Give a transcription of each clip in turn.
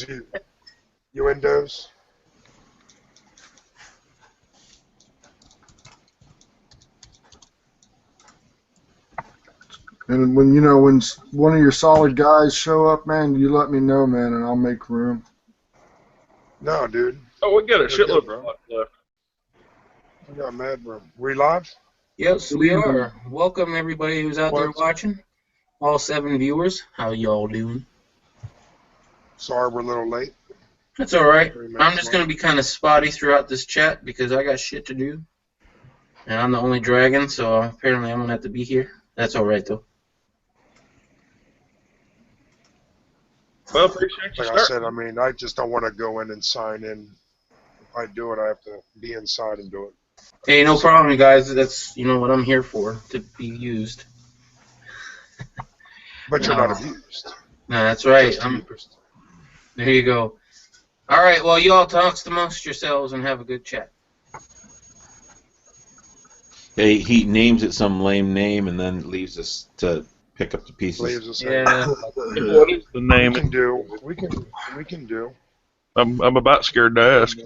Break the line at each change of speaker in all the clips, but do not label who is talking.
innuendos.
And when when one of your solid guys show up, man, you let me know, man, and I'll make room.
No, dude.
Oh, we got a
You're
shitload
good, bro.
of left.
I got mad room. We live?
Yes, we are. Welcome everybody who's out there watching. All 7 viewers. How y'all doing?
Sorry we're a little late.
That's all right.
3 minutes
I'm just going to
late.
be kind of spotty throughout this chat because I got shit to do. And I'm the only dragon, so apparently I'm going to have to be here. That's all right, though.
Well, appreciate you
Like I
starting.
said, I mean, I just don't want to go in and sign in. If I do it, I have to be inside and do it.
Hey, no problem, guys. That's, what I'm here for, to be used.
But you're not abused.
No, that's right.
Just used.
There you go. All right, well, you all talk amongst yourselves and have a good chat.
He names it some lame name and then leaves us to pick up the pieces.
Leaves us
Yeah.
What is the name?
We can do. We can do.
I'm about scared to ask.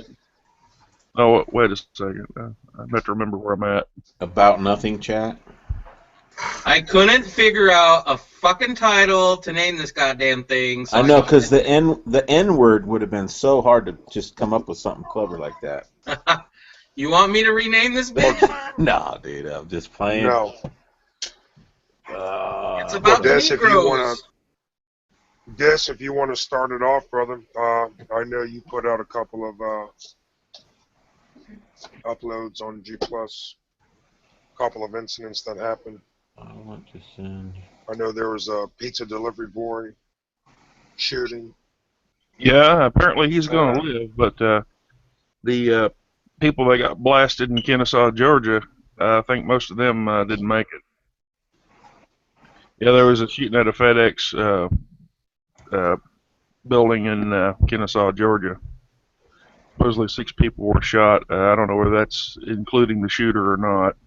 Oh, wait a second. I have to remember where I'm at.
About nothing, chat.
I couldn't figure out a fucking title to name this goddamn thing. So
I know, because the N word would have been so hard to just come up with something clever like that.
You want me to rename this bitch?
No, dude, I'm just playing.
No.
It's about the
Des,
Negroes.
if you want to start it off, brother. I know you put out a couple of uploads on G+. A couple of incidents that happened.
I want to send.
I know there was a pizza delivery boy shooting.
Yeah, apparently he's going to live, but the people that got blasted in Kennesaw, Georgia, I think most of them didn't make it. Yeah, there was a shooting at a FedEx building in Kennesaw, Georgia. Supposedly 6 people were shot. I don't know whether that's including the shooter or not.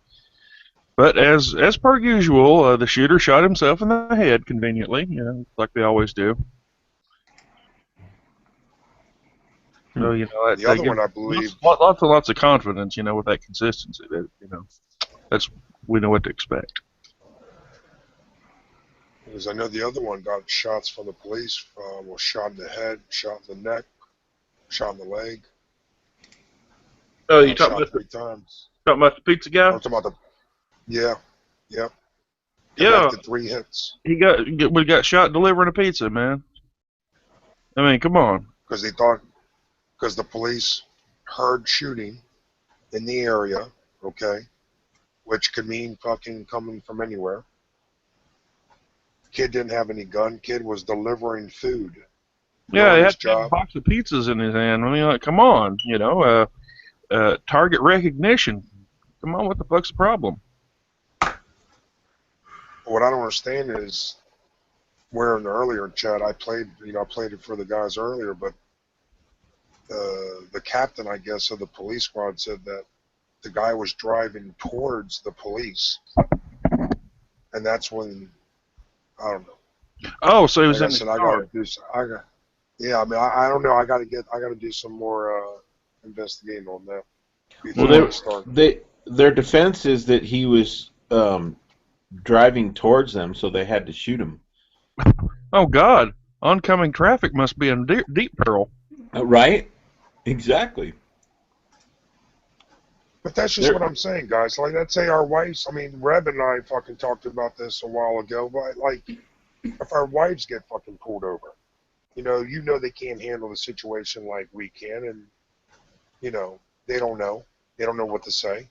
But as per usual, the shooter shot himself in the head conveniently, like they always do. So
The other one, I believe,
lots and lots of confidence, with that consistency. That we know what to expect.
because I know the other one got shots from the police. Was shot in the head, shot in the neck, shot in the leg.
Oh, you
Shot
talking
3 times.
about the pizza guy?
I'm talking about yep.
Yeah.
Connected 3 hits.
We got shot delivering a pizza, man. I mean, come on.
Because the police heard shooting in the area, okay, which could mean fucking coming from anywhere. Kid didn't have any gun. Kid was delivering food.
Yeah, he
Doing
had
his
a
job.
box of pizzas in his hand. I mean, come on, target recognition. Come on, what the fuck's the problem?
What I don't understand is, where in the earlier chat I played it for the guys earlier, but the captain, I guess, of the police squad said that the guy was driving towards the police, and that's when, I don't know.
Oh, so he was
Like
in
I said,
the
I
car.
gotta do. Yeah, I mean, I don't know. I gotta do some more investigating on that before
Well,
I start.
their defense is that he was driving towards them, so they had to shoot him.
Oh, God. Oncoming traffic must be in deep peril.
Right? Exactly.
But that's just what I'm saying, guys. Like, let's say our wives, I mean, Reb and I fucking talked about this a while ago, but, like, if our wives get fucking pulled over, you know they can't handle the situation like we can, and, they don't know. They don't know what to say,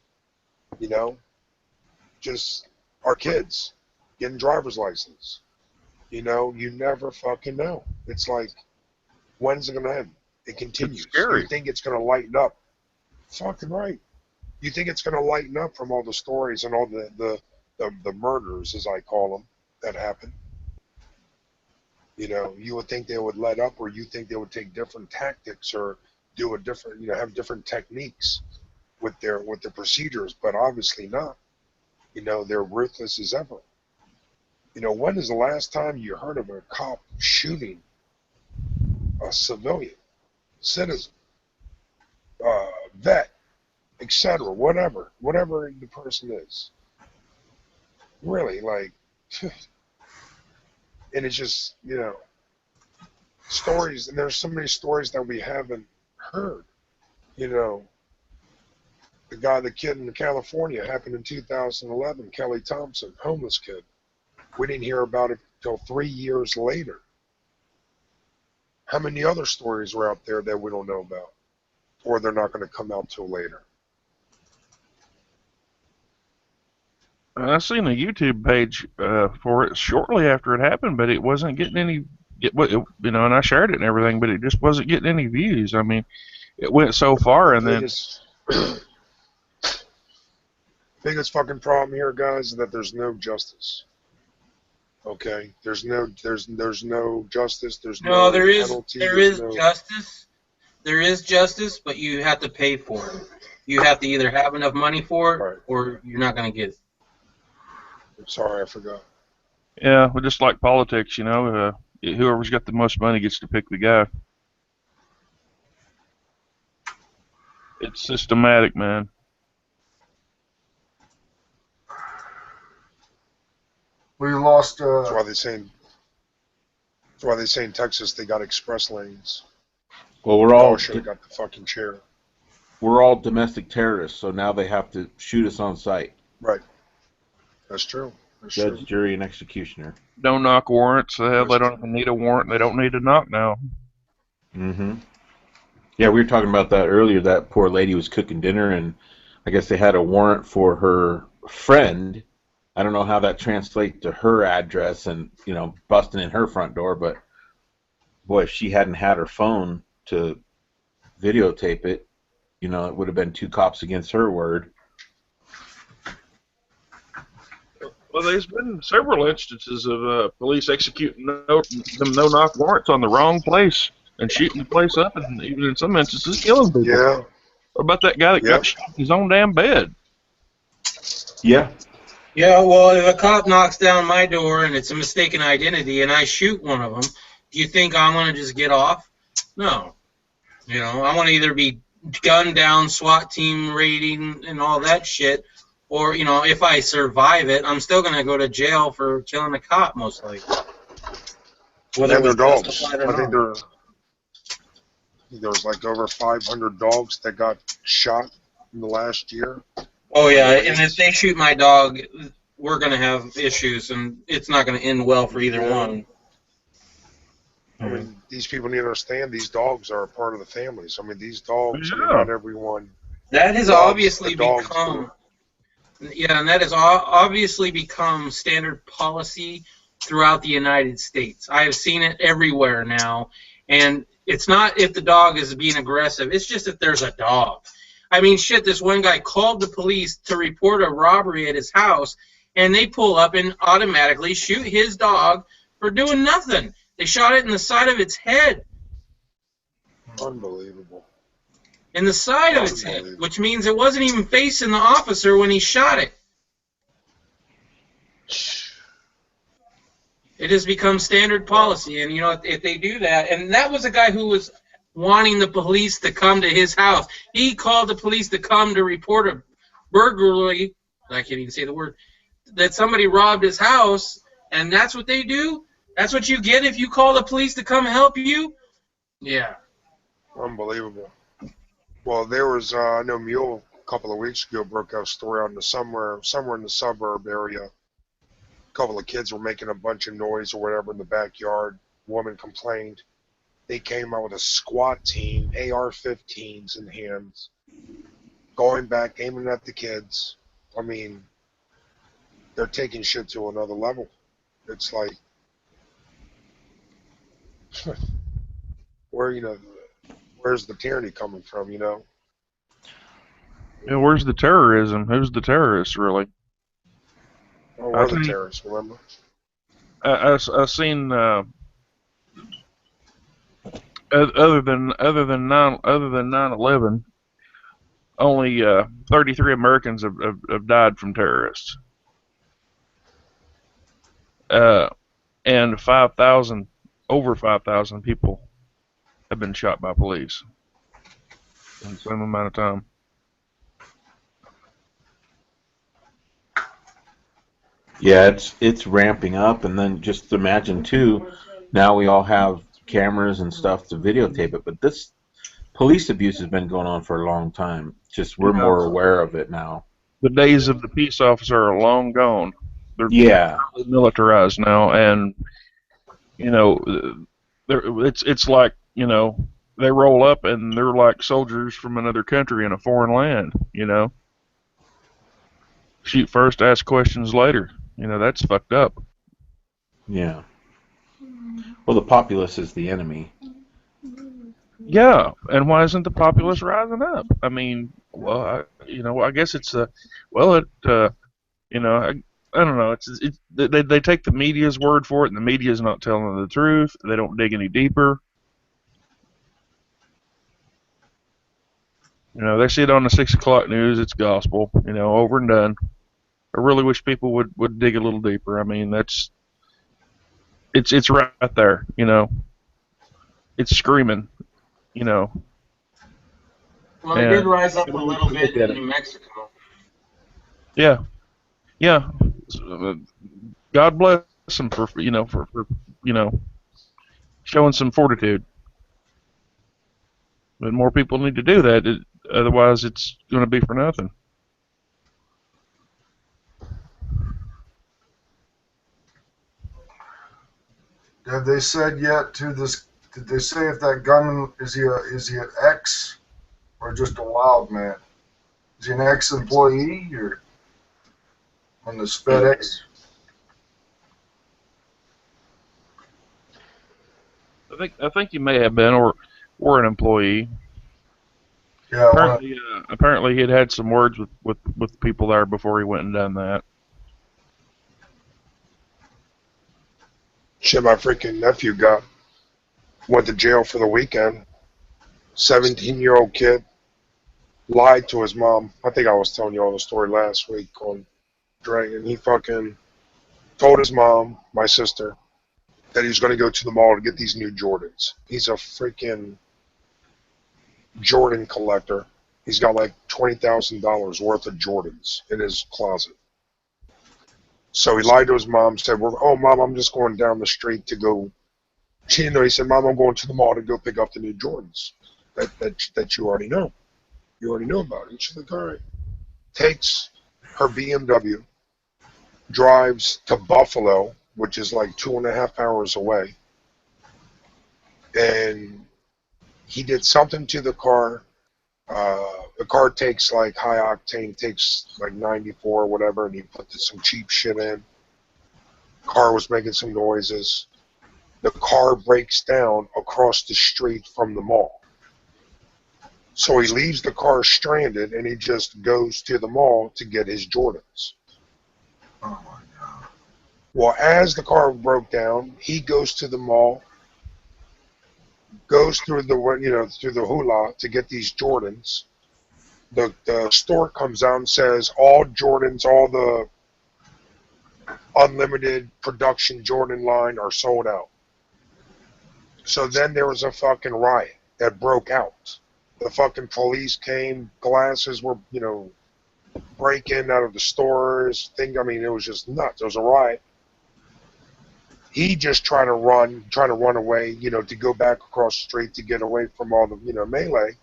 Just our kids getting driver's license. You never fucking know. It's like, when's it going to end? It continues.
It's scary.
You think it's going to lighten up. Fucking right. You think it's going to lighten up from all the stories and all the murders, as I call them, that happen. You would think they would let up, or you think they would take different tactics or do a different, have different techniques with their procedures, but obviously not. They're ruthless as ever. When is the last time you heard of a cop shooting a civilian, citizen, vet, etc., whatever the person is. Really, like, and it's just, stories, and there's so many stories that we haven't heard. You know, the kid in California happened in 2011, Kelly Thompson, homeless kid. We didn't hear about it till 3 years later. How many other stories were out there that we don't know about? Or they're not going to come out till later?
I seen a YouTube page for it shortly after it happened, but it wasn't getting any, and I shared it and everything, but it just wasn't getting any views. I mean, it went so far, and then
Biggest, biggest fucking problem here, guys, is that there's no justice. Okay, there's no justice. There's
No,
no
there is
penalty.
there
There's
is
no.
justice. There is justice, but you have to pay for it. You have to either have enough money for it,
Right.
or you're not going to get it.
Sorry, I forgot.
yeah, well, just like politics, whoever's got the most money gets to pick the guy. It's systematic, man.
We lost.
That's why they say. That's why they say in Texas they got express lanes.
Well,
Oh, should have got the fucking chair.
we're all domestic terrorists, so now they have to shoot us on sight.
Right. That's true. That's
Judge,
true.
jury, and executioner.
No knock warrants. Hell, they don't even need a warrant. They don't need a knock now.
Mm-hmm. Yeah, we were talking about that earlier. That poor lady was cooking dinner, and I guess they had a warrant for her friend. I don't know how that translates to her address and, busting in her front door, but boy, if she hadn't had her phone to videotape it, it would have been 2 cops against her word.
Well, there's been several instances of police executing no-knock warrants on the wrong place and shooting the place up, and even in some instances killing people.
Yeah.
What about that guy that got shot in his own damn bed?
Yeah.
Yeah, well, if a cop knocks down my door and it's a mistaken identity and I shoot one of them, do you think I'm going to just get off? No. I want to either be gunned down, SWAT team raiding, and all that shit, or, if I survive it, I'm still going to go to jail for killing a cop, most likely.
Whether
it
they're
was
dogs.
justified or
I think
not.
there's like over 500 dogs that got shot in the last year.
Oh, yeah, and if they shoot my dog, we're going to have issues, and it's not going to end well for either one.
I mean, these people need to understand these dogs are a part of the families. I mean, these dogs,
Yeah.
not everyone.
That has
Dogs-
obviously
the dogs
become, and that has obviously become standard policy throughout the United States. I have seen it everywhere now, and it's not if the dog is being aggressive. It's just that there's a dog. I mean, shit, this one guy called the police to report a robbery at his house, and they pull up and automatically shoot his dog for doing nothing. They shot it in the side of its head.
Unbelievable.
In the side of its head, which means it wasn't even facing the officer when he shot it. It has become standard policy, and if they do that, and that was a guy who was wanting the police to come to his house. He called the police to come to report a burglary. I can't even say the word. That somebody robbed his house, and that's what they do. That's what you get if you call the police to come help you. Yeah.
Unbelievable. Well, there was, I know Mule a couple of weeks ago broke out a story on somewhere in the suburb area. A couple of kids were making a bunch of noise or whatever in the backyard. Woman complained. They came out with a SWAT team, AR-15s in hands, going back, aiming at the kids. I mean, they're taking shit to another level. It's like, where's the tyranny coming from,
Yeah, where's the terrorism? Who's the terrorist, really?
Or were the terrorists, remember?
I seen other than 9/11, only 33 Americans have died from terrorists, and over 5,000 people have been shot by police in the same amount of time.
Yeah, it's ramping up, and then just imagine too. Now we all have cameras and stuff to videotape it, but this police abuse has been going on for a long time. Just we're
Yeah.
more aware of it now.
The days of the peace officer are long gone. They're
Yeah,
militarized now, and you know, it's like, you know, they roll up and they're like soldiers from another country in a foreign land. You know, shoot first, ask questions later. You know, that's fucked up.
yeah. Well, the populace is the enemy.
Yeah, and why isn't the populace rising up? I mean, well, I guess it's well, you know, I don't know. They take the media's word for it, and the media's not telling them the truth. They don't dig any deeper. You know, they see it on the 6 o'clock news. It's gospel. You know, over and done. I really wish people would dig a little deeper. I mean, it's right there. You know, it's screaming. You know,
Well, they did rise up a little bit in New Mexico.
yeah, yeah. God bless them for showing some fortitude. But more people need to do that. Otherwise, it's going to be for nothing.
Have they said yet to this? Did they say if that gunman is he an ex or just a wild man? Is he an ex-employee or on the FedEx?
I think he may have been or an employee.
Yeah.
Apparently he had some words with people there before he went and done that.
Shit, my freaking nephew went to jail for the weekend. 17-year-old kid lied to his mom. I think I was telling you all the story last week on Dragon. He fucking told his mom, my sister, that he was going to go to the mall to get these new Jordans. He's a freaking Jordan collector. He's got like $20,000 worth of Jordans in his closet. So he lied to his mom, said, "Oh, Mom, I'm just going down the street to go." She didn't know. He said, "Mom, I'm going to the mall to go pick up the new Jordans that you already know. You already know about it." And she's like, "All right." Takes her BMW, drives to Buffalo, which is like 2.5 hours away, and he did something to the car. The car takes like high octane, takes like 94 or whatever, and he put some cheap shit in. Car was making some noises. The car breaks down across the street from the mall. So he leaves the car stranded and he just goes to the mall to get his Jordans.
Oh my God.
Well, as the car broke down, he goes to the mall, goes through through the hula to get these Jordans. The store comes out and says all Jordans, all the unlimited production Jordan line are sold out. So then there was a fucking riot that broke out. The fucking police came, glasses were, breaking out of the stores. It was just nuts. There was a riot. He just trying to run away, to go back across the street to get away from all the, melee.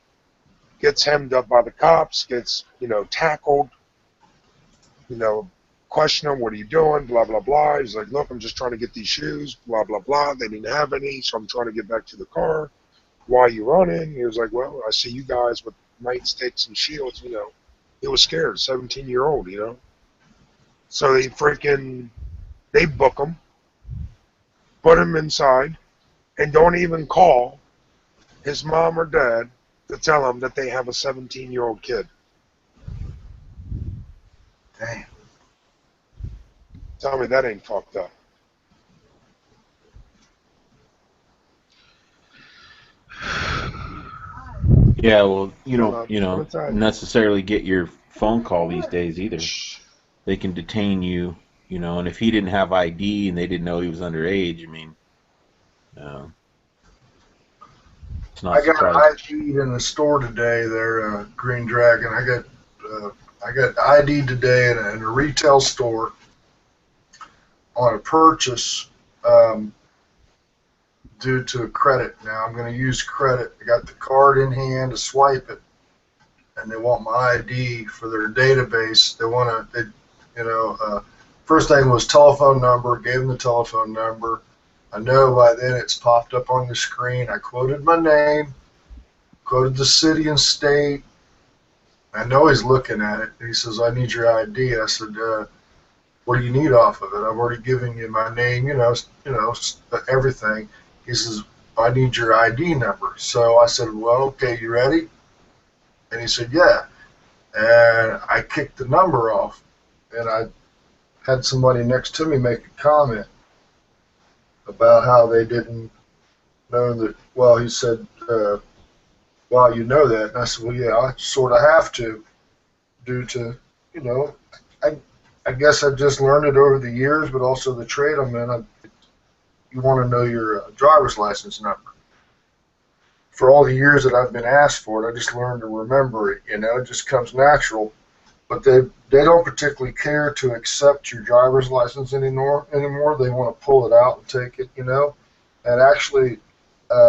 Gets hemmed up by the cops, gets, tackled, question him, "What are you doing?" Blah, blah, blah. He's like, "Look, I'm just trying to get these shoes," blah, blah, blah. They didn't have any, so I'm trying to get back to the car. "Why are you running?" He was like, "Well, I see you guys with nightsticks and shields," He was scared, 17-year-old, So they book him, put him inside, and don't even call his mom or dad to tell him that they have a 17-year-old kid.
Damn.
Tell me that ain't fucked up.
Yeah, well, you don't necessarily get your phone call these days either. They can detain you, and if he didn't have ID and they didn't know he was underage, It's not
I got
surprising.
ID'd in the store today. There, Green Dragon. I got ID'd today in a retail store on a purchase due to credit. Now I'm going to use credit. I got the card in hand to swipe it, and they want my ID for their database. They want to, first thing was telephone number. Gave them the telephone number. I know by then it's popped up on the screen. I quoted my name, quoted the city and state. I know he's looking at it. He says, "I need your ID." I said, "What do you need off of it? I've already given you my name, everything." He says, "I need your ID number." So I said, "Well, okay, you ready?" And he said, "Yeah." And I kicked the number off, and I had somebody next to me make a comment about how they didn't know that. Well, he said, "Wow, you know that." And I said, "Well, yeah, I sort of have to, due to, I guess I've just learned it over the years, but also the trade I'm in. You want to know your driver's license number. For all the years that I've been asked for it, I just learned to remember it. It just comes natural. But they don't particularly care to accept your driver's license anymore. They want to pull it out and take it. And actually,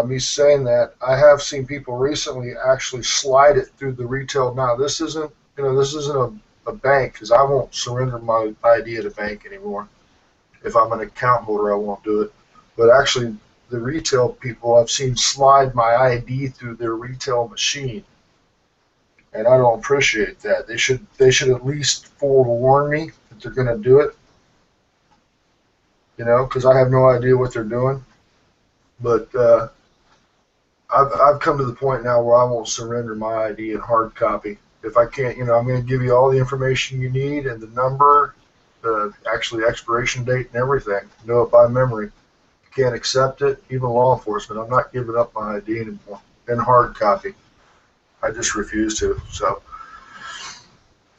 me saying that, I have seen people recently actually slide it through the retail. Now, this isn't a bank, because I won't surrender my ID at a bank anymore. If I'm an account holder, I won't do it. But actually, the retail people I've seen slide my ID through their retail machine, and I don't appreciate that. They should at least forewarn me that they're going to do it. Because I have no idea what they're doing. But I've come to the point now where I won't surrender my ID in hard copy. If I can't, I'm going to give you all the information you need and the number, the actually expiration date and everything. Know it by memory. Can't accept it, even law enforcement. I'm not giving up my ID anymore in hard copy. I just refuse to. So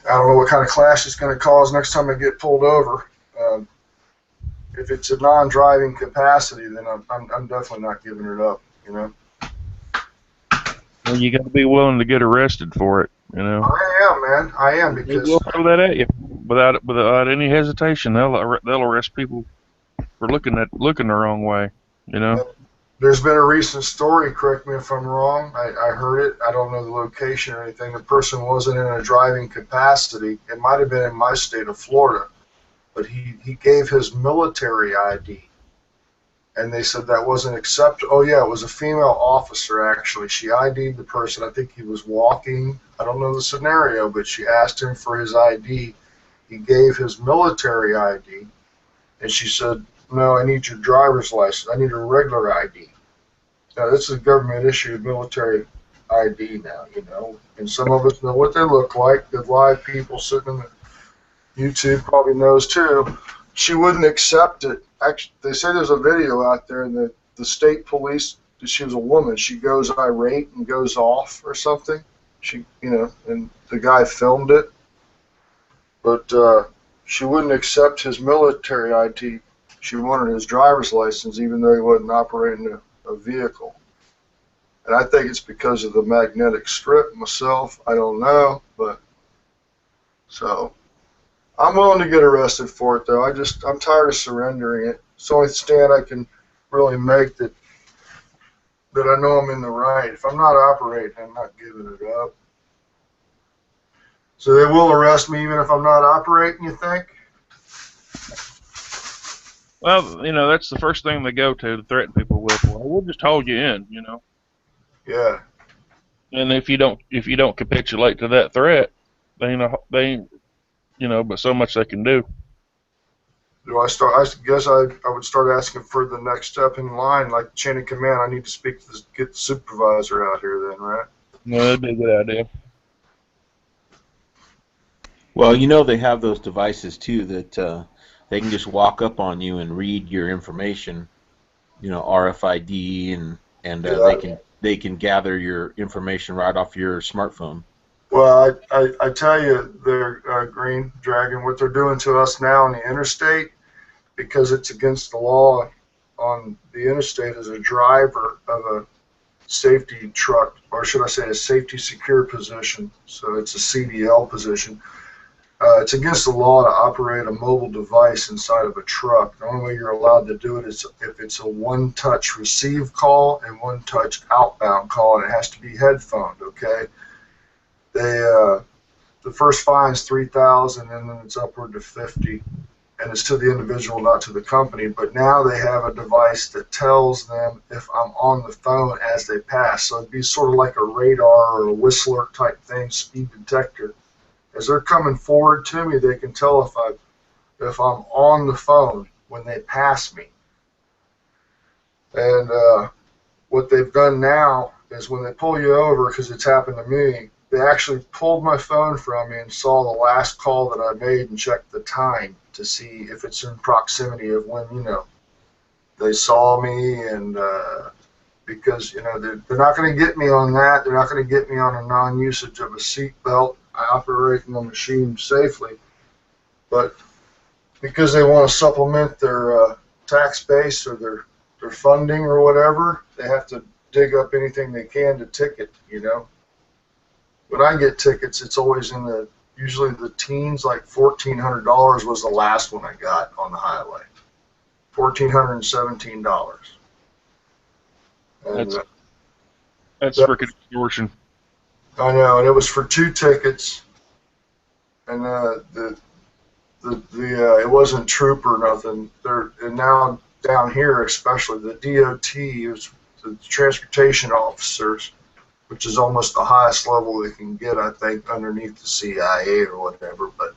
I don't know what kind of clash it's going to cause next time I get pulled over. If it's a non-driving capacity, then I'm definitely not giving it up.
Well, you got to be willing to get arrested for it.
I am, man. I am,
They
because
will throw that at you without any hesitation. They'll arrest people for looking the wrong way.
there's been a recent story. Correct me if I'm wrong. I heard it. I don't know the location or anything. The person wasn't in a driving capacity. It might have been in my state of Florida, but he gave his military ID. And they said that wasn't accepted. Oh, yeah, it was a female officer, actually. She ID'd the person. I think he was walking. I don't know the scenario, but she asked him for his ID. He gave his military ID, and she said, "No, I need your driver's license. I need a regular ID." Now, this is a government-issued military ID now, and some of us know what they look like. The live people sitting in the YouTube probably knows, too. She wouldn't accept it. Actually, they say there's a video out there, and the state police, she was a woman, she goes irate and goes off or something. And the guy filmed it, but she wouldn't accept his military ID. She wanted his driver's license, even though he wasn't operating a vehicle. And I think it's because of the magnetic strip myself. I don't know, but so I'm willing to get arrested for it, though. I'm tired of surrendering it. It's the only stand I can really make that I know I'm in the right. If I'm not operating, I'm not giving it up. So they will arrest me even if I'm not operating, you think?
Well, that's the first thing they go to threaten people with. Well, we'll just hold you in,
Yeah.
And if you don't capitulate to that threat, they but so much they can do.
Do I start? I guess I would start asking for the next step in line, like chain of command. I need to speak to get the supervisor out here, then, right?
No, that'd be a good idea.
Well, they have those devices too that they can just walk up on you and read your information, RFID, and they can gather your information right off your smartphone.
Well, I tell you, they're Green Dragon, what they're doing to us now on the interstate, because it's against the law on the interstate as a driver of a safety truck, or should I say a safety secure position. So it's a CDL position. It's against the law to operate a mobile device inside of a truck. The only way you're allowed to do it is if it's a one-touch receive call and one-touch outbound call, and it has to be headphoned, okay? The first fine is $3,000, and then it's upward to $50,000, and it's to the individual, not to the company. But now they have a device that tells them if I'm on the phone as they pass. So it'd be sort of like a radar or a whistler type thing, speed detector. As they're coming forward to me, they can tell if I'm on the phone when they pass me. And what they've done now is when they pull you over, because it's happened to me, they actually pulled my phone from me and saw the last call that I made and checked the time to see if it's in proximity of when, they saw me. And because, they're not going to get me on that. They're not going to get me on a non-usage of a seat belt. I operate the machine safely, but because they want to supplement their tax base or their funding or whatever, they have to dig up anything they can to ticket, When I get tickets, it's always usually the teens, like $1,400 was the last one I got on the highway. $1,417. And,
That's freaking extortion.
I know, and it was for 2 tickets, and it wasn't troop or nothing. And now down here, especially the DOT, is the transportation officers, which is almost the highest level they can get, I think, underneath the CIA or whatever. But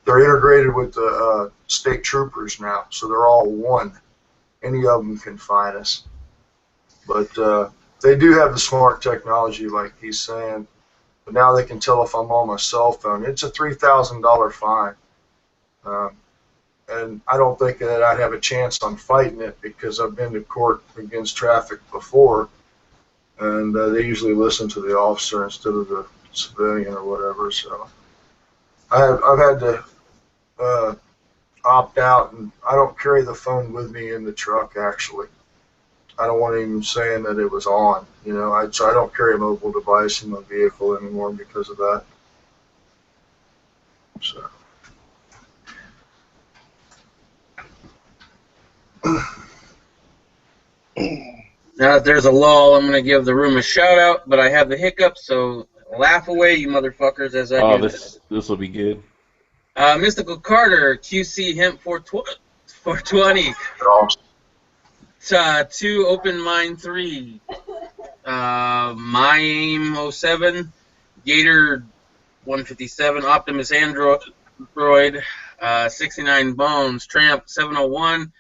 they're integrated with the state troopers now, so they're all one. Any of them can find us. But they do have the smart technology, like he's saying. But now they can tell if I'm on my cell phone. It's a $3,000 fine. And I don't think that I'd have a chance on fighting it because I've been to court against traffic before. And they usually listen to the officer instead of the civilian or whatever. So I've had to opt out, and I don't carry the phone with me in the truck, actually. I don't want him saying that it was on, so I don't carry a mobile device in my vehicle anymore because of that. So.
Now that there's a lull, I'm going to give the room a shout out, but I have the hiccups, so laugh away, you motherfuckers, as I do
this will be good.
Mystical Carter, QC Hemp 420. 2 Open Mind 3. My Aim 07. Gator 157. Optimus Android. 69 Bones. Tramp 701.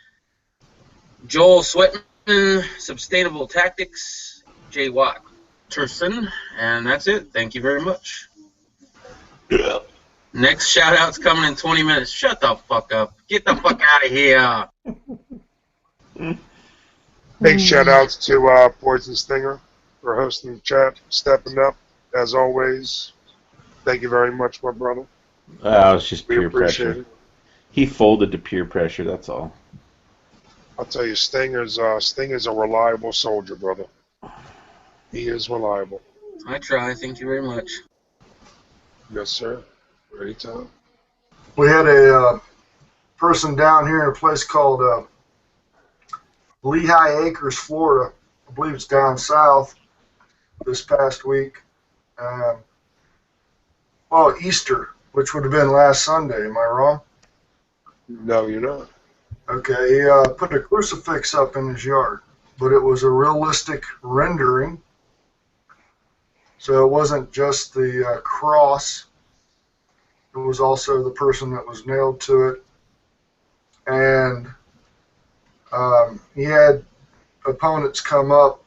Joel Sweatman. Sustainable Tactics. Jay Watterson. And that's it. Thank you very much.
Yeah.
Next shout out's coming in 20 minutes. Shut the fuck up. Get the fuck out of here.
Big shout outs to Poison Stinger for hosting the chat, stepping up as always. Thank you very much, my brother.
It's just
We
peer
appreciate
pressure.
it.
He folded to peer pressure, that's all.
I'll tell you, Stinger's a reliable soldier, brother. He is reliable.
I try. Thank you very much.
Yes, sir. Anytime.
We had a person down here in a place called Lehigh Acres, Florida. I believe it's down south this past week. Easter, which would have been last Sunday. Am I wrong?
No, you're not.
Okay, he put a crucifix up in his yard, but it was a realistic rendering. So it wasn't just the cross. It was also the person that was nailed to it. And he had opponents come up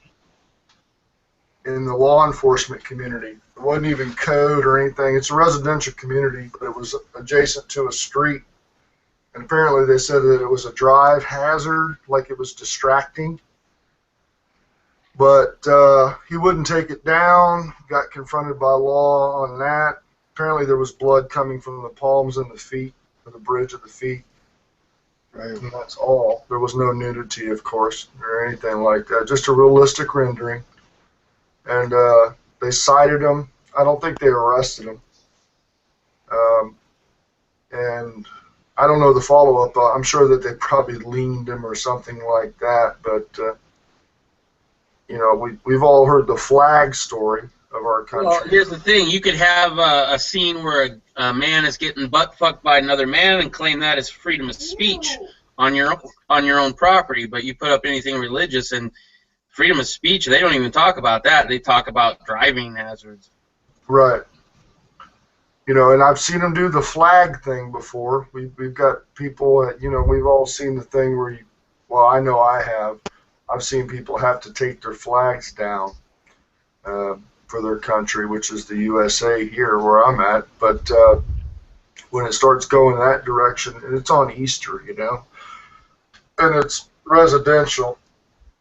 in the law enforcement community. It wasn't even code or anything. It's a residential community, but it was adjacent to a street. And apparently they said that it was a drive hazard, like it was distracting. But he wouldn't take it down, got confronted by law on that. Apparently there was blood coming from the palms and the feet, or the bridge of the feet. Right. And that's all. There was no nudity, of course, or anything like that. Just a realistic rendering. and they cited him. I don't think they arrested him. And I don't know the follow-up. I'm sure that they probably leaned him or something like that. But you know, we've all heard the flag story of our country.
Well, here's the thing: you could have a scene where a man is getting butt fucked by another man and claim that as freedom of speech on your own property. But you put up anything religious and freedom of speech, they don't even talk about that. They talk about driving hazards.
Right. You know, and I've seen them do the flag thing before. We've got people at, you know, we've all seen the thing where you, well, I know I have. I've seen people have to take their flags down for their country, which is the USA here where I'm at. But when it starts going that direction, and it's on Easter, you know, and it's residential,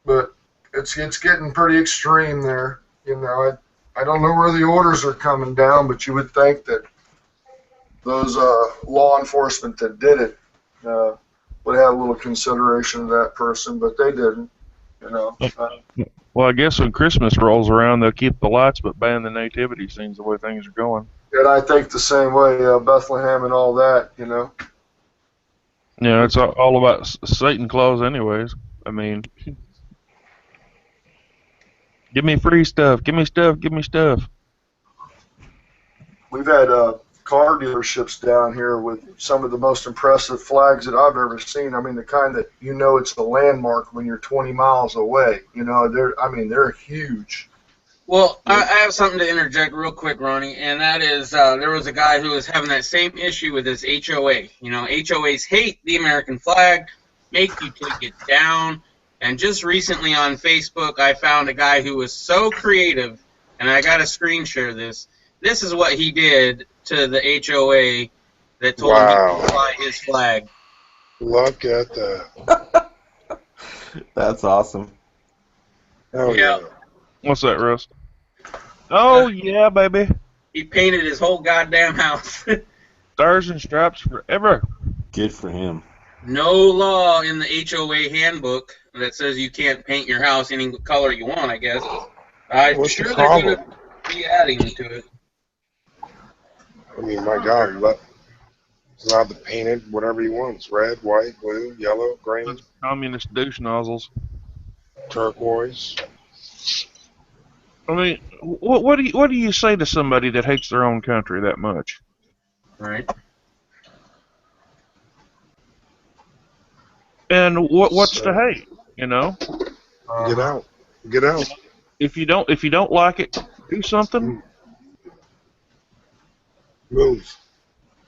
but it's getting pretty extreme there. You know, I don't know where the orders are coming down, but you would think that those law enforcement that did it would have a little consideration of that person, but they didn't. You know.
Well, I guess when Christmas rolls around, they'll keep the lights but ban the nativity scenes the way things are going.
And I think the same way, Bethlehem and all that. You know.
Yeah, it's all about Satan Claus, anyways. I mean, give me free stuff. Give me stuff. Give me stuff.
We've had car dealerships down here with some of the most impressive flags that I've ever seen. I mean, the kind that you know it's a landmark when you're 20 miles away. You know, they're huge.
Well, I have something to interject real quick, Ronnie, and that is there was a guy who was having that same issue with his HOA. You know, HOAs hate the American flag, make you take it down. And just recently on Facebook, I found a guy who was so creative, and I got to screen share this. This is what he did to the HOA that told him to fly his flag.
Look at that.
That's awesome.
Hell yeah.
What's that, Russ? Oh, yeah, baby.
He painted his whole goddamn house.
Stars and stripes forever.
Good for him.
No law in the HOA handbook that says you can't paint your house any color you want, I guess. I'm
What's
sure
the
they're going
problem?
to be adding to it.
I mean, my God, he's allowed to paint it whatever he wants. Red, white, blue, yellow, green,
Communist douche nozzles.
turquoise.
I mean, what do you say to somebody that hates their own country that much?
Right.
And what's to hate? You know,
Get out. Get out.
if you don't like it, do something.
Move.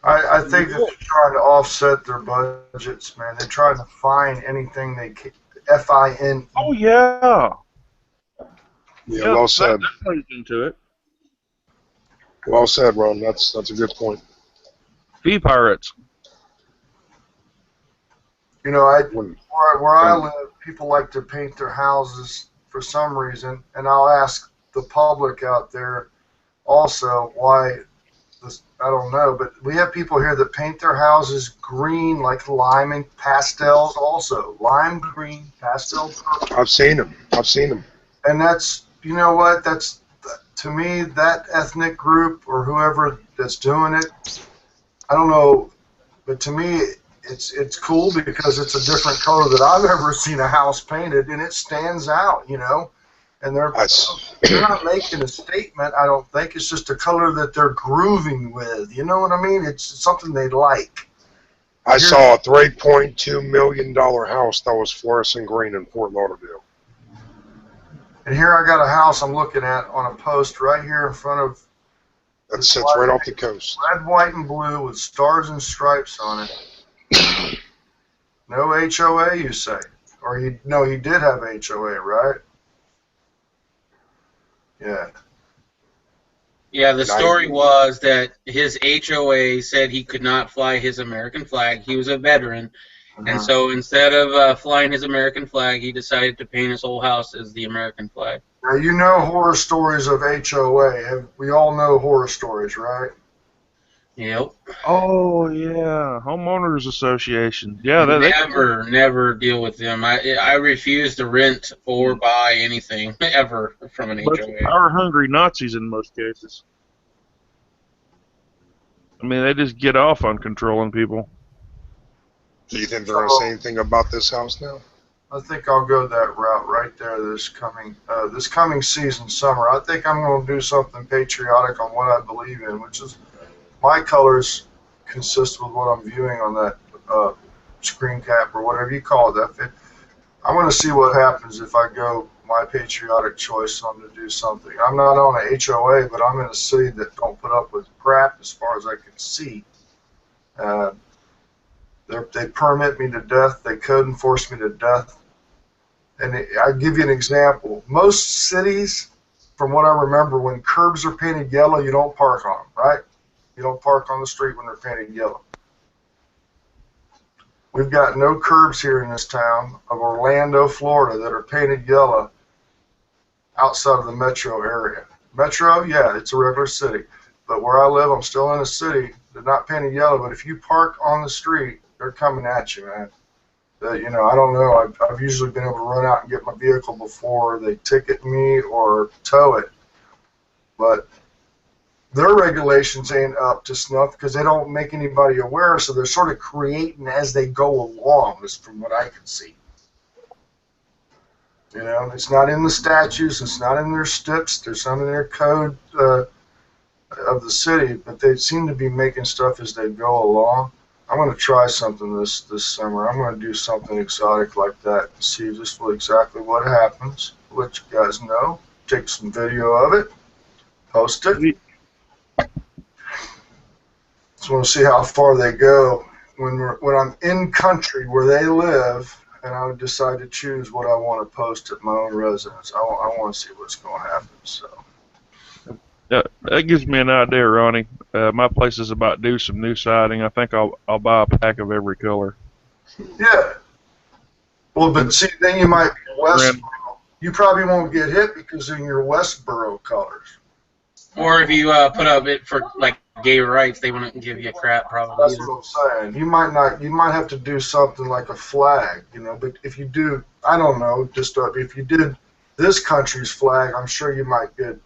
I think that they're trying to offset their budgets, man. They're trying to find anything they can. FIN.
Oh yeah.
Yeah, well said.
That plays into it.
Well said, Ron. That's a good point.
Fee pirates.
You know,
When-
where I live, people like to paint their houses for some reason, and I'll ask the public out there also why. I don't know, but we have people here that paint their houses green, like lime and pastels also. Lime green, pastel purple.
I've seen him.
And that's, you know what, that's, to me, that ethnic group or whoever that's doing it, I don't know, but to me, it's cool because it's a different color that I've ever seen a house painted, and it stands out, you know. And they're not making a statement, I don't think. It's just a color that they're grooving with. You know what I mean? It's something they like.
I saw a $3.2 million house that was fluorescent green in Fort Lauderdale.
And here I got a house I'm looking at on a post right here in front of
That sits right off the coast.
red, white, and blue with stars and stripes on it. No HOA, you say? Or he did have HOA, right? Yeah.
Yeah, the story was that his HOA said he could not fly his American flag. He was a veteran. And so instead of flying his American flag, he decided to paint his whole house as the American flag.
Now, you know horror stories of HOA. We all know horror stories, right?
Yep.
Oh yeah, homeowners association. Yeah,
Never deal with them. I refuse to rent or buy anything ever from an
bunch of
HOA.
power hungry Nazis in most cases. I mean, they just get off on controlling people.
Do you think they're going to say
So
anything about this house now?
I think I'll go that route right there this coming season, summer. I think I'm going to do something patriotic on what I believe in, which is my colors consist with what I'm viewing on that screen cap or whatever you call it. I'm going to see what happens if I go my patriotic choice on to do something. I'm not on a HOA, but I'm in a city that don't put up with crap as far as I can see. Uh, they permit me to death. They code enforce me to death. And I'll give you an example. Most cities, from what I remember, when curbs are painted yellow, you don't park on them, right? You don't park on the street when they're painted yellow. We've got no curbs here in this town of Orlando, Florida, that are painted yellow outside of the metro area. Metro, yeah, it's a regular city. But where I live, I'm still in a city. They're not painted yellow, but if you park on the street, they're coming at you, man. I don't know. I've usually been able to run out and get my vehicle before they ticket me or tow it. But their regulations ain't up to snuff because they don't make anybody aware, so they're sort of creating as they go along, is from what I can see. It's not in the statutes, it's not in their STIPs, there's not in their code of the city, but they seem to be making stuff as they go along. I'm going to try something this summer. I'm going to do something exotic like that and see just exactly what happens. Let you guys know. Take some video of it. Post it. Just want to see how far they go when I'm in country where they live, and I would decide to choose what I want to post at my own residence. I want to see what's going to happen. So.
That gives me an idea, Ronnie. My place is about due some new siding. I think I'll buy a pack of every color.
Yeah. Well, but see, then you might be Westboro. You probably won't get hit because in your Westboro colors.
Or if you put up it for like gay rights, they wouldn't give you crap probably.
That's
either.
what I'm saying. You might not. You might have to do something like a flag, But if you do, I don't know. Just if you did this country's flag, I'm sure you might get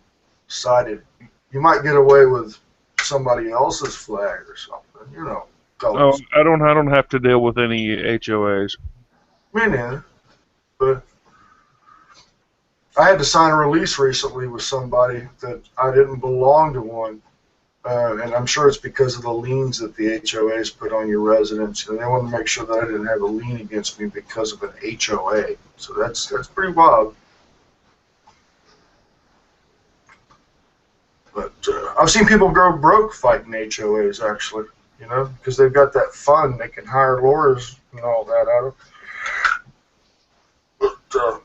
cited. You might get away with somebody else's flag or something, colors.
I don't have to deal with any HOAs.
Me neither. But I had to sign a release recently with somebody that I didn't belong to one, and I'm sure it's because of the liens that the HOAs put on your residence. And they wanted to make sure that I didn't have a lien against me because of an HOA. So that's pretty wild. But I've seen people go broke fighting HOAs, actually, because they've got that fund. They can hire lawyers and all that out of. But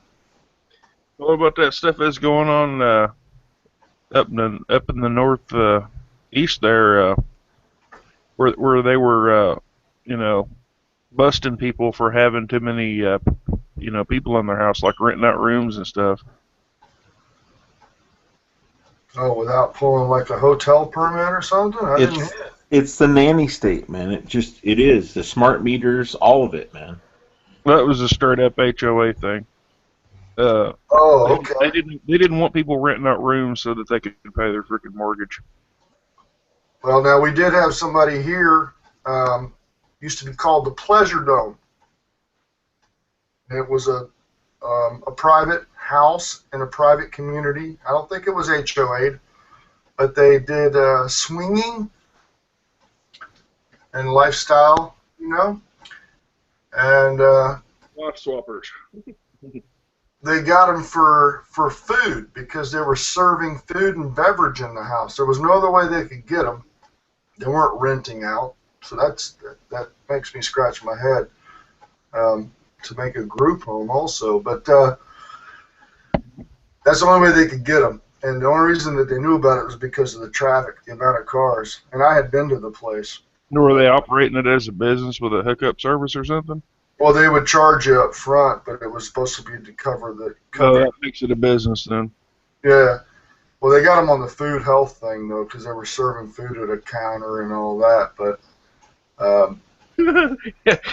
What about that stuff that's going on up in the north east there, where they were, busting people for having too many, people in their house, like renting out rooms and stuff.
oh, without pulling like a hotel permit or something? I didn't hear it.
It's the nanny state, man. It is. The smart meters, all of it, man.
That was a straight up HOA thing.
Oh, okay.
They didn't want people renting out rooms so that they could pay their freaking mortgage.
Well, now we did have somebody here, used to be called the Pleasure Dome. It was a private house in a private community. I don't think it was HOA, but they did swinging and lifestyle, and
Lot swappers.
they got them for food because they were serving food and beverage in the house. There was no other way they could get them. They weren't renting out, so that makes me scratch my head to make a group home also. But that's the only way they could get them, and the only reason that they knew about it was because of the traffic, the amount of cars. And I had been to the place.
Were they operating it as a business with a hookup service or something?
Well, they would charge you up front, but it was supposed to be to cover the.
Oh, that makes it a business then.
Yeah. Well, they got them on the food health thing though, because they were serving food at a counter and all that. But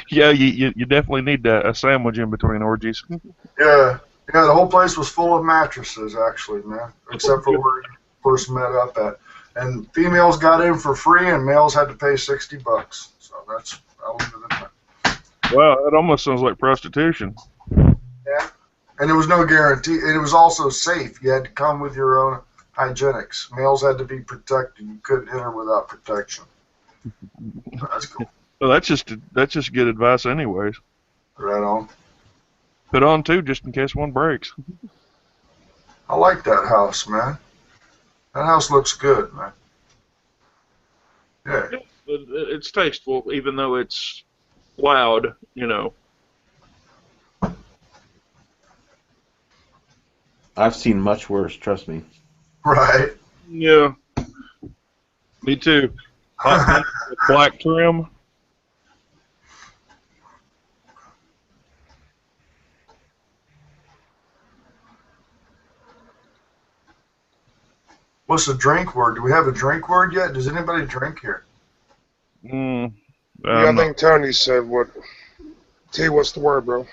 Yeah, you definitely need a sandwich in between orgies.
yeah, the whole place was full of mattresses, actually, man, except for where you first met up at. And females got in for free, and males had to pay $60. So I'll leave it at that.
Wow, that almost sounds like prostitution.
Yeah, and there was no guarantee, and it was also safe. You had to come with your own hygienics. Males had to be protected. You couldn't enter without protection. So that's cool.
Well, that's just good advice, anyways.
Right on.
Put on two just in case one breaks.
I like that house, man. That house looks good, man. Yeah.
It's tasteful, even though it's loud, you know.
I've seen much worse, trust me.
Right.
Yeah. Me too. Hot with black trim.
What's the drink word? Do we have a drink word yet? Does anybody drink here?
Mm,
Yeah, I think Tony said what. T, what's the word, bro?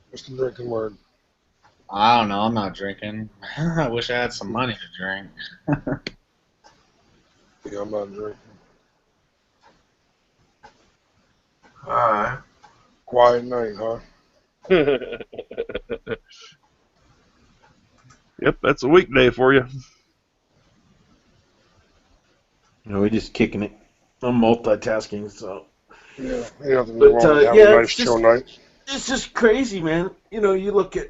What's the drinking word?
I don't know. I'm not drinking. I wish I had some money to drink.
Yeah, I'm not drinking.
All right.
Quiet night, huh?
Yep, that's a weekday for you.
You know, we're just kicking it. I'm multitasking, so.
Yeah, ain't nothing
But,
wrong with having
yeah,
a nice
it's
chill
just-
night.
It's just crazy, man. You know, you look at,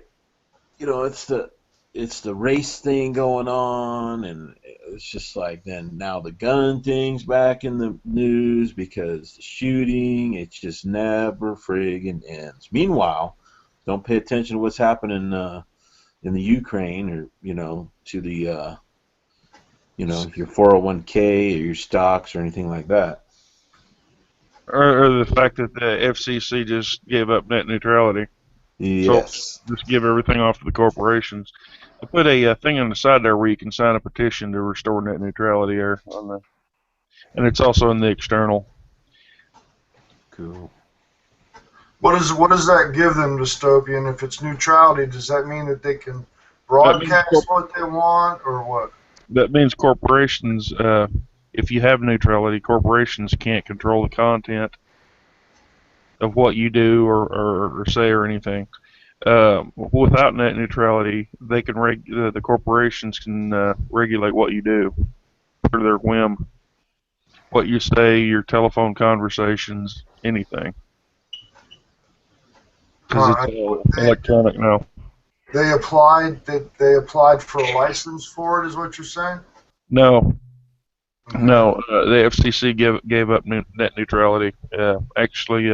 you know, it's the race thing going on, and it's just like then now the gun thing's back in the news because the shooting, it just never friggin' ends. Meanwhile, don't pay attention to what's happening in the Ukraine, or to the your 401k or your stocks or anything like that.
Or the fact that the FCC just gave up net neutrality.
Yes.
So just give everything off to the corporations. I put a thing on the side there where you can sign a petition to restore net neutrality there and it's also in the external.
Cool.
What does that give them, Dystopian? If it's neutrality, does that mean that they can broadcast what they want, or what?
That means corporations, if you have neutrality, corporations can't control the content of what you do or say or anything. Without net neutrality, they can the corporations can regulate what you do for their whim, what you say, your telephone conversations, anything. Because it's all electronic now.
They applied for a license for it, is what you're saying?
No, the FCC gave up net neutrality. Actually,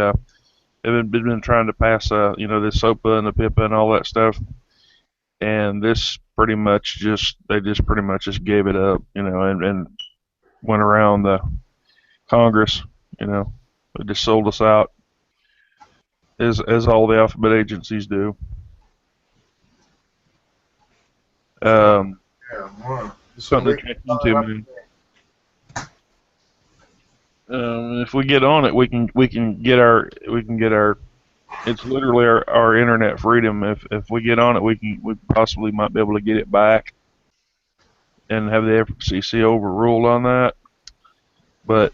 they've been trying to pass, the SOPA and the PIPA and all that stuff, and this pretty much they pretty much gave it up, and went around the Congress, they just sold us out, as all the alphabet agencies do.
Yeah, well,
Something to check into, man. If we get on it, we can get our. It's literally our internet freedom. If we get on it, we possibly might be able to get it back, and have the FCC overruled on that. But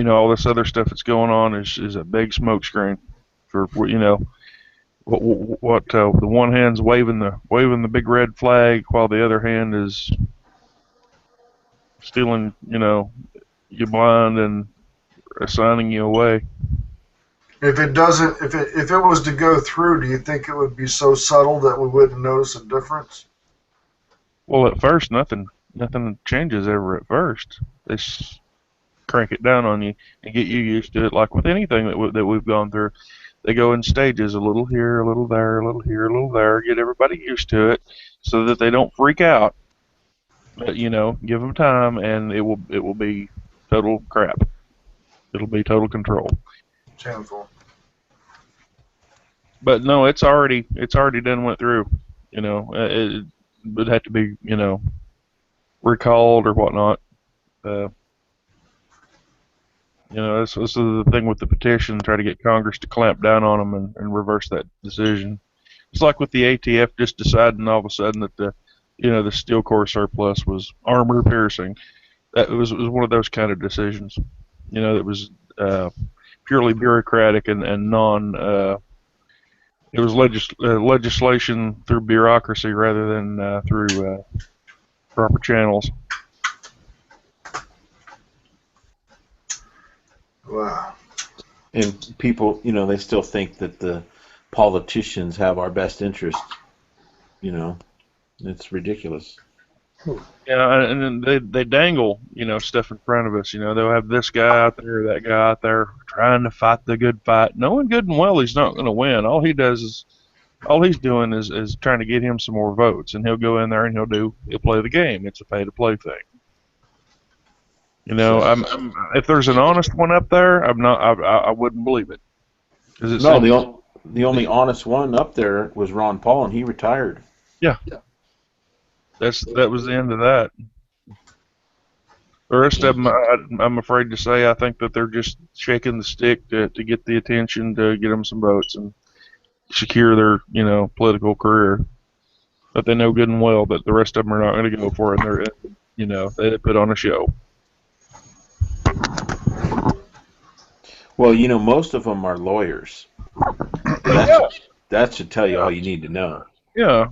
all this other stuff that's going on is a big smokescreen for what the one hand's waving the big red flag while the other hand is stealing you blind and assigning you away.
if it was to go through, do you think it would be so subtle that we wouldn't notice a difference?
Well, at first, nothing changes ever at first. They crank it down on you and get you used to it, like with anything that we've gone through. They go in stages, a little here, a little there, a little here, a little there, get everybody used to it so that they don't freak out. But, give them time, and it will be total crap. It'll be total control.
Shameful.
But no, it's already done went through. would have to be, recalled or whatnot. This is the thing with the petition, try to get Congress to clamp down on them and reverse that decision. It's like with the ATF just deciding all of a sudden that the Steel Corps surplus was armor piercing. That was one of those kind of decisions. That was purely bureaucratic and non. It was legislation through bureaucracy rather than through proper channels.
Wow.
And people, they still think that the politicians have our best interest. It's ridiculous.
Yeah, and then they dangle, stuff in front of us. They'll have this guy out there, that guy out there, trying to fight the good fight, knowing good and well he's not going to win. All he's doing is trying to get him some more votes, and he'll go in there and he'll play the game. It's a pay-to-play thing. If there's an honest one up there, I wouldn't believe it.
The only honest one up there was Ron Paul, and he retired.
Yeah. That was the end of that. The rest of them, I'm afraid to say, I think that they're just shaking the stick to get the attention, to get them some votes and secure their, political career. But they know good and well that the rest of them are not going to go for it, and they put on a show.
Well, most of them are lawyers. That should tell you all you need to know.
Yeah,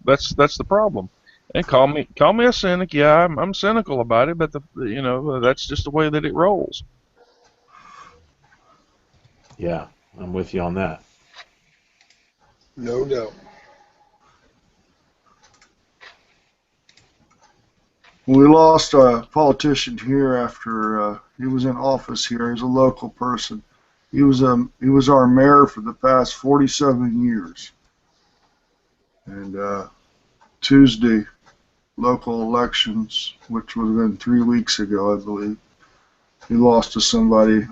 that's the problem. And call me a cynic. Yeah, I'm cynical about it, but that's just the way that it rolls.
Yeah, I'm with you on that.
No doubt.
We lost a politician here after he was in office here. He's a local person. He was our mayor for the past 47 years. And Tuesday, local elections, which would have been 3 weeks ago, I believe, he lost to somebody.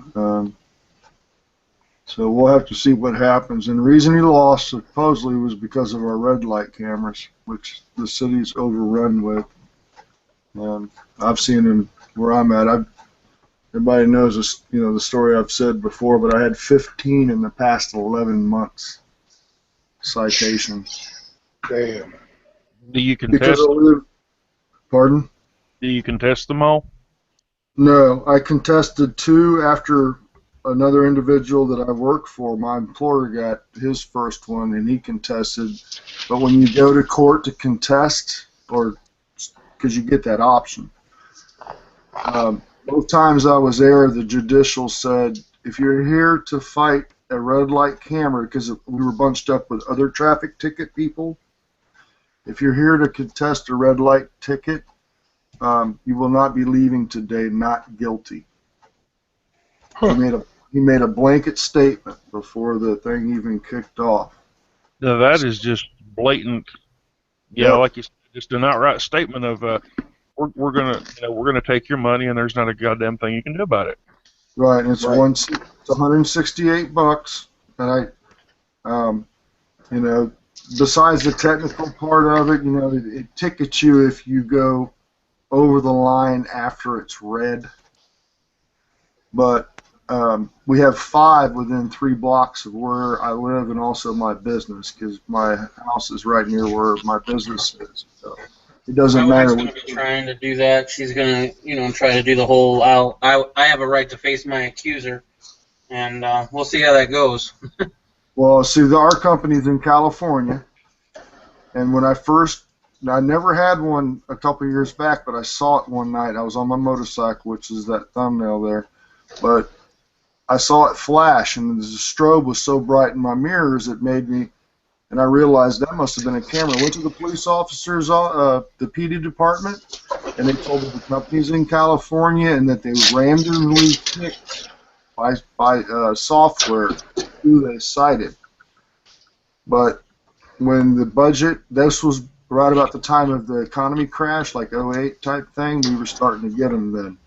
So we'll have to see what happens. And the reason he lost supposedly was because of our red light cameras, which the city's overrun with. I've seen them where I'm at. Everybody knows this, the story I've said before, but I had 15 in the past 11 months citations.
Damn.
Do you contest?
Pardon?
Do you contest them all?
No, I contested 2 after another individual that I worked for. My employer got his first one, and he contested. But when you go to court to contest, or because you get that option, both times I was there, the judicial said, if you're here to fight a red light camera, because we were bunched up with other traffic ticket people, if you're here to contest a red light ticket, you will not be leaving today not guilty. Huh. He made a blanket statement before the thing even kicked off.
No, that is just blatant. Yeah, like you said, just an outright statement of we're gonna take your money and there's not a goddamn thing you can do about it.
Right, and it's $168, and besides the technical part of it, it tickets you if you go over the line after it's red. But we have 5 within 3 blocks of where I live and also my business, because my house is right near where my business is. So it doesn't matter.
My wife's going to be trying to do that. She's going to, try to do the whole, I have a right to face my accuser, and we'll see how that goes.
Well, see, our company's in California, and when I never had one a couple of years back, but I saw it one night. I was on my motorcycle, which is that thumbnail there, but I saw it flash, and the strobe was so bright in my mirrors it made me, and I realized that must have been a camera. I went to the police officers, the PD department, and they told me the company's in California and that they randomly picked by software who they cited. But when the budget, this was right about the time of the economy crash, like 08 type thing, we were starting to get them then.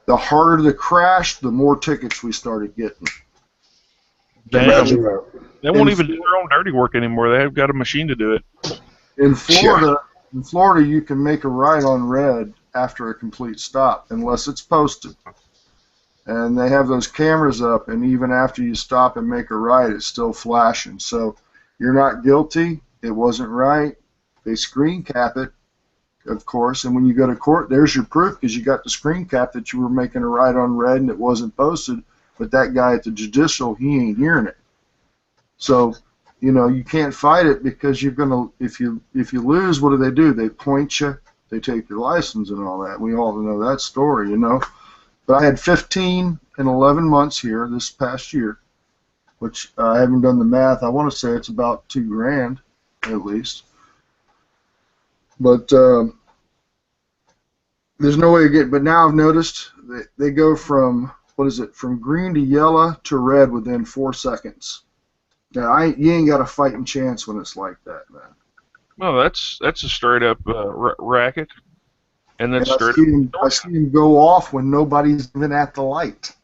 The harder the crash, the more tickets we started getting.
Damn. They won't even do their own dirty work anymore. They've got a machine to do it.
In Florida, you can make a right on red after a complete stop unless it's posted. And they have those cameras up, and even after you stop and make a right, it's still flashing. So you're not guilty. It wasn't right. They screen cap it, of course, and when you go to court, there's your proof because you got the screen cap that you were making a right on red and it wasn't posted. But that guy at the judicial, he ain't hearing it. So, you know, you can't fight it because you're gonna. If you lose, what do? They point you. They take your license and all that. We all know that story, you know. But I had 15 and 11 months here this past year, which I haven't done the math. I want to say it's about $2,000 at least. But there's no way to get. But now I've noticed they go from from green to yellow to red within 4 seconds. Now you ain't got a fighting chance when it's like that, man.
No, that's a straight up racket, and then
And
straight
I see him go off when nobody's even at the light.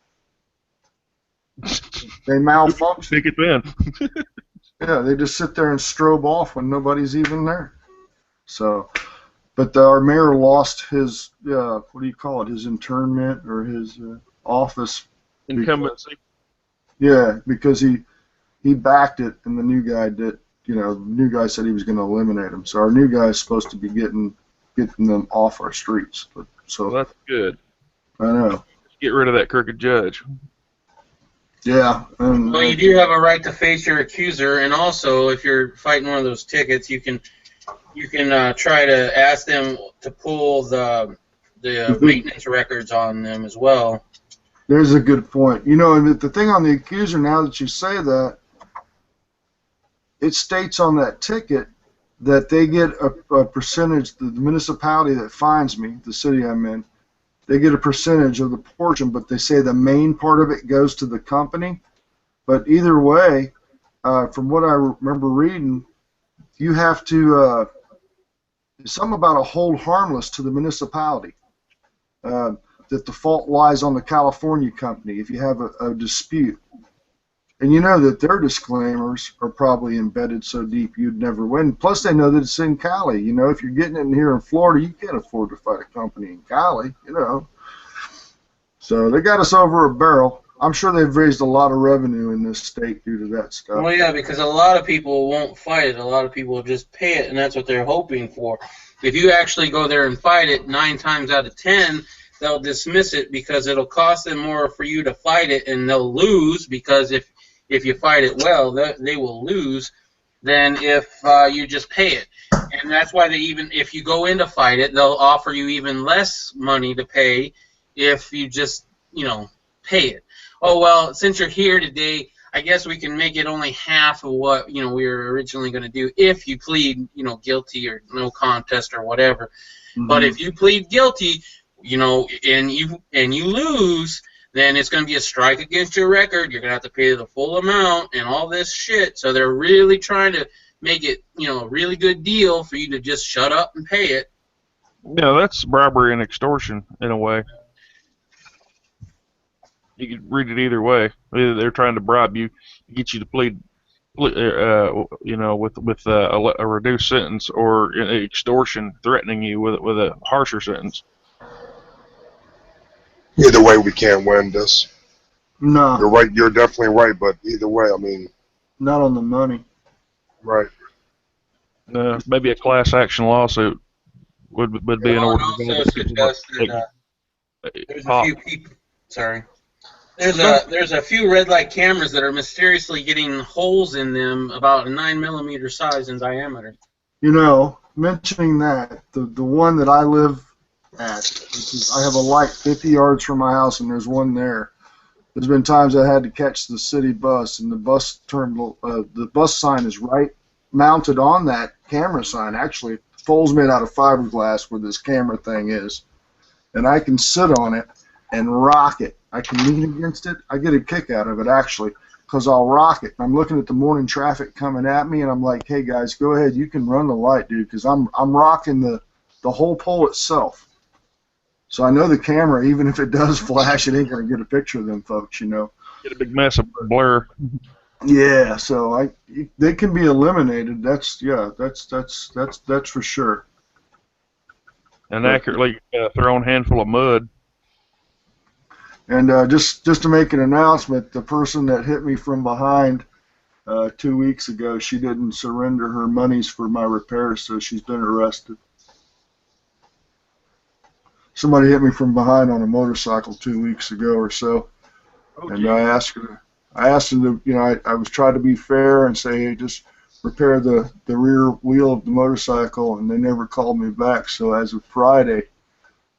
They malfunction.
Pick it then.
Yeah, they just sit there and strobe off when nobody's even there. So, but our mayor lost his what do you call it? His internment or his office.
Incumbency.
Because he backed it, and the new guy did. You know, the new guy said he was going to eliminate him. So our new guy is supposed to be getting them off our streets. But so
Well, that's good.
I know.
Get rid of that crooked judge.
Yeah. And,
Well, you do have a right to face your accuser, and also if you're fighting one of those tickets, you can try to ask them to pull the maintenance records on them as well.
There's a good point. You know, and the thing on the accuser, now that you say that, it states on that ticket that they get a percentage, the municipality that fines me, the city I'm in, they get a percentage of the portion, but they say the main part of it goes to the company. But either way, from what I remember reading, you have to, something about a hold harmless to the municipality, that the fault lies on the California company if you have a dispute. And you know that their disclaimers are probably embedded so deep you'd never win. Plus, they know that it's in Cali. You know, if you're getting it in here in Florida, you can't afford to fight a company in Cali, you know. So they got us over a barrel. I'm sure they've raised a lot of revenue in this state due to that stuff.
Well, yeah, because a lot of people won't fight it. A lot of people will just pay it, and that's what they're hoping for. If you actually go there and fight it, 9 times out of 10, they'll dismiss it because it'll cost them more for you to fight it, and they'll lose because if you fight it well, they will lose than if you just pay it. And that's why if you go in to fight it, they'll offer you even less money to pay if you just, pay it. Oh, well, since you're here today, I guess we can make it only half of what, we were originally going to do if you plead, guilty or no contest or whatever. Mm-hmm. But if you plead guilty, and you lose, then it's going to be a strike against your record. You're going to have to pay the full amount and all this shit. So they're really trying to make it, a really good deal for you to just shut up and pay it.
Yeah, that's bribery and extortion in a way. You could read it either way. Either they're trying to bribe you, get you to plead, with a reduced sentence, or extortion, threatening you with a harsher sentence.
Either way, we can't win this.
No.
You're right. You're definitely right. But either way, I mean,
not on the money.
Right.
Maybe a class action lawsuit would be in order.
There's a few people. Sorry. There's a few red light cameras that are mysteriously getting holes in them about a 9mm size in diameter.
Mentioning that, the one that I live at, I have a light 50 yards from my house, and there's one there. There's been times I had to catch the city bus, and the bus sign is right mounted on that camera sign. Actually, the pole's made out of fiberglass where this camera thing is, and I can sit on it and rock it. I can lean against it. I get a kick out of it, actually, because I'll rock it. I'm looking at the morning traffic coming at me, and I'm like, hey, guys, go ahead. You can run the light, dude, because I'm rocking the whole pole itself. So I know the camera, even if it does flash, it ain't going to get a picture of them folks,
Get a big mess of blur.
Yeah, so they can be eliminated. That's for sure.
An
But
accurately thrown handful of mud.
and just to make an announcement, the person that hit me from behind 2 weeks ago, she didn't surrender her monies for my repairs, so she's been arrested. Somebody hit me from behind on a motorcycle 2 weeks ago or so,
Oh,
and
geez.
I asked her to, I was trying to be fair and say, hey, just repair the rear wheel of the motorcycle, and they never called me back. So as of Friday,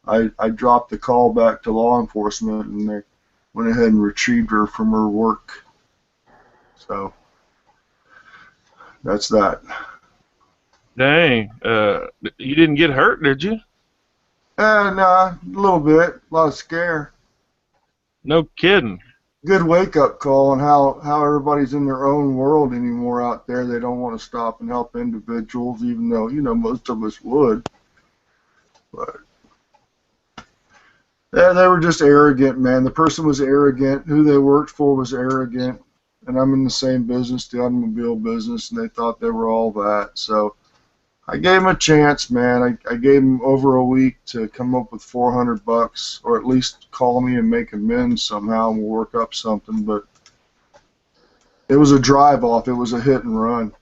I dropped the call back to law enforcement, and they went ahead and retrieved her from her work. So that's that.
Dang. You didn't get hurt, did you?
Nah, a little bit, a lot of scare.
No kidding.
Good wake-up call on how everybody's in their own world anymore out there. They don't want to stop and help individuals, even though, most of us would. But yeah, they were just arrogant, man. The person was arrogant. Who they worked for was arrogant. And I'm in the same business, the automobile business, and they thought they were all that. So I gave them a chance, man. I gave them over a week to come up with $400, or at least call me and make amends somehow, and we'll work up something. But it was a drive-off. It was a hit and run.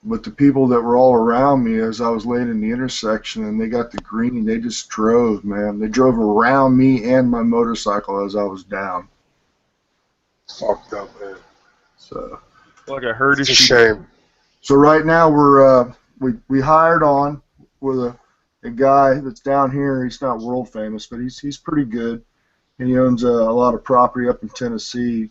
But the people that were all around me as I was late in the intersection and they got the green, they just drove, man. They drove around me and my motorcycle as I was down.
Fucked up, man.
So
Like I heard
It's a
his
shame.
So right now we hired on with a guy that's down here. He's not world famous, but he's pretty good. And he owns a lot of property up in Tennessee,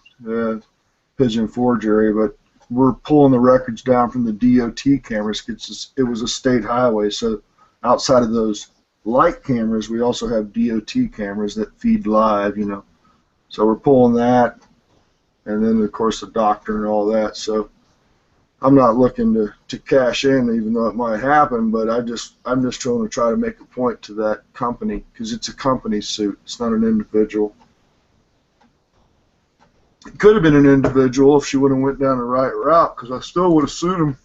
Pigeon Forge area. But we're pulling the records down from the DOT cameras because it was a state highway. So outside of those light cameras, we also have DOT cameras that feed live. So we're pulling that, and then of course the doctor and all that. So I'm not looking to cash in, even though it might happen, but I'm just trying to try to make a point to that company because it's a company suit. It's not an individual. It could have been an individual if she would have went down the right route, because I still would have sued him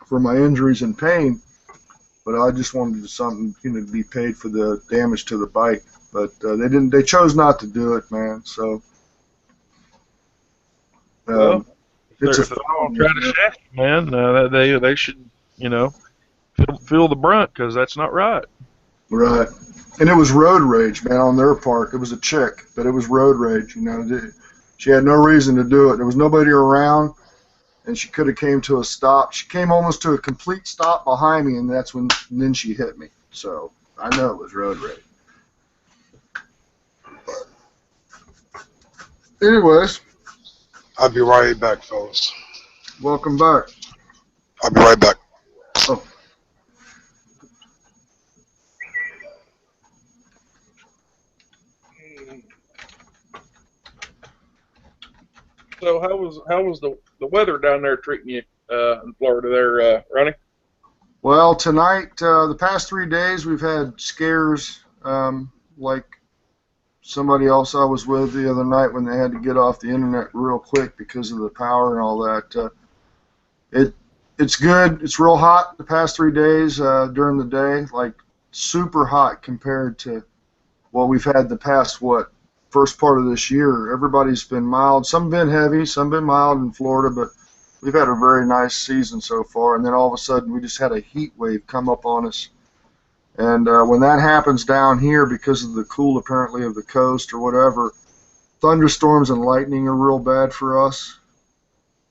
for my injuries and pain. But I just wanted something, to be paid for the damage to the bike. But they didn't. They chose not to do it, man. So.
Well,
It's
if they're all trying to shaft you, man, they should, feel the brunt, because that's not right.
Right. And it was road rage, man, on their part. It was a chick, but it was road rage. She had no reason to do it. There was nobody around, and she could have came to a stop. She came almost to a complete stop behind me, and then she hit me. So I know it was road rage. But anyways,
I'll be right back, fellas.
welcome back.
I'll be right back.
Oh.
So how was the weather down there treating you in Florida there, Ronnie?
Well, tonight, the past 3 days, we've had scares like somebody else I was with the other night when they had to get off the internet real quick because of the power and all that. It's good. It's real hot the past 3 days during the day, like super hot compared to what we've had the past, first part of this year. Everybody's been mild. Some been heavy, some been mild in Florida, but we've had a very nice season so far. And then all of a sudden, we just had a heat wave come up on us. And when that happens down here, because of the cool apparently of the coast or whatever, thunderstorms and lightning are real bad for us.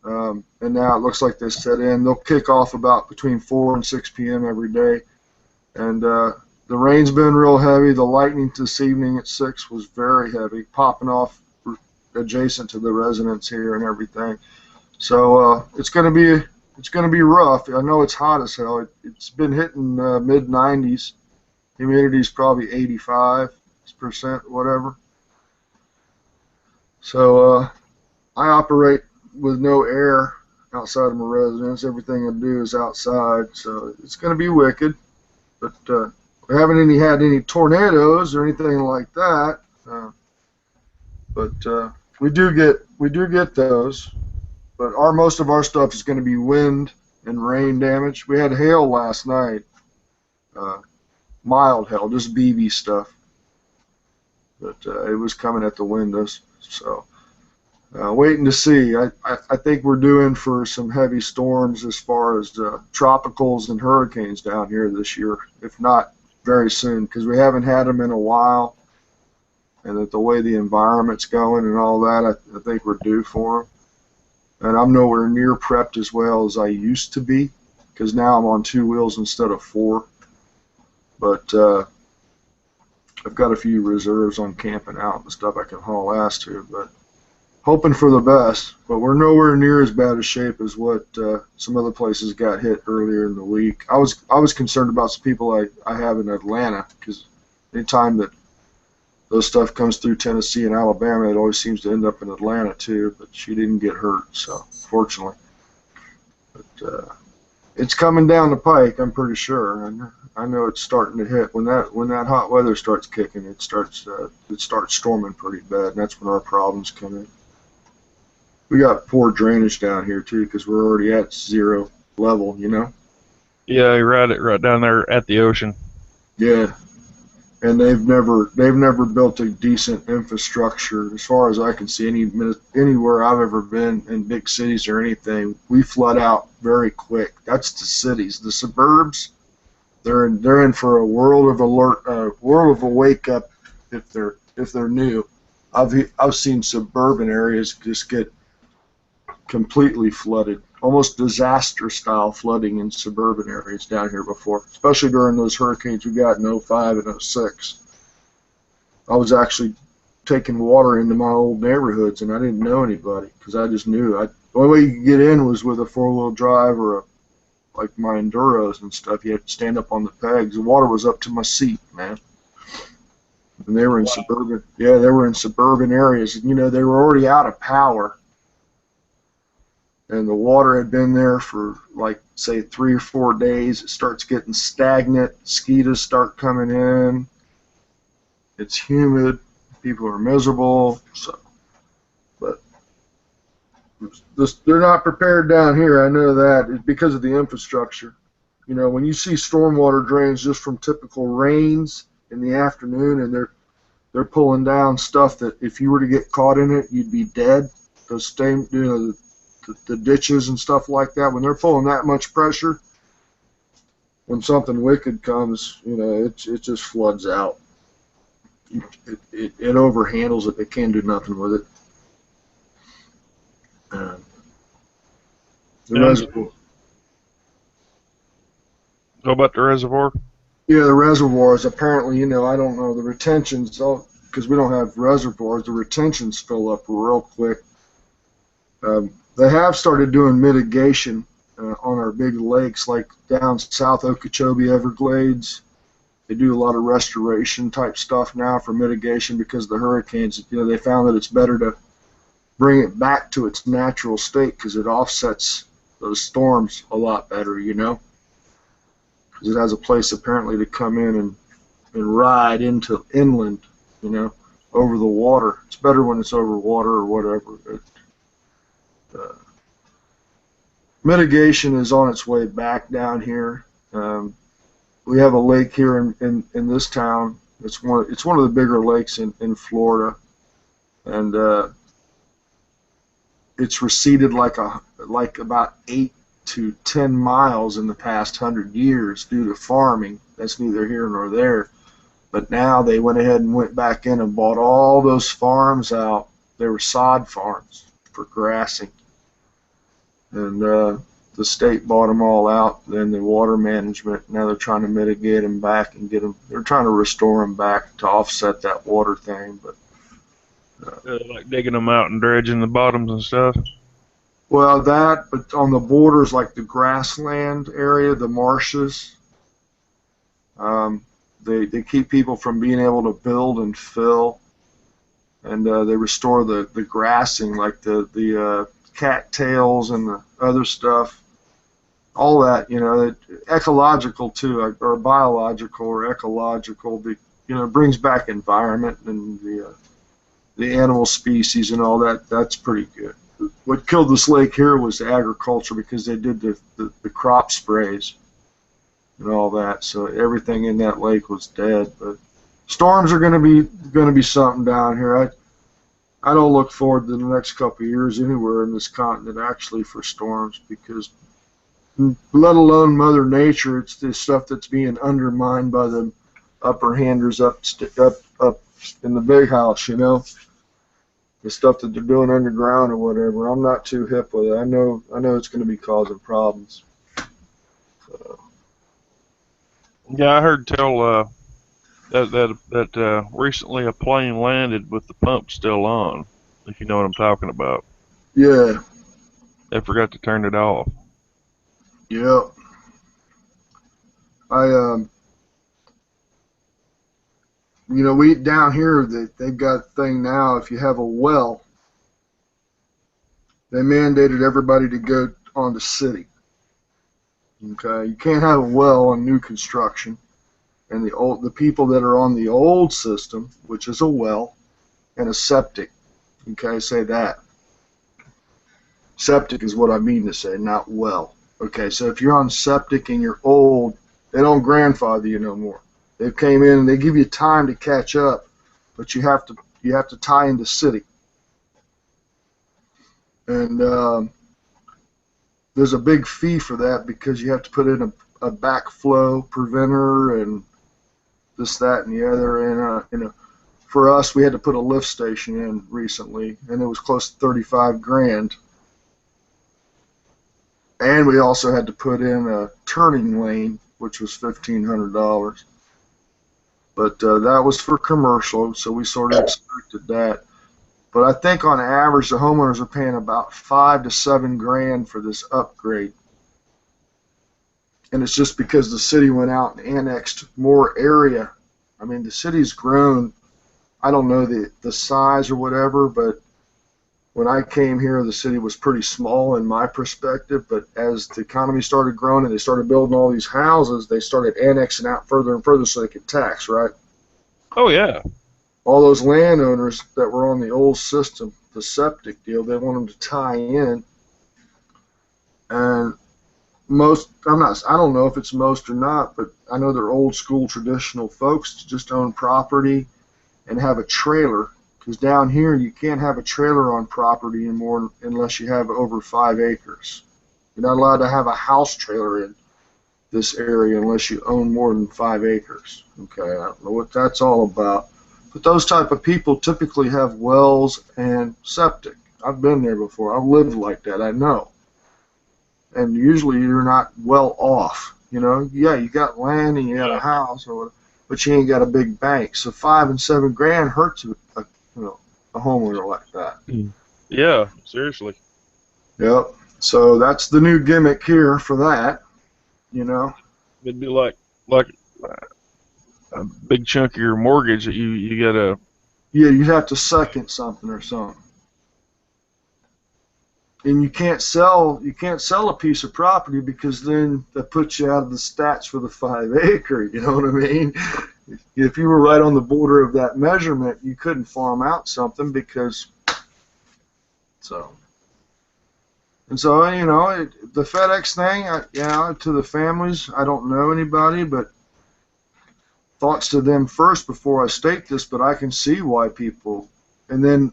And now it looks like they set in. They'll kick off about between 4 and 6 p.m. every day. And the rain's been real heavy. The lightning this evening at 6 was very heavy, popping off adjacent to the residence here and everything. So it's going to be rough. I know it's hot as hell. It's been hitting mid 90s. Humidity's probably 85%, whatever. So I operate with no air outside of my residence. Everything I do is outside. So it's going to be wicked. But we haven't had any tornadoes or anything like that. But we do get those, but most of our stuff is going to be wind and rain damage. We had hail last night, mild hail, just BB stuff, but it was coming at the windows. So waiting to see. I think we're due in for some heavy storms as far as tropicals and hurricanes down here this year, if not very soon, because we haven't had them in a while. And that the way the environment's going and all that, I think we're due for them. And I'm nowhere near prepped as well as I used to be, because now I'm on 2 wheels instead of 4. But I've got a few reserves on camping out and stuff I can haul ass to. But hoping for the best. But we're nowhere near as bad a shape as what some other places got hit earlier in the week. I was concerned about some people I have in Atlanta, because anytime that those stuff comes through Tennessee and Alabama, it always seems to end up in Atlanta too, but she didn't get hurt, so fortunately. But it's coming down the pike, I'm pretty sure. And I know it's starting to hit. When that hot weather starts kicking, it starts storming pretty bad, and that's when our problems come in. We got poor drainage down here too, because we're already at 0 level, you know.
Yeah, you're right down there at the ocean.
Yeah. And they've never built a decent infrastructure, as far as I can see. Anywhere I've ever been in big cities or anything, we flood out very quick. That's the cities. The suburbs, they're in for a world of a wake up if they're new. I've seen suburban areas just get completely flooded, almost disaster style flooding in suburban areas down here before, especially during those hurricanes we got in 05 and 06. I was actually taking water into my old neighborhoods, and I didn't know anybody, because I just knew the only way you could get in was with a 4-wheel drive or like my Enduros and stuff. You had to stand up on the pegs. The water was up to my seat, man. And they were in suburban areas, and they were already out of power. And the water had been there for, like, say, 3 or 4 days. It starts getting stagnant. Mosquitoes start coming in. It's humid. People are miserable. So, but they're not prepared down here. I know that. It's because of the infrastructure. When you see stormwater drains just from typical rains in the afternoon, and they're pulling down stuff that if you were to get caught in it, you'd be dead. Those the ditches and stuff like that, when they're pulling that much pressure, when something wicked comes, it just floods out. It overhandles it. They can't do nothing with it. The reservoir.
How about the reservoir?
Yeah, the reservoirs, apparently, I don't know, the retentions, because we don't have reservoirs, the retentions fill up real quick. They have started doing mitigation on our big lakes, like down south Okeechobee, Everglades. They do a lot of restoration type stuff now for mitigation because of the hurricanes. They found that it's better to bring it back to its natural state because it offsets those storms a lot better, because it has a place apparently to come in and ride into inland, over the water. It's better when it's over water or whatever. Mitigation is on its way back down here. We have a lake here in this town. It's one of the bigger lakes in Florida, and it's receded like about 8 to 10 miles in the past 100 years due to farming. That's neither here nor there. But now they went ahead and went back in and bought all those farms out. They were sod farms for grassing. And the state bought them all out. Then the water management, now they're trying to mitigate them back and get them. They're trying to restore them back to offset that water thing. But
like digging them out and dredging the bottoms and stuff.
Well, but on the borders, like the grassland area, the marshes, they keep people from being able to build and fill, and they restore the grassing, like the cattails and the other stuff, all that, ecological too, or biological or ecological, brings back environment and the animal species and all that. That's pretty good. What killed this lake here was the agriculture because they did the crop sprays and all that. So everything in that lake was dead. But storms are going to be something down here. I don't look forward to the next couple of years anywhere in this continent actually for storms because, let alone Mother Nature, it's this stuff that's being undermined by the upper handers up in the big house, you know, the stuff that they're doing underground or whatever. I'm not too hip with it. I know it's going to be causing problems. So.
Yeah, I heard tell that recently a plane landed with the pump still on, if you know what I'm talking about.
Yeah.
They forgot to turn it off.
Yeah. You know, we down here they've got a thing now. If you have a well, they mandated everybody to go on the city. Okay, you can't have a well on new construction, and the people that are on the old system, which is a well and a septic. Okay, say that. Septic is what I mean to say, not well. Okay, so if you're on septic and you're old, they don't grandfather you no more. They came in and they give you time to catch up, but you have to tie into city. And there's a big fee for that because you have to put in a backflow preventer and this, that, and the other. And for us, we had to put a lift station in recently, and it was close to 35 grand. And we also had to put in a turning lane, which was $1,500. But that was for commercial, so we sort of expected that. But I think on average, the homeowners are paying about $5 to $7 grand for this upgrade. And it's just because the city went out and annexed more area. I mean, the city's grown. I don't know the size or whatever, but when I came here, the city was pretty small in my perspective. But as the economy started growing and they started building all these houses, they started annexing out further and further so they could tax, right?
Oh, yeah.
All those landowners that were on the old system, the septic deal, they want them to tie in. And I don't know if it's most or not, but I know they're old school traditional folks to just own property and have a trailer. Because down here, you can't have a trailer on property anymore unless you have over 5 acres. You're not allowed to have a house trailer in this area unless you own more than 5 acres. Okay, I don't know what that's all about. But those type of people typically have wells and septic. I've been there before. I've lived like that. I know. And usually you're not well off. You know, yeah, you got land and you got a house, but you ain't got a big bank. So $5 and $7 grand hurts a homeowner like that.
Yeah, seriously.
Yep. So that's the new gimmick here for that. You know.
It'd be like a big chunk of your mortgage that you gotta.
Yeah, you'd have to second something or something. And you can't sell a piece of property because then that puts you out of the stats for the 5 acre. You know what I mean? If you were right on the border of that measurement, you couldn't farm out something because. So. And so, you know, the FedEx thing, to the families, I don't know anybody, but thoughts to them first before I state this, but I can see why people, and then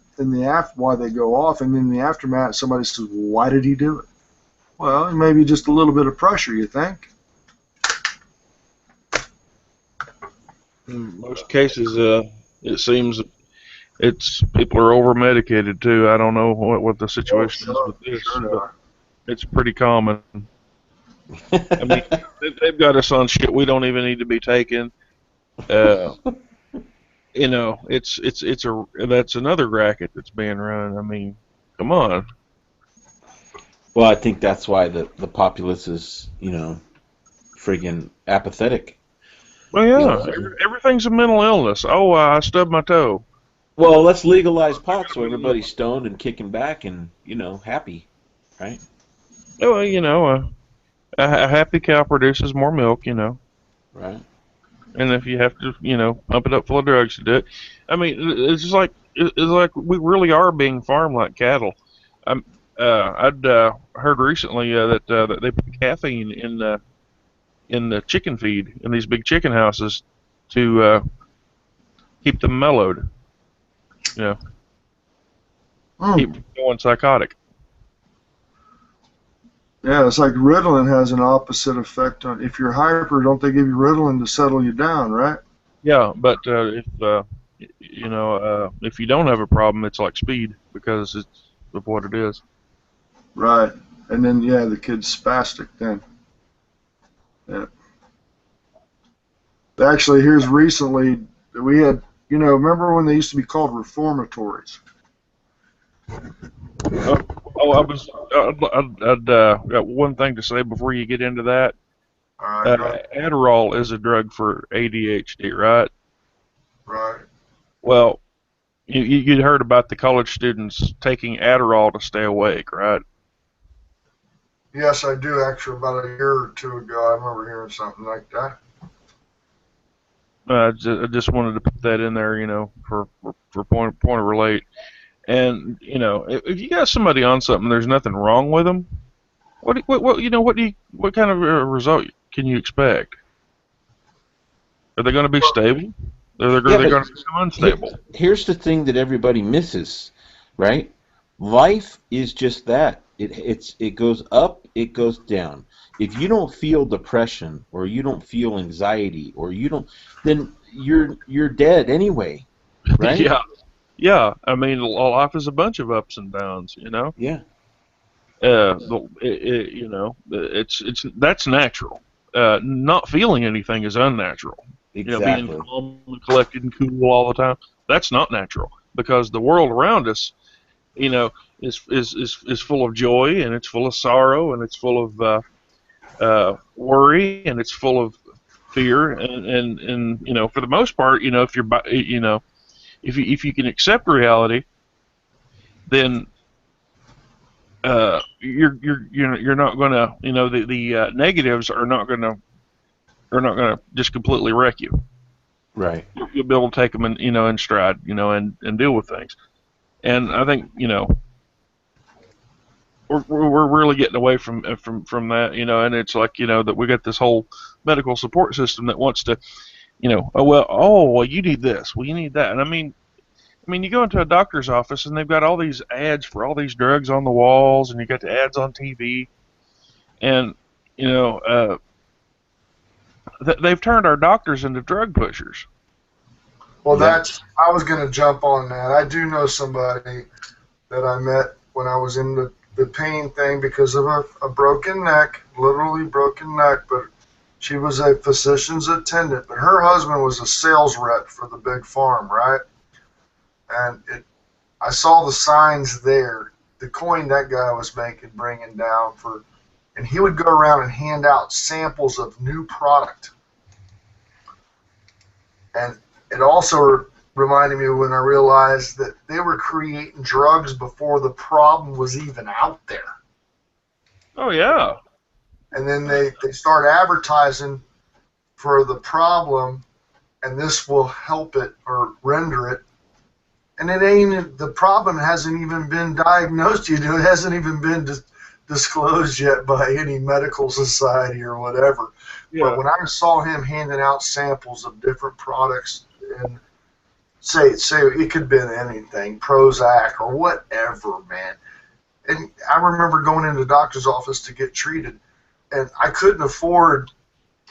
why they go off, and then in the aftermath, somebody says, well, why did he do it? Well, maybe just a little bit of pressure, you think?
In most cases, it seems it's people are over medicated too. I don't know what the situation is with this, but it's pretty common. I mean, they've got us on shit we don't even need to be taking. You know, that's another racket that's being run. I mean, come on.
Well, I think that's why the populace is, friggin' apathetic.
Well, yeah, everything's a mental illness. Oh, I stubbed my toe.
Well, let's legalize pot so everybody's stoned and kicking back and, happy, right?
Well, a happy cow produces more milk,
Right.
And if you have to, pump it up full of drugs to do it, I mean, it's just like it's like we really are being farmed like cattle. I'd heard recently that they put caffeine in the chicken feed in these big chicken houses to keep them mellowed. You know, keep them going psychotic.
Yeah, it's like Ritalin has an opposite effect on. If you're hyper, don't they give you Ritalin to settle you down, right?
Yeah, but if you don't have a problem, it's like speed because it's of what it is.
Right. And then yeah, the kid's spastic then. Yeah. Actually, here's recently we had, remember when they used to be called reformatories?
I'd got one thing to say before you get into that.
All right.
Adderall is a drug for ADHD, right?
Right.
Well, you'd heard about the college students taking Adderall to stay awake, right?
Yes, I do. Actually, about a year or two ago, I remember hearing something like that.
I just wanted to put that in there, for point of relate. And if you got somebody on something, there's nothing wrong with them. What kind of result can you expect? Are they going to be stable? Are they going to become unstable?
Here's the thing that everybody misses, right? Life is just that. It goes up, it goes down. If you don't feel depression or you don't feel anxiety or you don't, then you're dead anyway, right?
Yeah. I mean, life is a bunch of ups and downs,
Yeah.
It's that's natural. Not feeling anything is unnatural.
Exactly.
Being calm and collected and cool all the time, that's not natural because the world around us, is full of joy and it's full of sorrow and it's full of worry and it's full of fear and for the most part, if you're if you can accept reality, then you're not gonna the negatives are not gonna just completely wreck you.
Right.
You'll be able to take them in stride, and deal with things. And I think we're really getting away from that, and it's like that we got this whole medical support system that wants to, well you need this, well you need that, and I mean you go into a doctor's office and they've got all these ads for all these drugs on the walls, and you got the ads on TV, and they've turned our doctors into drug pushers.
Well, I was going to jump on that. I do know somebody that I met when I was in the pain thing because of a broken neck, literally broken neck, but she was a physician's attendant, but her husband was a sales rep for the big farm, right? And I saw the signs there, the coin that guy was bringing down and he would go around and hand out samples of new product. And it also reminded me when I realized that they were creating drugs before the problem was even out there.
Oh, yeah.
And then they start advertising for the problem, and this will help it or render it. And the problem hasn't even been diagnosed yet. It hasn't even been disclosed yet by any medical society or whatever. Yeah. But when I saw him handing out samples of different products, and say it could have been anything, Prozac or whatever, man. And I remember going into the doctor's office to get treated, and I couldn't afford,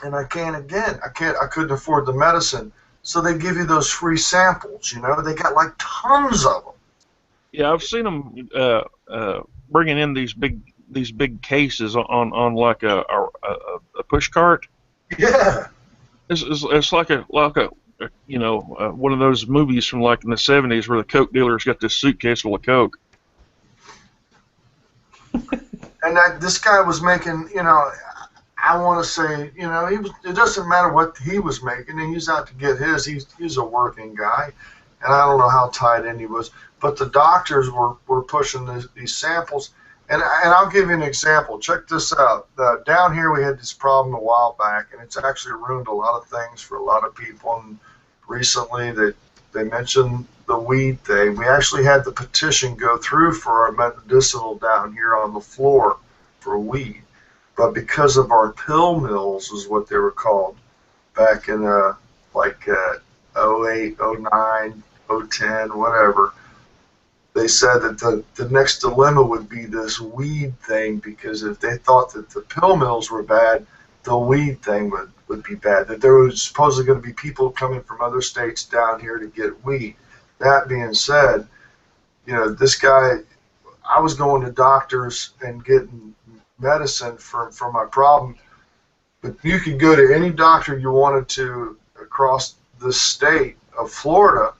and I couldn't afford the medicine. So they give you those free samples, They got like tons of them.
Yeah, I've seen them bringing in these big cases on like a push cart.
Yeah.
It's like a one of those movies from like in the 70s where the Coke dealer's got this suitcase full of Coke.
And this guy was making, I want to say, it doesn't matter what he was making, and he's out to get his. He's a working guy, and I don't know how tied in he was, but the doctors were pushing these samples. And I'll give you an example. Check this out. Down here we had this problem a while back, and it's actually ruined a lot of things for a lot of people. And recently They mentioned the weed thing. We actually had the petition go through for our medicinal down here on the floor for weed. But because of our pill mills, is what they were called, back in like 08, 09, 010, whatever, they said that the next dilemma would be this weed thing, because if they thought that the pill mills were bad, the weed thing would be bad. That there was supposedly going to be people coming from other states down here to get weed. That being said, you know, this guy, I was going to doctors and getting medicine for my problem, but you could go to any doctor you wanted to across the state of Florida,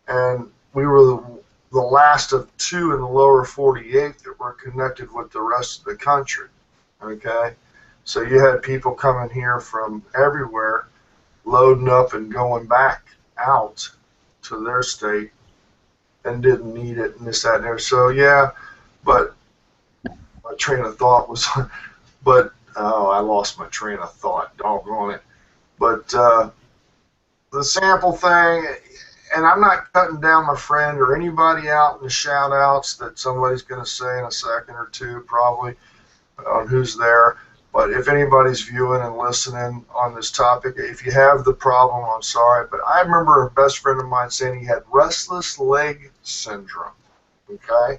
and we were the last of 2 in the lower 48 that were connected with the rest of the country. Okay, so you had people coming here from everywhere, loading up and going back out to their state and didn't need it and this, that, and there. So yeah, but my train of thought was, but I lost my train of thought, doggone it. But the sample thing, and I'm not cutting down my friend or anybody out in the shout outs that somebody's going to say in a second or two, probably, on who's there. But if anybody's viewing and listening on this topic, if you have the problem, I'm sorry. But I remember a best friend of mine saying he had restless leg syndrome, okay?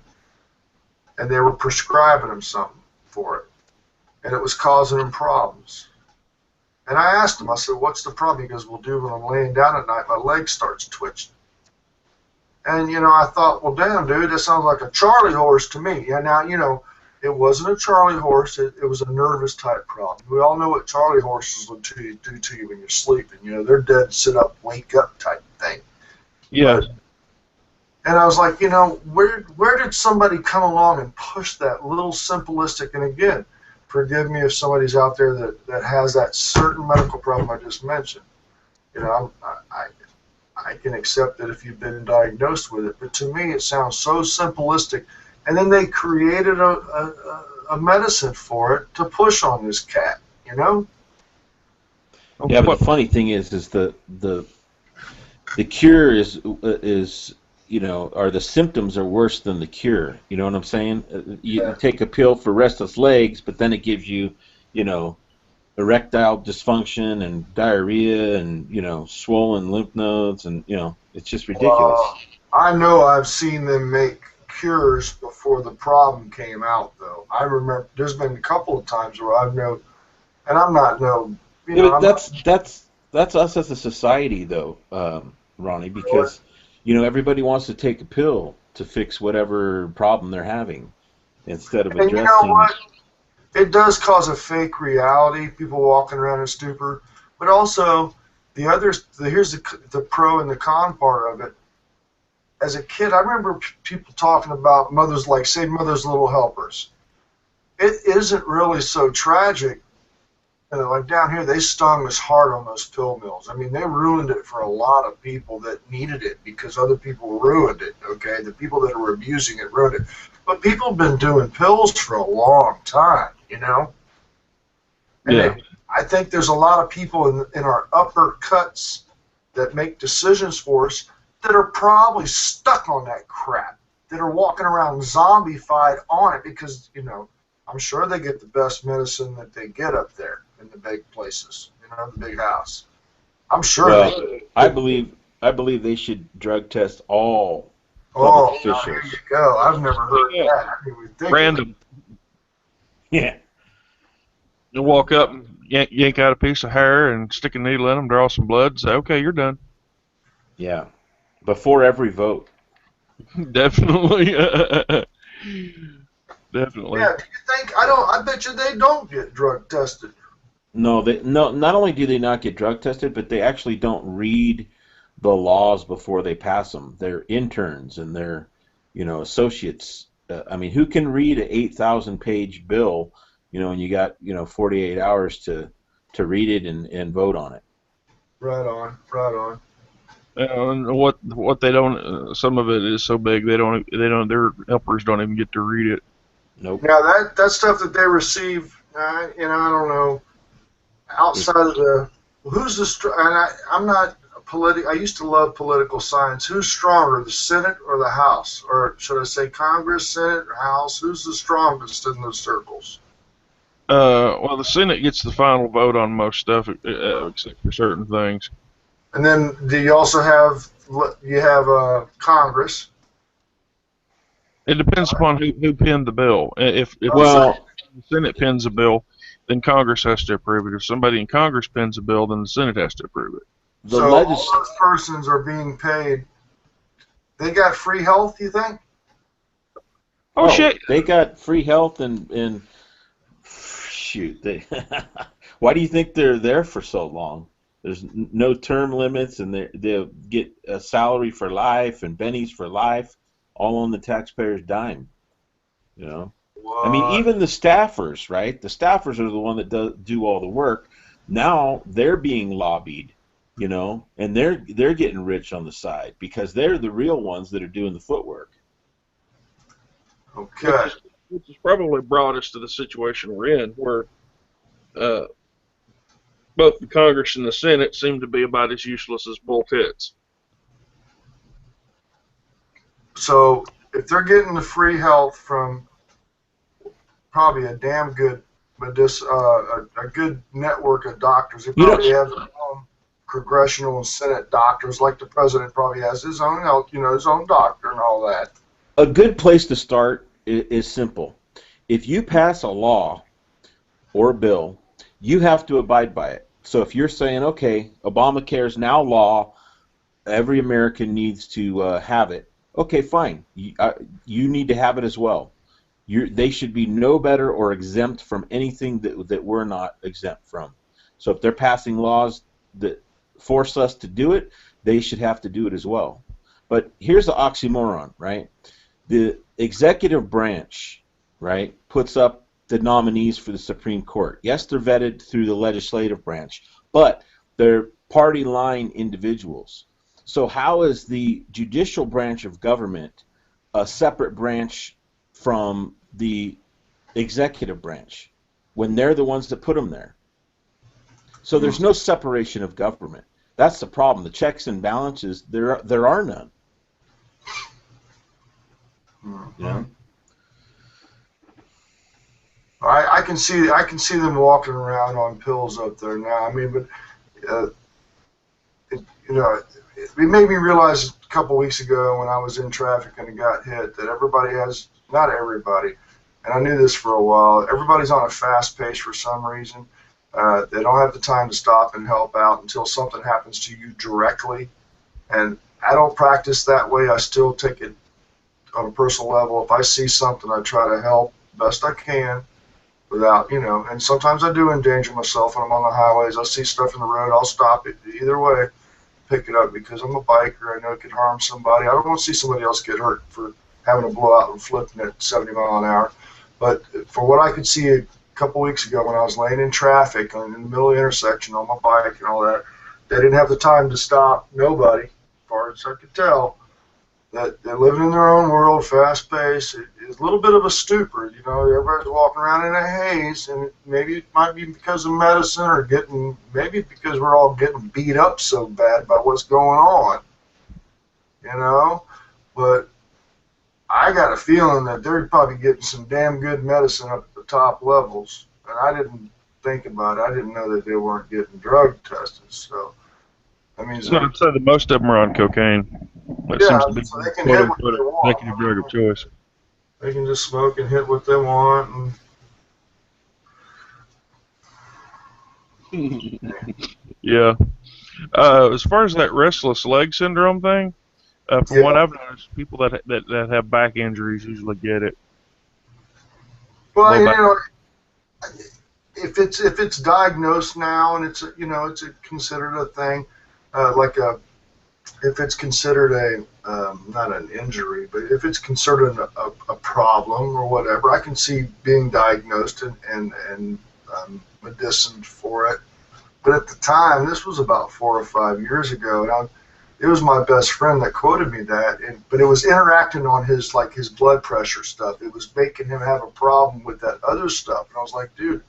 And they were prescribing him something for it. And it was causing him problems. And I asked him, I said, what's the problem? He goes, well, dude, when I'm laying down at night, my leg starts twitching. And, you know, I thought, well, damn, dude, that sounds like a Charlie horse to me. Yeah, now, you know, it wasn't a Charlie horse. It was a nervous type problem. We all know what Charlie horses will do to you when you're sleeping. You know, they're dead, sit up, wake up type thing.
Yeah.
And I was like, you know, where did somebody come along and push that little simplistic, and again, forgive me if somebody's out there that has that certain medical problem I just mentioned. You know, I can accept that if you've been diagnosed with it, but to me it sounds so simplistic. And then they created a medicine for it to push on this cat, you know?
Yeah, but the funny thing is the cure is you know, or the symptoms are worse than the cure. You know what I'm saying? You take a pill for restless legs, but then it gives you, you know, erectile dysfunction and diarrhea and, you know, swollen lymph nodes, and, you know, it's just ridiculous.
I know I've seen them make cures before the problem came out, though. I remember there's been a couple of times where I've known, and I'm not no, you know,
Yeah, but that's us as a society, though, Ronnie, because you know, everybody wants to take a pill to fix whatever problem they're having instead of addressing.
And you know what? It does cause a fake reality, people walking around in stupor. But also, here's the pro and the con part of it. As a kid, I remember people talking about mothers, like, say, Mother's Little Helpers. It isn't really so tragic. You know, like down here, they stung us hard on those pill mills. I mean, they ruined it for a lot of people that needed it because other people ruined it, okay? The people that are abusing it ruined it. But people have been doing pills for a long time, you know? And
Yeah.
I think there's a lot of people in our upper cuts that make decisions for us that are probably stuck on that crap, that are walking around zombified on it because, you know, I'm sure they get the best medicine that they get up there in the big places, you know, the big house. I'm sure.
Well, I believe they should drug test all public
Now,
officials.
here you go. I've never heard
Yeah.
that. I didn't even think of
Random.
Yeah.
You walk up and yank out a piece of hair and stick a needle in them, draw some blood, say, okay, you're done.
Yeah. Before every vote.
Definitely. Definitely.
Yeah, do you think I bet you they don't get drug tested.
No, not only do they not get drug tested, but they actually don't read the laws before they pass them. They're interns and they're, you know, associates. I mean, who can read an 8,000-page bill, you know, and you got, you know, 48 hours to read it and vote on it?
Right on, right on.
And what they don't, some of it is so big they don't, their helpers don't even get to read it.
Nope.
Now that stuff that they receive, you know, I don't know, outside of the who's the and I'm not I used to love political science. Who's stronger, the Senate or the House? Or should I say Congress, Senate, or House? Who's the strongest in those circles?
Well, the Senate gets the final vote on most stuff, except for certain things.
And then do you also have Congress?
It depends upon who penned the bill. If
Well,
the Senate pens a bill, then Congress has to approve it. If somebody in Congress pens a bill, then the Senate has to approve it.
the
So
legis-
all those persons are being paid. They got free health, you think?
Oh, shit!
They got free health and shoot. They why do you think they're there for so long? There's no term limits, and they'll get a salary for life and bennies for life, all on the taxpayer's dime. You know. I mean, even the staffers, right? The staffers are the one that do all the work. Now they're being lobbied, you know, and they're getting rich on the side because they're the real ones that are doing the footwork.
Okay.
Which has probably brought us to the situation we're in, where both the Congress and the Senate seem to be about as useless as bull tits.
So if they're getting the free health from probably a damn good, but a good network of doctors, they probably have their own congressional and Senate doctors, like the president probably has his own health, his own doctor and all that.
A good place to start is simple. If you pass a law or a bill, you have to abide by it. So if you're saying, okay, Obamacare is now law, every American needs to have it, okay, fine. You need to have it as well. They should be no better or exempt from anything that we're not exempt from. So if they're passing laws that force us to do it, they should have to do it as well. But here's the oxymoron, right? The executive branch, right, puts up the nominees for the Supreme Court. Yes, they're vetted through the legislative branch, but they're party line individuals. So how is the judicial branch of government a separate branch from the executive branch when they're the ones that put them there? So there's no separation of government. That's the problem. The checks and balances, there are none. Yeah.
I can see them walking around on pills up there now. I mean, but it made me realize a couple weeks ago when I was in traffic and got hit that everybody has, not everybody, and I knew this for a while, everybody's on a fast pace for some reason. They don't have the time to stop and help out until something happens to you directly. And I don't practice that way. I still take it on a personal level. If I see something, I try to help best I can without, and sometimes I do endanger myself when I'm on the highways. I see stuff in the road, I'll stop it. Either way, pick it up because I'm a biker. I know it could harm somebody. I don't want to see somebody else get hurt for having a blowout and flipping at 70 miles an hour. But for what I could see a couple weeks ago when I was laying in traffic in the middle of the intersection on my bike and all that, they didn't have the time to stop nobody, as far as I could tell. That they're living in their own world, fast paced. It's a little bit of a stupor, everybody's walking around in a haze, and maybe it might be because of medicine or maybe because we're all getting beat up so bad by what's going on, but I got a feeling that they're probably getting some damn good medicine up at the top levels, and I didn't think about it. I didn't know that they weren't getting drug tested, so I mean,
So I'd say that most of them are on cocaine. That seems to be
so they can hit what they want.
executive drug of choice.
They can just smoke and hit what they want.
Yeah. As far as that restless leg syndrome thing, from what I've noticed, people that have back injuries usually get it.
Well, if it's diagnosed now and it's considered a thing, if it's considered not an injury, but if it's considered a problem or whatever, I can see being diagnosed and medicined for it. But at the time, this was about 4 or 5 years ago, and it was my best friend that quoted me that. But it was interacting on his blood pressure stuff. It was making him have a problem with that other stuff. And I was like, dude,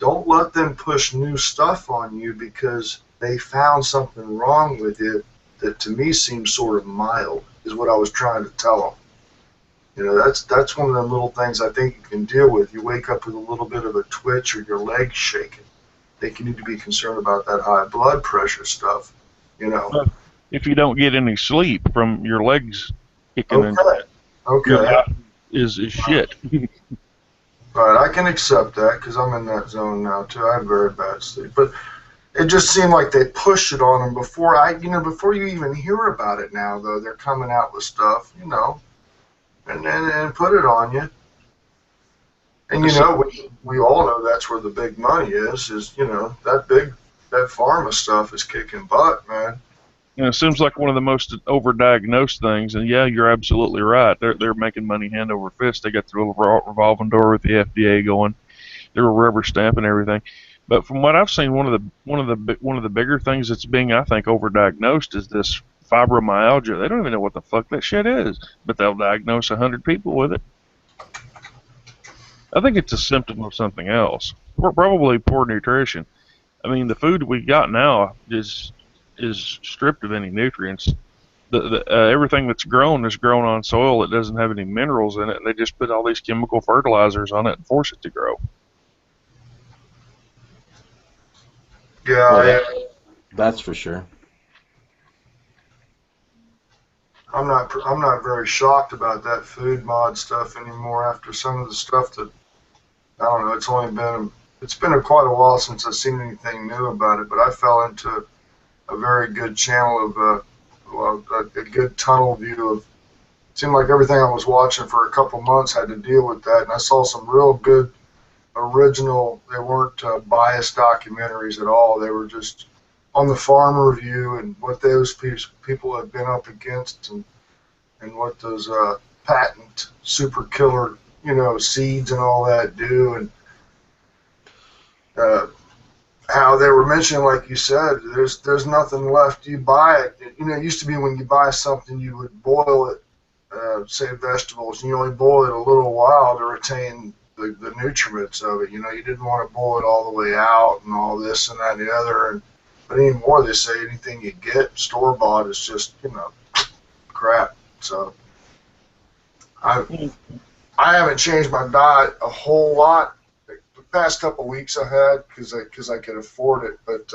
don't let them push new stuff on you because they found something wrong with it that to me seems sort of mild, is what I was trying to tell them. You know, that's one of the little things I think you can deal with. You wake up with a little bit of a twitch or your legs shaking. I think you need to be concerned about that high blood pressure stuff, you know.
If you don't get any sleep from your legs kicking in,
Okay.
your
Okay.
life is shit.
Right, I can accept that because I'm in that zone now too. I have very bad sleep, but it just seemed like they pushed it on them before you even hear about it. Now though, they're coming out with stuff, you know, and put it on you. And you know, we all know that's where the big money is you know that pharma stuff is kicking butt, man.
You know, it seems like one of the most overdiagnosed things, and yeah, you're absolutely right. They're making money hand over fist. They got the little revolving door with the FDA going. They're a rubber stamp and everything. But from what I've seen, one of the bigger things that's being, I think, overdiagnosed is this fibromyalgia. They don't even know what the fuck that shit is, but they'll diagnose 100 people with it. I think it's a symptom of something else. Probably poor nutrition. I mean, the food we got now is stripped of any nutrients. Everything that's grown is grown on soil that doesn't have any minerals in it. They just put all these chemical fertilizers on it and force it to grow.
Yeah,
Well, that's for sure.
I'm not very shocked about that food mod stuff anymore after some of the stuff that I don't know. It's been quite a while since I've seen anything new about it, but I fell into a very good channel of a good tunnel view of. It seemed like everything I was watching for a couple months had to deal with that, and I saw some real good original. They weren't biased documentaries at all. They were just on the farm review and what those people have been up against, and what those patent super killer, you know, seeds and all that do, and how they were mentioning, like you said, there's nothing left. You buy it. You know, it used to be when you buy something, you would boil it, say vegetables, and you only boil it a little while to retain the nutriments of it. You know, you didn't want to boil it all the way out and all this and that and the other. But anymore, they say anything you get store bought is just, you know, crap. So I haven't changed my diet a whole lot. The past couple weeks I had because I could afford it, but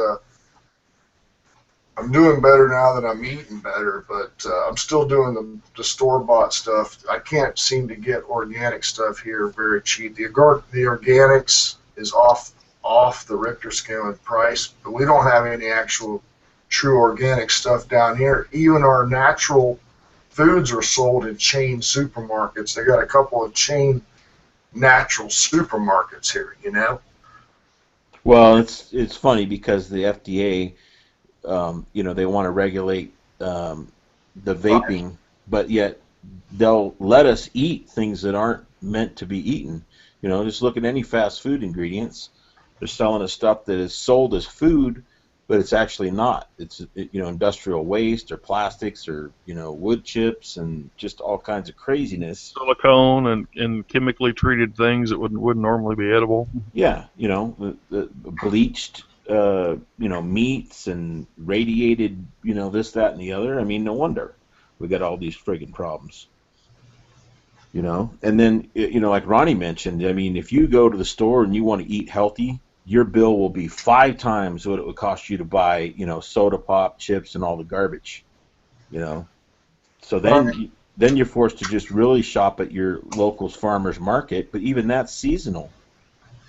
I'm doing better now that I'm eating better. But I'm still doing the store bought stuff. I can't seem to get organic stuff here very cheap. The organics is off the Richter scale in price, but we don't have any actual true organic stuff down here. Even our natural foods are sold in chain supermarkets. They got a couple of chain natural supermarkets here, you know.
Well, it's funny because the FDA, you know, they want to regulate the vaping, but yet they'll let us eat things that aren't meant to be eaten. You know, just look at any fast food ingredients. They're selling us stuff that is sold as food, but it's actually not. It's you know, industrial waste or plastics or, you know, wood chips and just all kinds of craziness.
Silicone and chemically treated things that wouldn't normally be edible.
Yeah, you know, the bleached, you know, meats and radiated, you know, this, that, and the other. I mean, no wonder we got all these friggin' problems. You know, and then, you know, like Ronnie mentioned, I mean, if you go to the store and you want to eat healthy, your bill will be 5 times what it would cost you to buy, you know, soda pop, chips, and all the garbage. You know, so then you're forced to just really shop at your local farmer's market, but even that's seasonal.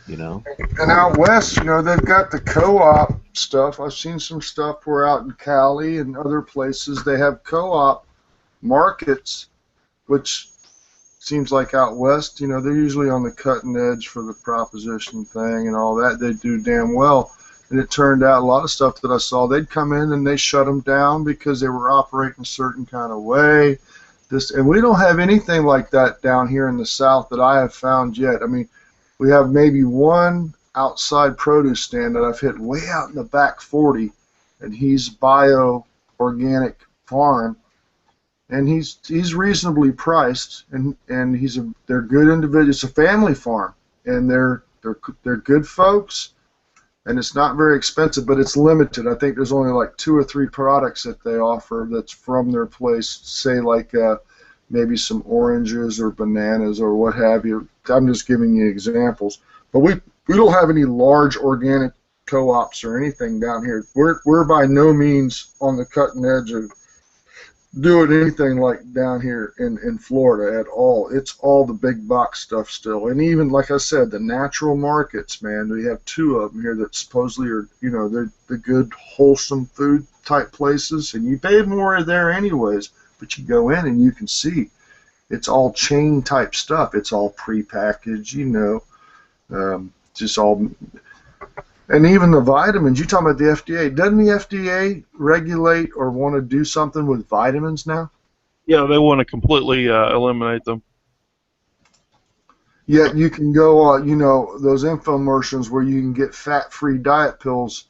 You know.
And out west, you know, they've got the co-op stuff. I've seen some stuff where out in Cali and other places they have co-op markets, which seems like out west, you know, they're usually on the cutting edge for the proposition thing and all that. They do damn well. And it turned out a lot of stuff that I saw, they'd come in and they shut them down because they were operating a certain kind of way. And we don't have anything like that down here in the South that I have found yet. I mean, we have maybe one outside produce stand that I've hit way out in the back 40, and he's bio-organic farm. And he's reasonably priced, and they're good individuals. It's a family farm, and they're they're good folks, and it's not very expensive, but it's limited. I think there's only like 2 or 3 products that they offer that's from their place. Say like maybe some oranges or bananas or what have you. I'm just giving you examples. But we don't have any large organic co-ops or anything down here. We're by no means on the cutting edge of doing anything like down here in Florida at all. It's all the big box stuff still. And even, like I said, the natural markets, man, we have 2 of them here that supposedly are, they're the good, wholesome food type places. And you pay more there anyways, but you go in and you can see it's all chain type stuff. It's all prepackaged, just all. And even the vitamins, you talking about the FDA. Doesn't the FDA regulate or want to do something with vitamins now?
Yeah, they want to completely eliminate them.
Yet you can go, those infomercials where you can get fat-free diet pills.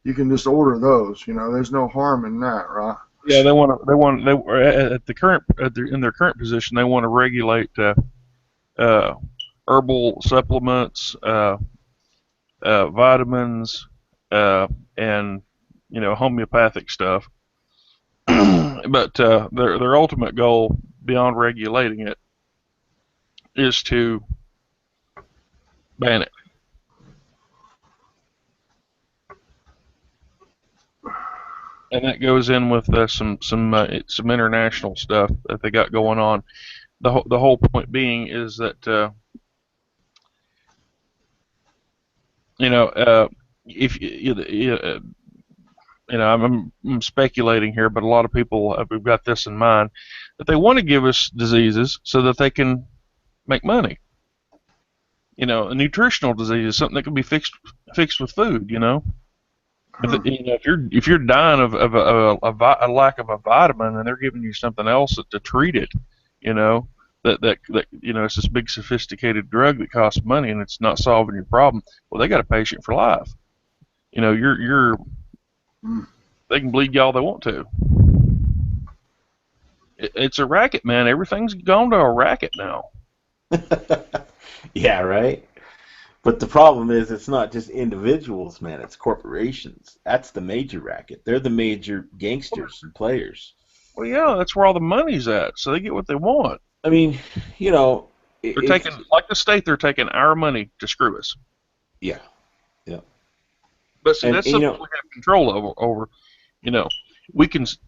You can just order those. There's no harm in that, right?
Yeah, in their current position, they want to regulate herbal supplements, vitamins, and homeopathic stuff. But their ultimate goal, beyond regulating it, is to ban it. And that goes in with some international stuff that they got going on. The whole point being is that if I'm speculating here, but a lot of people have got this in mind, that they want to give us diseases so that they can make money. A nutritional disease is something that can be fixed with food. If you're dying of a lack of a vitamin and they're giving you something else to treat it, that it's this big sophisticated drug that costs money and it's not solving your problem. Well, they got a patient for life. They can bleed you all they want to. It's a racket, man. Everything's gone to a racket now.
Yeah, right. But the problem is, it's not just individuals, man. It's corporations. That's the major racket. They're the major gangsters and players.
Well, yeah, that's where all the money's at. So they get what they want.
I mean,
they're taking, like the state, they're taking our money to screw us.
Yeah, yeah.
But see, that's something we have control over. We can, of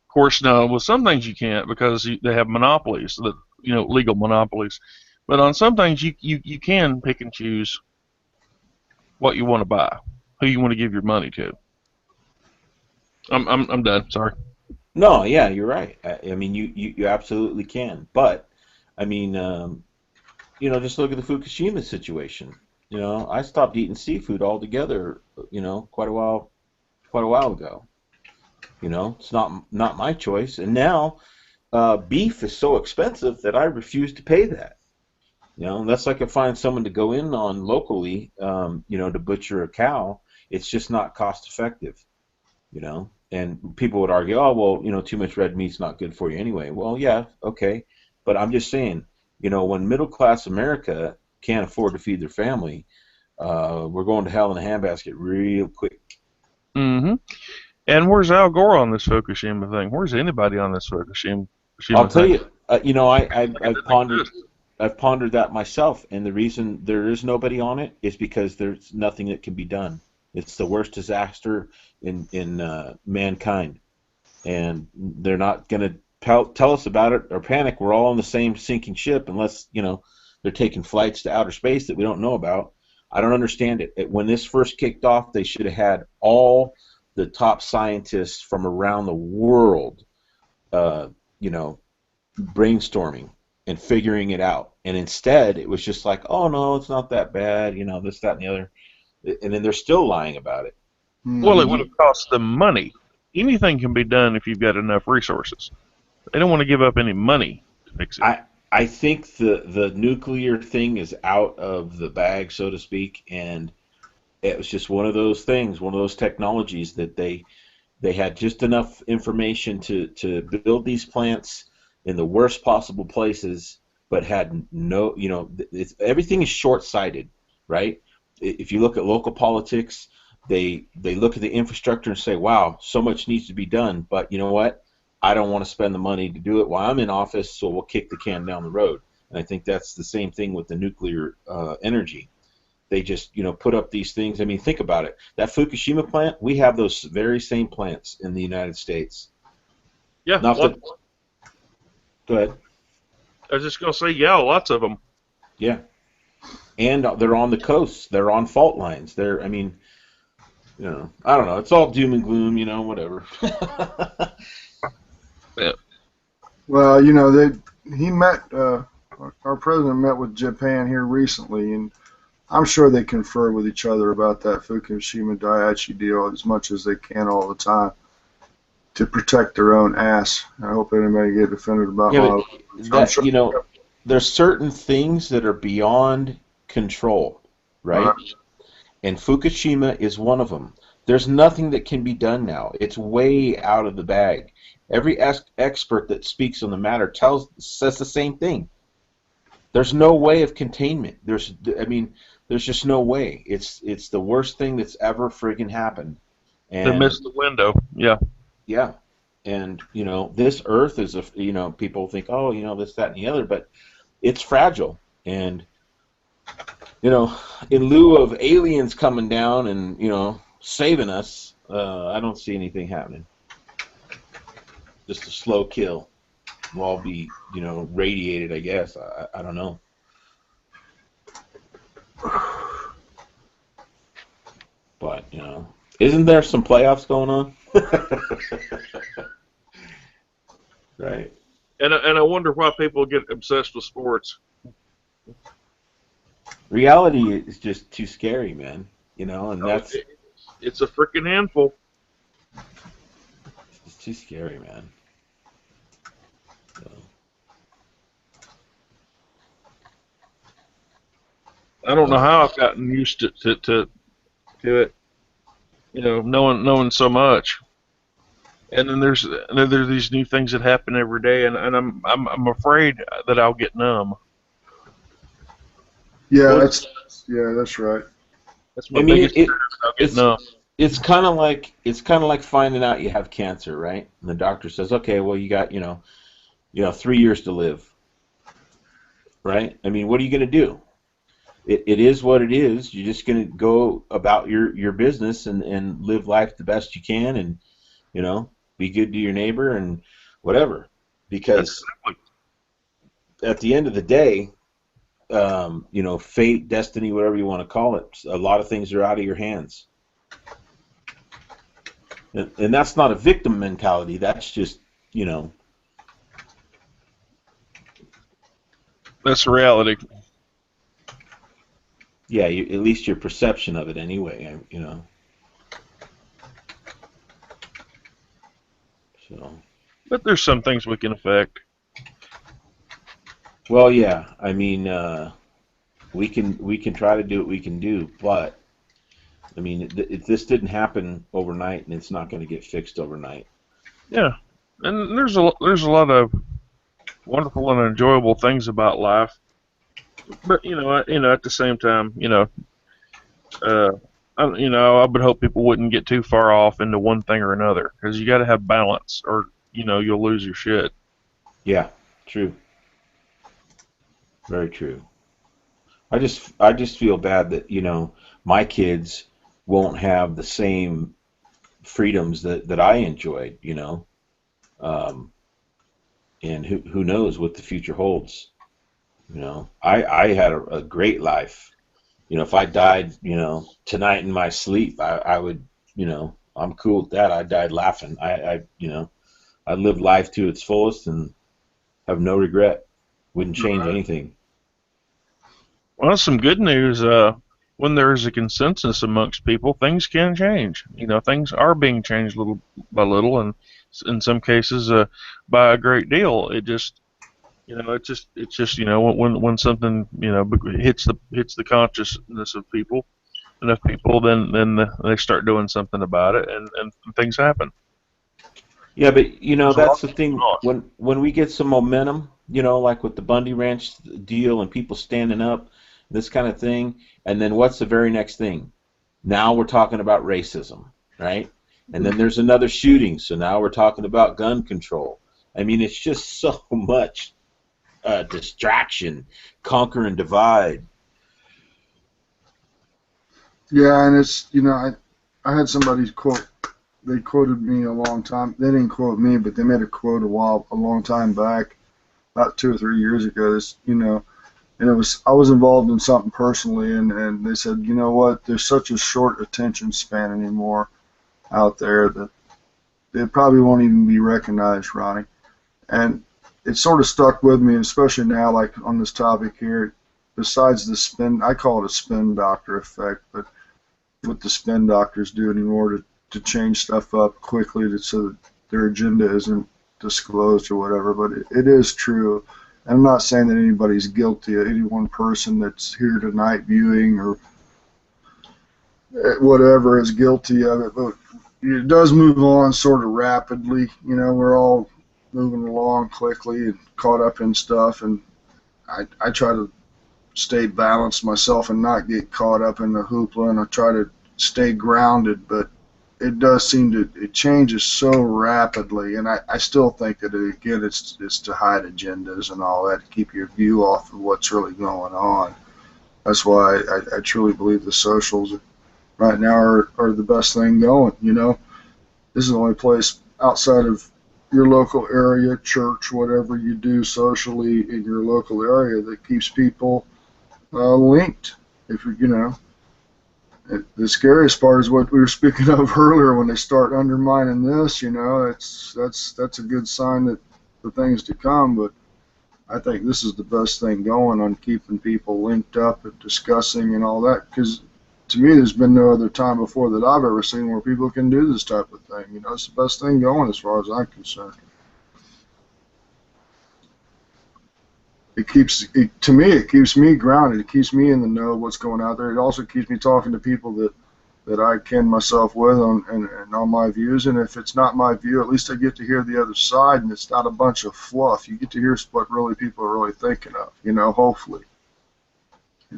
course, no. Well, some things you can't because they have monopolies, legal monopolies. But on some things, you can pick and choose what you want to buy, who you want to give your money to. I'm done. Sorry.
No, yeah, you're right. I mean, you absolutely can. But I mean, just look at the Fukushima situation. I stopped eating seafood altogether. Quite a while ago. It's not my choice. And now, beef is so expensive that I refuse to pay that. Unless I can find someone to go in on locally, to butcher a cow, it's just not cost effective. And people would argue, oh, well, too much red meat's not good for you anyway. Well, yeah, okay. But I'm just saying, when middle-class America can't afford to feed their family, we're going to hell in a handbasket real quick.
Mm-hmm. And where's Al Gore on this Fukushima thing? Where's anybody on this Fukushima
I'll tell
thing?
you, I've pondered that myself, and the reason there is nobody on it is because there's nothing that can be done. It's the worst disaster in mankind, and they're not going to tell us about it or panic. We're all on the same sinking ship unless they're taking flights to outer space that we don't know about. I don't understand it. When this first kicked off, they should have had all the top scientists from around the world, brainstorming and figuring it out. And instead, it was just like, oh, no, it's not that bad, this, that, and the other. And then they're still lying about it.
Well, it would have cost them money. Anything can be done if you've got enough resources. They don't want to give up any money to fix it.
I think the nuclear thing is out of the bag, so to speak, and it was just one of those things, one of those technologies that they had just enough information to build these plants in the worst possible places, but had no, everything is short-sighted right? If you look at local politics, they look at the infrastructure and say, wow, so much needs to be done, but you know what? I don't want to spend the money to do it while I'm in office, so we'll kick the can down the road. And I think that's the same thing with the nuclear energy. They just, put up these things. I mean, think about it. That Fukushima plant, we have those very same plants in the United States.
Yeah.
Not that, go ahead.
I was just gonna say, yeah, lots of them.
Yeah. And they're on the coasts. They're on fault lines. I don't know. It's all doom and gloom, whatever.
Yeah.
Well, he met, our president met with Japan here recently, and I'm sure they confer with each other about that Fukushima Daiichi deal as much as they can all the time to protect their own ass. I hope anybody get offended about
there's certain things that are beyond control, right? And Fukushima is one of them. There's nothing that can be done now. It's way out of the bag. Every expert that speaks on the matter says the same thing. There's no way of containment. There's just no way. It's the worst thing that's ever friggin' happened. And
they missed the window. Yeah.
Yeah. And, this Earth is people think, oh, this, that, and the other, but it's fragile. And, in lieu of aliens coming down and, saving us, I don't see anything happening. Just a slow kill. We'll all be, radiated, I guess. I don't know. But, isn't there some playoffs going on? Right.
And I wonder why people get obsessed with sports.
Reality is just too scary, man. And that's...
It's a freaking handful.
It's too scary, man. So.
I don't know how I've gotten used to it. Knowing so much. And then there's these new things that happen every day, and I'm afraid that I'll get numb.
Yeah, that's right.
That's my biggest fear, I'll get numb.
It's kind of like finding out you have cancer, right? And the doctor says, okay, well you got 3 years to live, right? I mean, what are you going to do? It is what it is. You're just going to go about your business and live life the best you can, and be good to your neighbor and whatever. Because at the end of the day, fate, destiny, whatever you want to call it, a lot of things are out of your hands. And that's not a victim mentality. That's just,
That's reality.
Yeah, at least your perception of it anyway, So.
But there's some things we can affect.
Well, yeah. I mean, we can try to do what we can do, but I mean, this didn't happen overnight, and it's not going to get fixed overnight.
Yeah, and there's a lot of wonderful and enjoyable things about life. But at the same time, I would hope people wouldn't get too far off into one thing or another, because you got to have balance, or you'll lose your shit.
Yeah, true. Very true. I just feel bad that my kids won't have the same freedoms that I enjoyed, and who knows what the future holds. I had a great life. If I died, tonight in my sleep, I would, I'm cool with that. I died laughing. I lived life to its fullest and have no regret. Wouldn't change anything.
Well, some good news. When there's a consensus amongst people, things can change. Things are being changed little by little, and in some cases by a great deal. It just, it's just when something hits the consciousness of people, enough people, then they start doing something about it, and things happen.
Yeah, but that's the thing. When we get some momentum, like with the Bundy Ranch deal and people standing up, this kind of thing. And then what's the very next thing? Now we're talking about racism, right? And then there's another shooting, so now we're talking about gun control. I mean, it's just so much distraction, conquer and divide.
Yeah, and it's, I had somebody quote, they quoted me a long time, they didn't quote me, but they made a quote a long time back, about 2 or 3 years ago, and I was involved in something personally, and they said, you know what, there's such a short attention span anymore out there that they probably won't even be recognized, Ronnie. And it sort of stuck with me, especially now, like on this topic here, besides the spin, I call it a spin doctor effect, but what the spin doctors do anymore to change stuff up quickly so that their agenda isn't disclosed or whatever, but it is true. I'm not saying that anybody's guilty, any one person that's here tonight viewing or whatever is guilty of it, but it does move on sort of rapidly. We're all moving along quickly and caught up in stuff, and I try to stay balanced myself and not get caught up in the hoopla, and I try to stay grounded, but it does seem it changes so rapidly, and I still think that, again, it's to hide agendas and all that, to keep your view off of what's really going on. That's why I truly believe the socials right now are the best thing going. This is the only place outside of your local area, church, whatever you do socially in your local area, that keeps people linked. If the scariest part is what we were speaking of earlier. When they start undermining this, that's a good sign that the things to come. But I think this is the best thing going on keeping people linked up and discussing and all that. Because to me, there's been no other time before that I've ever seen where people can do this type of thing. It's the best thing going as far as I'm concerned. It keeps me grounded. It keeps me in the know of what's going out there. It also keeps me talking to people that I kin myself with and on my views. And if it's not my view, at least I get to hear the other side, and it's not a bunch of fluff. You get to hear what really people are really thinking of. Hopefully.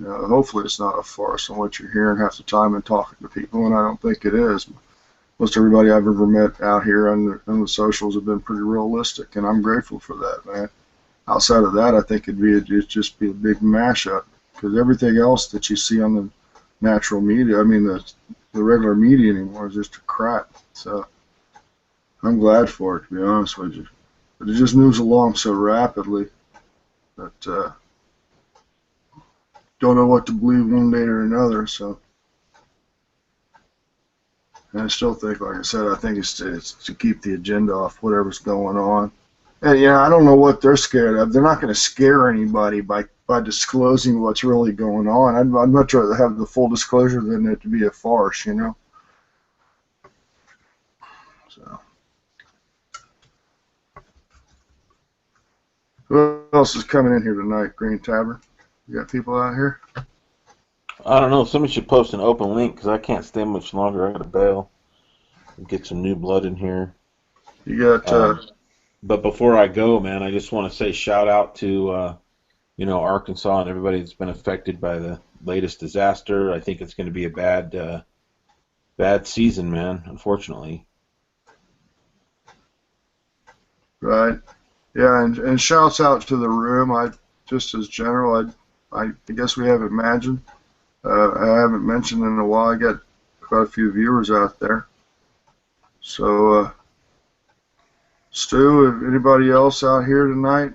Hopefully it's not a farce on what you're hearing half the time and talking to people, and I don't think it is. Most everybody I've ever met out here on the socials have been pretty realistic, and I'm grateful for that, man. Outside of that, I think it'd just be a big mashup, because everything else that you see on the natural media, I mean the regular media anymore, is just crap. So I'm glad for it, to be honest with you. But it just moves along so rapidly that don't know what to believe one day or another. So, and I still think, like I said, I think it's to keep the agenda off whatever's going on. And I don't know what they're scared of. They're not going to scare anybody by disclosing what's really going on. I'd much rather have the full disclosure than it to be a farce, So, who else is coming in here tonight, Green Tavern? You got people out here?
I don't know. Somebody should post an open link, because I can't stay much longer. I got to bail and get some new blood in here.
You got...
But before I go, man, I just want to say shout out to, Arkansas and everybody that's been affected by the latest disaster. I think it's going to be a bad season, man, unfortunately.
Right. Yeah, and shouts out to the room. Just as general, I guess we haven't mentioned. I haven't mentioned in a while. I got quite a few viewers out there. So, Stu, if anybody else out here tonight?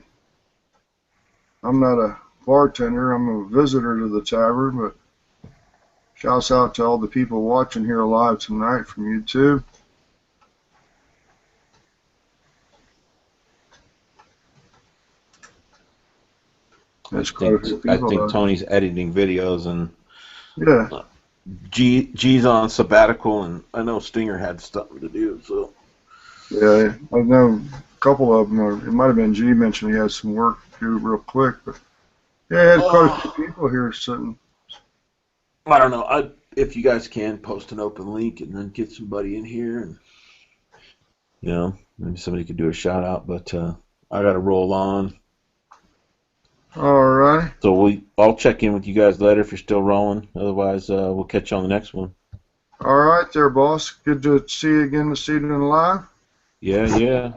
I'm not a bartender. I'm a visitor to the tavern, but shouts out to all the people watching here live tonight from YouTube. That's quite a few people.
I think Tony's editing videos, and
yeah,
G's on sabbatical, and I know Stinger had something to do, so.
Yeah, I know a couple of them. It might have been G mentioned he had some work to do real quick, but yeah, I had quite a few people here sitting.
I don't know. If you guys can post an open link and then get somebody in here, and maybe somebody could do a shout out. But I got to roll on.
All right.
So I'll check in with you guys later if you're still rolling. Otherwise, we'll catch you on the next one.
All right there, boss. Good to see you again this evening live.
Yeah, yeah.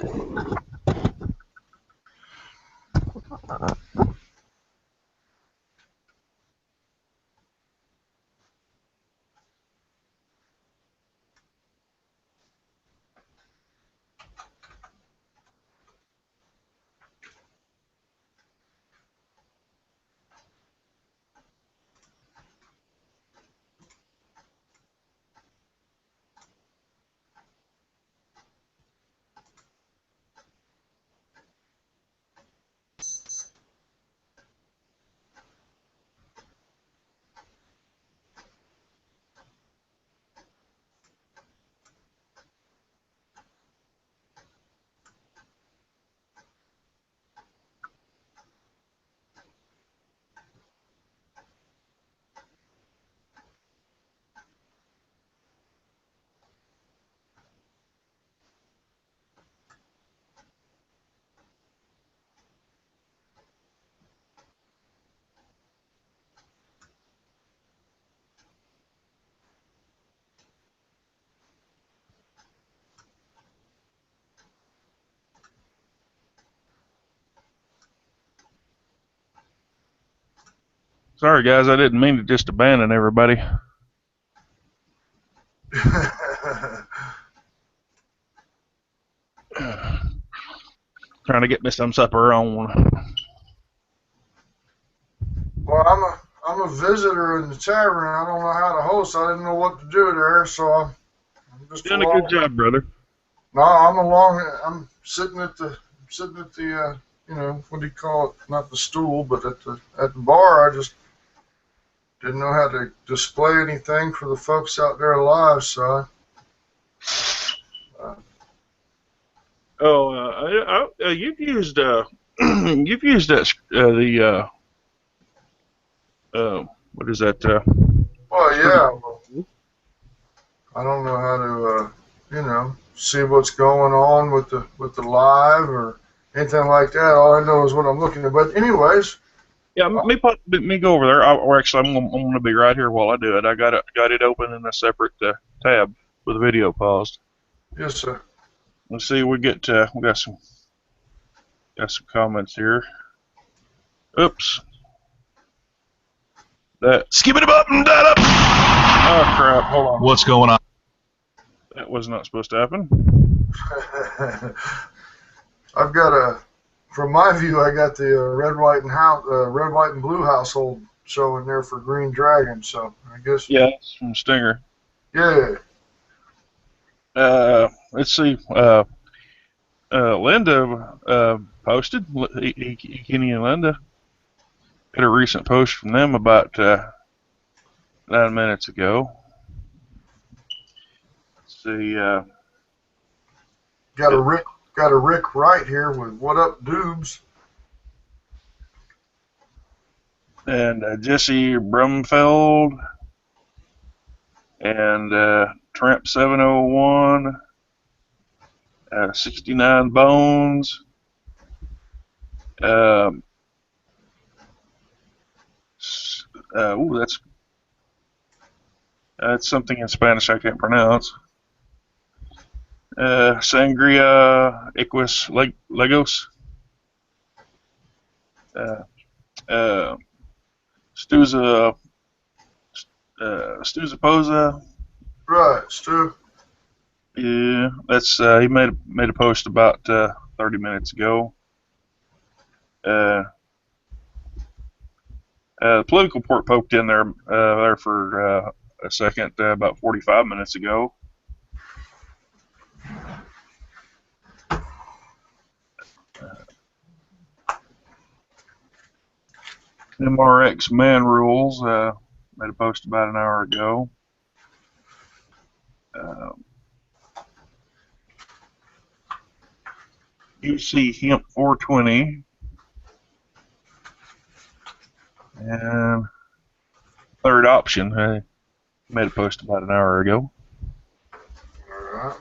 Sorry, guys, I didn't mean to just abandon everybody. Trying to get me some supper on.
Well, I'm a visitor in the tavern. I don't know how to host. I didn't know what to do there, so I'm just
Doing a good job, brother.
No, I'm along. I'm sitting at the what do you call it? Not the stool, but at the bar. I just didn't know how to display anything for the folks out there live, so.
You've used you've used that what is that?
Well, yeah. Well, I don't know how to see what's going on with the live or anything like that. All I know is what I'm looking at. But anyways.
Yeah, me go over there. Or actually, I'm going to be right here while I do it. I got it open in a separate tab with the video paused.
Yes, sir.
Let's see. We got some comments here. Oops. Skip it up and that up. Oh crap! Hold on.
What's going on?
That was not supposed to happen.
I've got from my view, I got the red, white, and blue household showing there for Green Dragon. So I guess.
Yeah, it's from Stinger.
Yeah.
Let's see. Linda posted. Kenny and Linda had a recent post from them about 9 minutes ago. Let's see.
Got a Rick Wright here with "What Up, Doobs?"
And Jesse Brumfeld and Tramp 701, 69 Bones. That's something in Spanish I can't pronounce. Sangria Equus Legos. Stuza Posa.
Right, Stu.
Yeah, that's he made a post about 30 minutes ago. The political port poked in there for a second about 45 minutes ago. MRX Man Rules made a post about an hour ago. UC Hemp 420 and Third Option made a post about an hour ago.
All right.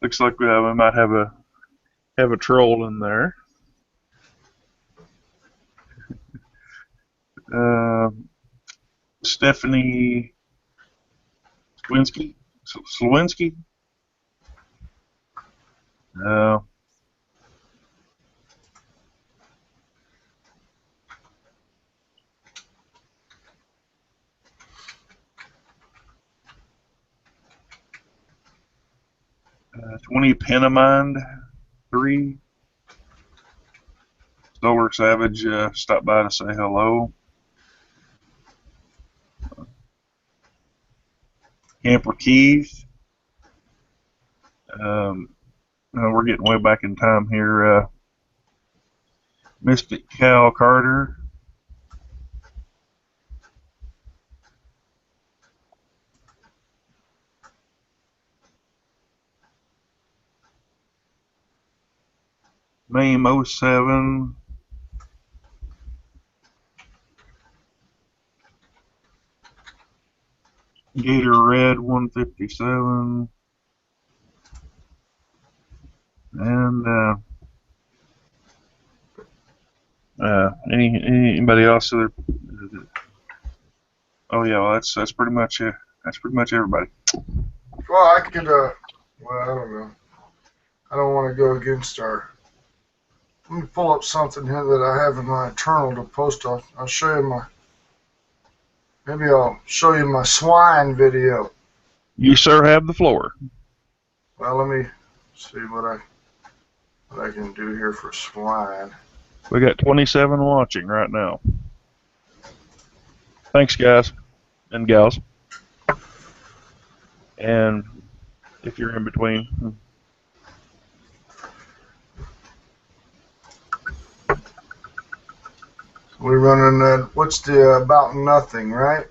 Looks like we might have a troll in there. Stephanie Slawinski. Uh, 20 Panamind 3. Solar Savage stopped by to say hello. Camper Keith. We're getting way back in time here. Mystic Cal Carter. Mame 07. Gator Red 157. And anybody else? Oh yeah, well, that's pretty much it. That's pretty much everybody.
Well, I could, well, I don't know. I don't want to go against our. Let me pull up something here that I have in my internal to post. I'll show you maybe I'll show you my swine video.
You, sir, have the floor.
Well, let me see what I can do here for swine.
We got 27 watching right now. Thanks, guys and gals. And if you're in between.
We're running what's the about nothing, right?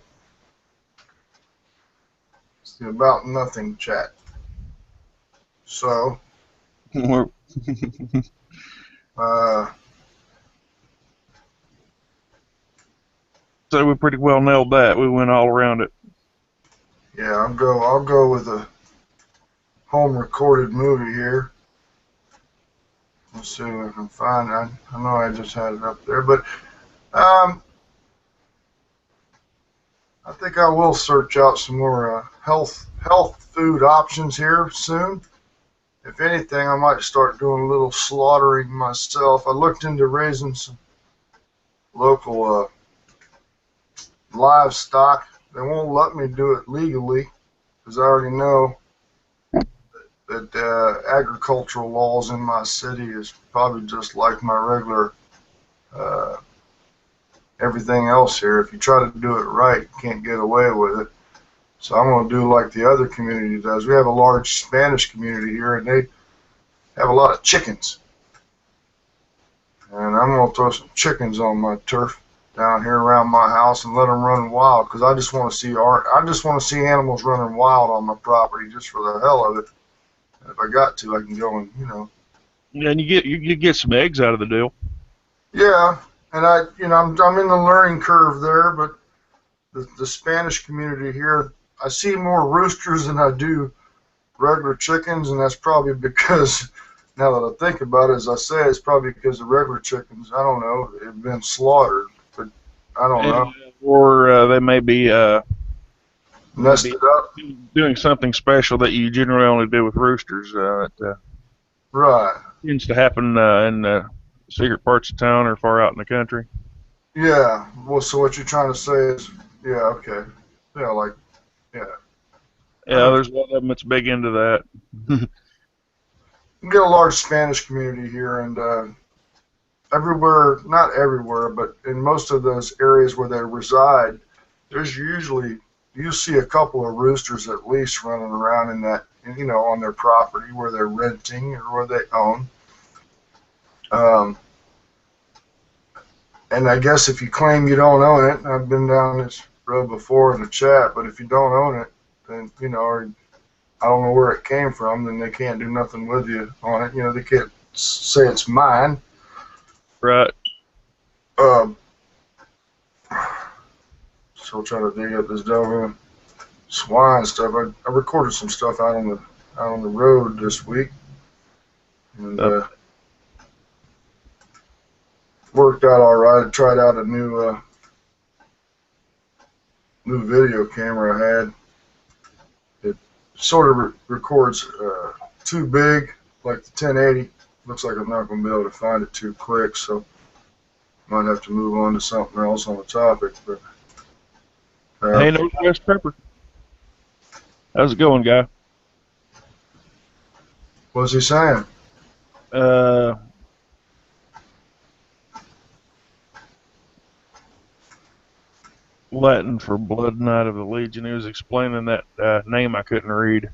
It's the about nothing chat. So,
We're so we pretty well nailed that. We went all around it.
yeah, I'll go with a home recorded movie here. Let's see what I can find. I know I just had it up there, but I think I will search out some more health food options here soon. If anything, I might start doing a little slaughtering myself. I looked into raising some local livestock. They won't let me do it legally because I already know that agricultural laws in my city is probably just like my regular everything else here. If you try to do it right, you can't get away with it. So I'm going to do like the other community does. We have a large Spanish community here, and they have a lot of chickens. And I'm going to throw some chickens on my turf down here around my house and let them run wild because I just want to see animals running wild on my property just for the hell of it. And if I got to, I can go and
Yeah, and you get some eggs out of the deal.
Yeah, and I'm in the learning curve there, but the Spanish community here, I see more roosters than I do regular chickens, and that's probably because, now that I think about it, as I say, it's probably because the regular chickens, I don't know, have been slaughtered, but I don't know.
Or they may be
Nested up.
doing something special that you generally only do with roosters.
Right.
Tends to happen in secret parts of town or far out in the country.
Yeah. Well, so what you're trying to say is, yeah, okay. Yeah,
Yeah, there's one of them that's big into that.
We get a large Spanish community here, and everywhere, not everywhere, but in most of those areas where they reside, there's usually, you see a couple of roosters at least running around in that, on their property where they're renting or where they own. And I guess if you claim you don't own it, I've been down this road before in the chat, but if you don't own it, then, or I don't know where it came from, then they can't do nothing with you on it. They can't say it's mine.
Right.
Still trying to dig up this doggone swine stuff. I recorded some stuff out on out on the road this week, and worked out all right. I tried out a new video camera I had. It sort of records too big, like the 1080. Looks like I'm not going to be able to find it too quick, so might have to move on to something else on the topic. But
Hey, Northwest Pepper. How's it going, guy?
what's he saying?
Latin for Blood Knight of the Legion. He was explaining that name I couldn't read.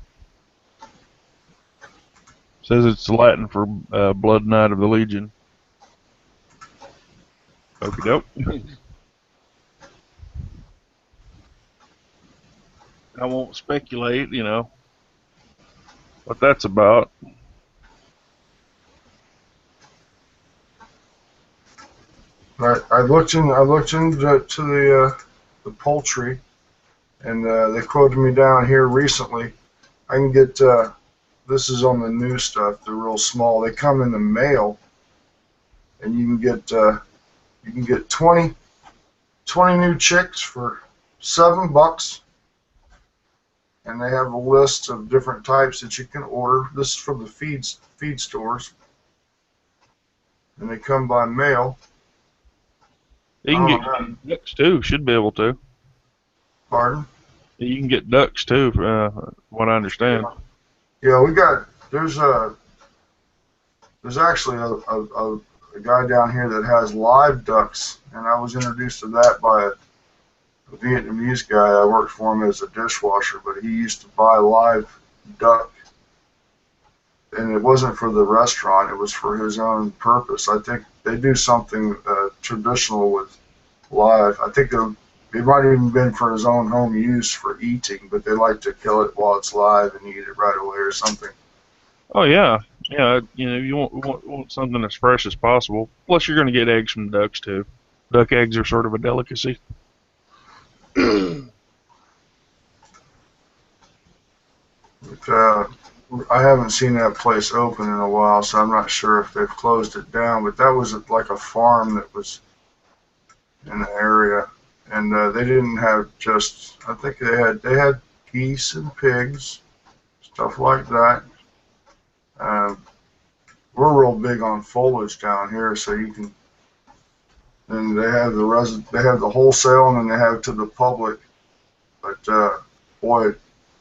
Says it's Latin for Blood Knight of the Legion. Okie doke. I won't speculate, what that's about.
I looked into the poultry, and they quoted me down here recently. I can get this is on the new stuff. They're real small. They come in the mail, and you can get 20 new chicks for $7, and they have a list of different types that you can order. This is from the feed stores, and they come by mail.
You can get ducks too. Should be able to.
Pardon?
You can get ducks too, from what I understand.
Yeah, there's actually a guy down here that has live ducks, and I was introduced to that by a Vietnamese guy. I worked for him as a dishwasher, but he used to buy live duck, and it wasn't for the restaurant, it was for his own purpose. I think they do something traditional with live. I think it might have even been for his own home use for eating, but they like to kill it while it's live and eat it right away or something.
Oh yeah, you want something as fresh as possible. Plus, you're going to get eggs from ducks too. Duck eggs are sort of a delicacy.
But, I haven't seen that place open in a while, so I'm not sure if they've closed it down. But that was like a farm that was in the area, and they didn't have just. I think they had geese and pigs, stuff like that. We're real big on foliage down here, so you can. And they have they have the wholesale, and then they have to the public. But boy,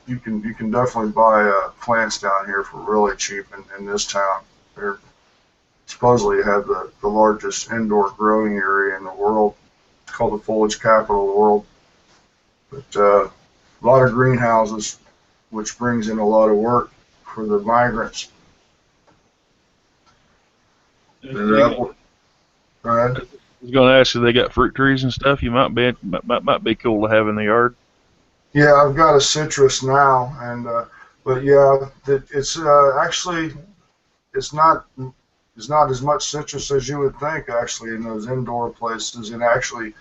you can definitely buy plants down here for really cheap in this town. They're supposedly have the largest indoor growing area in the world. It's called the foliage capital of the world. But a lot of greenhouses, which brings in a lot of work for the migrants. Go ahead.
I was going to ask if they got fruit trees and stuff. You might be cool to have in the yard.
Yeah, I've got a citrus now, and but yeah, it's actually it's not as much citrus as you would think actually in those indoor places. And actually,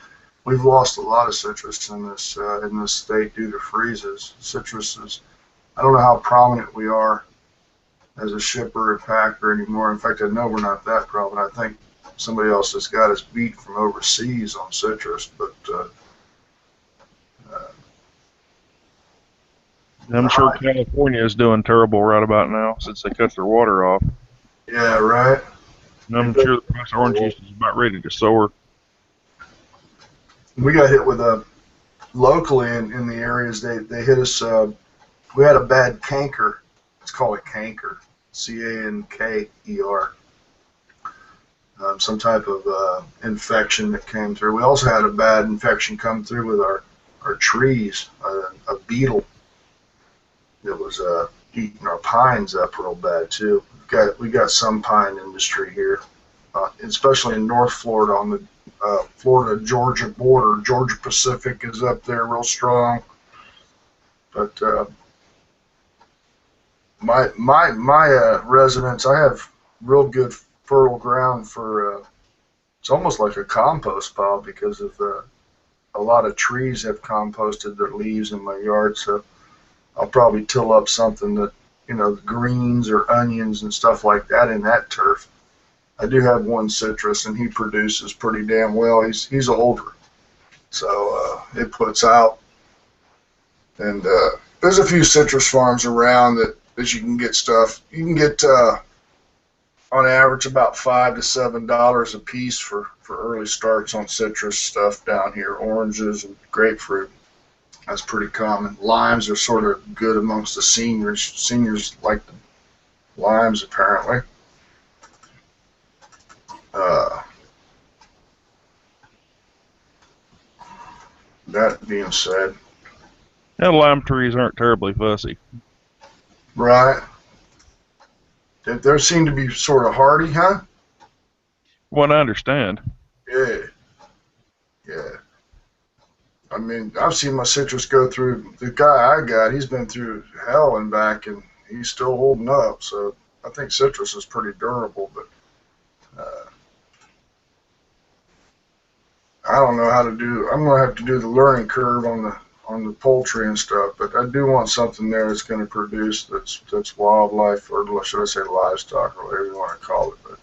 we've lost a lot of citrus in this state due to freezes. Citrus is, I don't know how prominent we are as a shipper and packer anymore. In fact, I know we're not that prominent. I think somebody else has got us beat from overseas on citrus, but.
I'm sure California is doing terrible right about now since they cut their water off.
Yeah, right.
And I'm sure the price of orange juice is about ready to soar.
We got hit with locally in the areas they hit us. We had a bad canker. Let's call it canker. Canker. Some type of infection that came through. We also had a bad infection come through with our trees. A beetle that was eating our pines up real bad too. We got some pine industry here, especially in North Florida on the Florida-Georgia border. Georgia Pacific is up there real strong. But my residence, I have real good fertile ground for. It's almost like a compost pile because of a lot of trees have composted their leaves in my yard. So I'll probably till up something that the greens or onions and stuff like that in that turf. I do have one citrus, and he produces pretty damn well. He's older, so it puts out. And there's a few citrus farms around that you can get stuff. You can get on average about $5 to $7 a piece for early starts on citrus stuff down here. Oranges and grapefruit, that's pretty common. Limes are sort of good amongst the seniors. Seniors like the limes apparently. That being said,
Now, lime trees aren't terribly fussy.
right? They seem to be sort of hardy, huh?
What I understand.
Yeah. Yeah. I mean, I've seen my citrus go through. The guy I got, he's been through hell and back, and he's still holding up. So I think citrus is pretty durable, but I don't know how to do. I'm gonna have to do the learning curve on the poultry and stuff. But I do want something there that's going to produce that's wildlife, or should I say livestock, or whatever you want to call it. But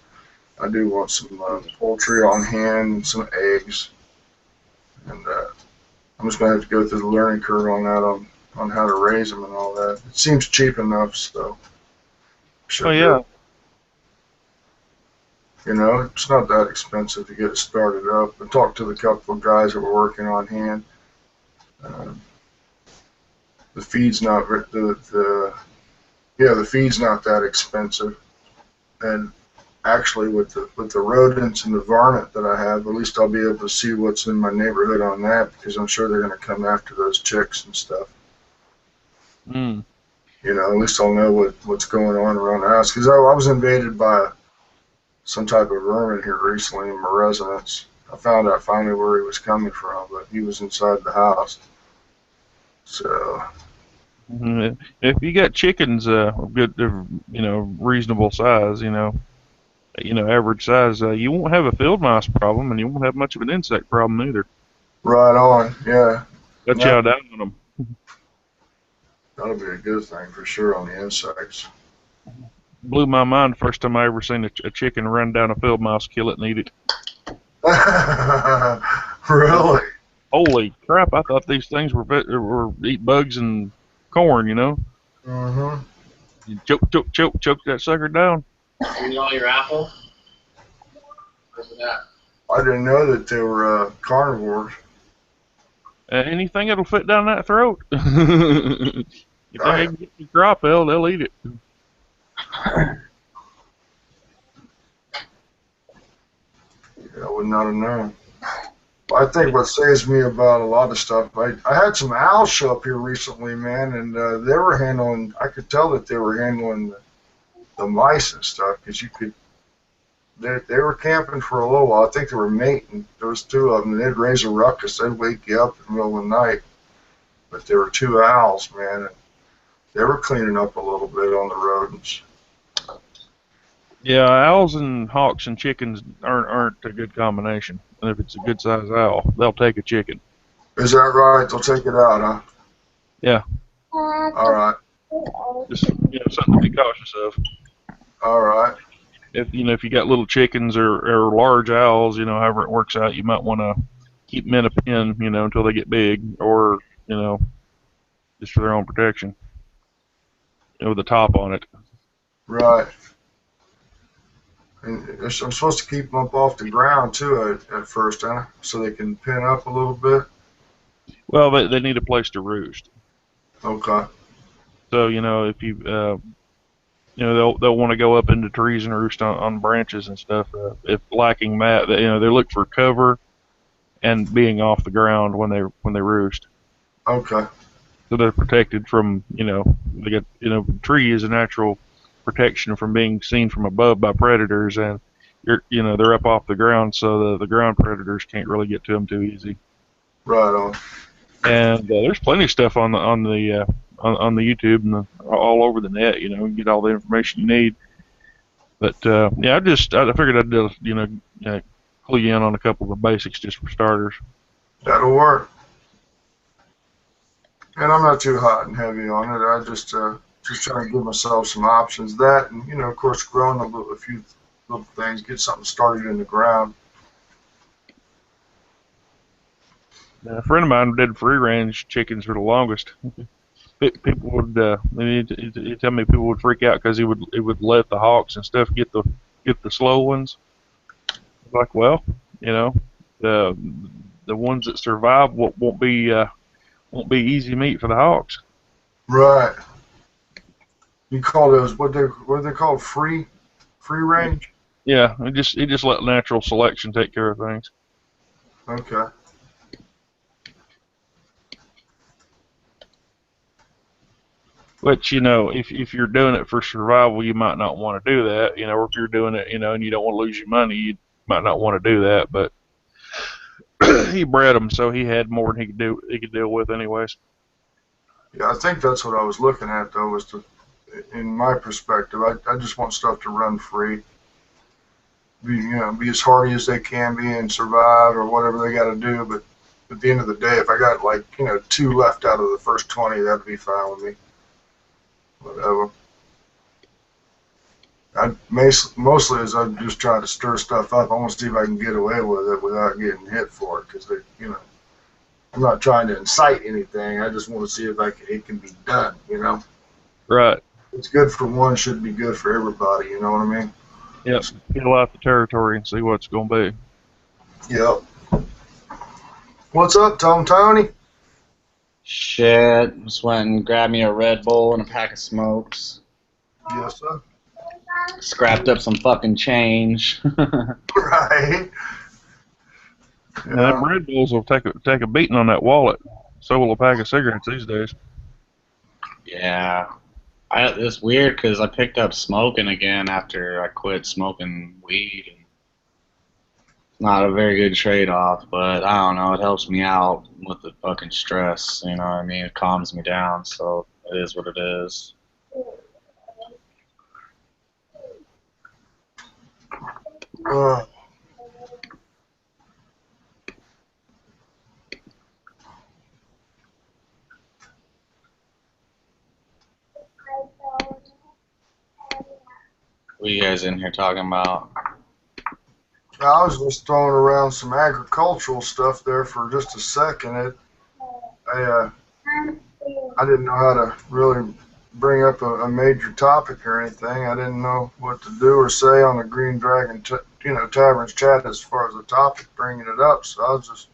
I do want some poultry on hand and some eggs, and I'm just going to have to go through the learning curve on that, on how to raise them and all that. It seems cheap enough, so.
Oh yeah.
It's not that expensive to get it started up. I talked to the couple of guys that were working on hand. The feed's not the feed's not that expensive, and actually with the rodents and the varmint that I have, at least I'll be able to see what's in my neighborhood on that, because I'm sure they're going to come after those chicks and stuff.
Mm.
At least I'll know what's going on around the house, because I was invaded by some type of vermin here recently in my residence. I found out finally where he was coming from, but he was inside the house. So.
If you got chickens, good, reasonable size, average size, you won't have a field mouse problem, and you won't have much of an insect problem either.
Right on, yeah.
Got chow down on them.
That'll be a good thing for sure on the insects.
Blew my mind first time I ever seen a chicken run down a field mouse, kill it, and eat it.
Really?
Holy crap! I thought these things were eat bugs and corn,
Mm-hmm.
You choke that sucker down.
You eat all your apple? Where's it at?
I didn't know that they were carnivores.
Anything that'll fit down that throat. If they can get your crop, they'll eat it.
Yeah, I would not have known. I think what saves me about a lot of stuff, I had some owls show up here recently, man, and they were handling, I could tell that they were handling the mice and stuff, because they were camping for a little while. I think they were mating. There was two of them, and they'd raise a ruckus. They'd wake you up in the middle of the night. But there were two owls, man, and they were cleaning up a little bit on the rodents.
Yeah, owls and hawks and chickens aren't a good combination. And if it's a good sized owl, they'll take a chicken.
Is that right? They'll take it out, huh?
Yeah.
All right.
Just something to be cautious of.
All right.
If you got little chickens or large owls, however it works out, you might want to keep them in a pen, until they get big, or just for their own protection, with a top on it.
Right. And I'm supposed to keep them up off the ground too at first, huh? So they can pin up a little bit.
Well, they need a place to roost.
Okay.
So if you they'll want to go up into trees and roost on branches and stuff. If lacking that, they look for cover and being off the ground when they roost.
Okay.
So they're protected from they get tree is a natural protection from being seen from above by predators, and they're up off the ground, so the ground predators can't really get to them too easy.
Right on.
And there's plenty of stuff on the YouTube and all over the net. You can get all the information you need. But I figured I'd clue you in on a couple of the basics just for starters.
That'll work. And I'm not too hot and heavy on it. I just just trying to give myself some options. That, and of course, growing a few little things, get something started in the ground.
A friend of mine did free range chickens for the longest. People would, he'd tell me people would freak out because he would let the hawks and stuff get the slow ones. Like, well, the ones that survive won't be easy meat for the hawks.
Right. You call those what are they called? Free range?
Yeah, he just let natural selection take care of things.
Okay.
Which, if you're doing it for survival, you might not want to do that, or if you're doing it, and you don't want to lose your money, you might not want to do that. But he bred them, so he had more than he could deal with, anyways.
Yeah, I think that's what I was looking at, though, was in my perspective, I just want stuff to run free, be as hardy as they can be and survive or whatever they got to do. But at the end of the day, if I got 2 left out of the first 20, that'd be fine with me. Whatever. Mostly as I'm just trying to stir stuff up. I want to see if I can get away with it without getting hit for it, because I'm not trying to incite anything. I just want to see if it can be done.
Right.
It's good for one, should be good for everybody. You know what I mean?
Yep. Feel out the territory and see what it's going to be.
Yep. What's up, Tony?
Shit, just went and grabbed me a Red Bull and a pack of smokes.
Yes, sir.
Scrapped up some fucking change.
Right.
Them Red Bulls will take a beating on that wallet. So will a pack of cigarettes these days.
Yeah. It's weird because I picked up smoking again after I quit smoking weed. Not a very good trade-off, but I don't know. It helps me out with the fucking stress. You know what I mean? It calms me down, so it is what it is. What are you guys in here talking about?
I was just throwing around some agricultural stuff there for just a second. I didn't know how to really bring up a major topic or anything. I didn't know what to do or say on the Green Dragon, Taverns chat as far as the topic, bringing it up. So I was just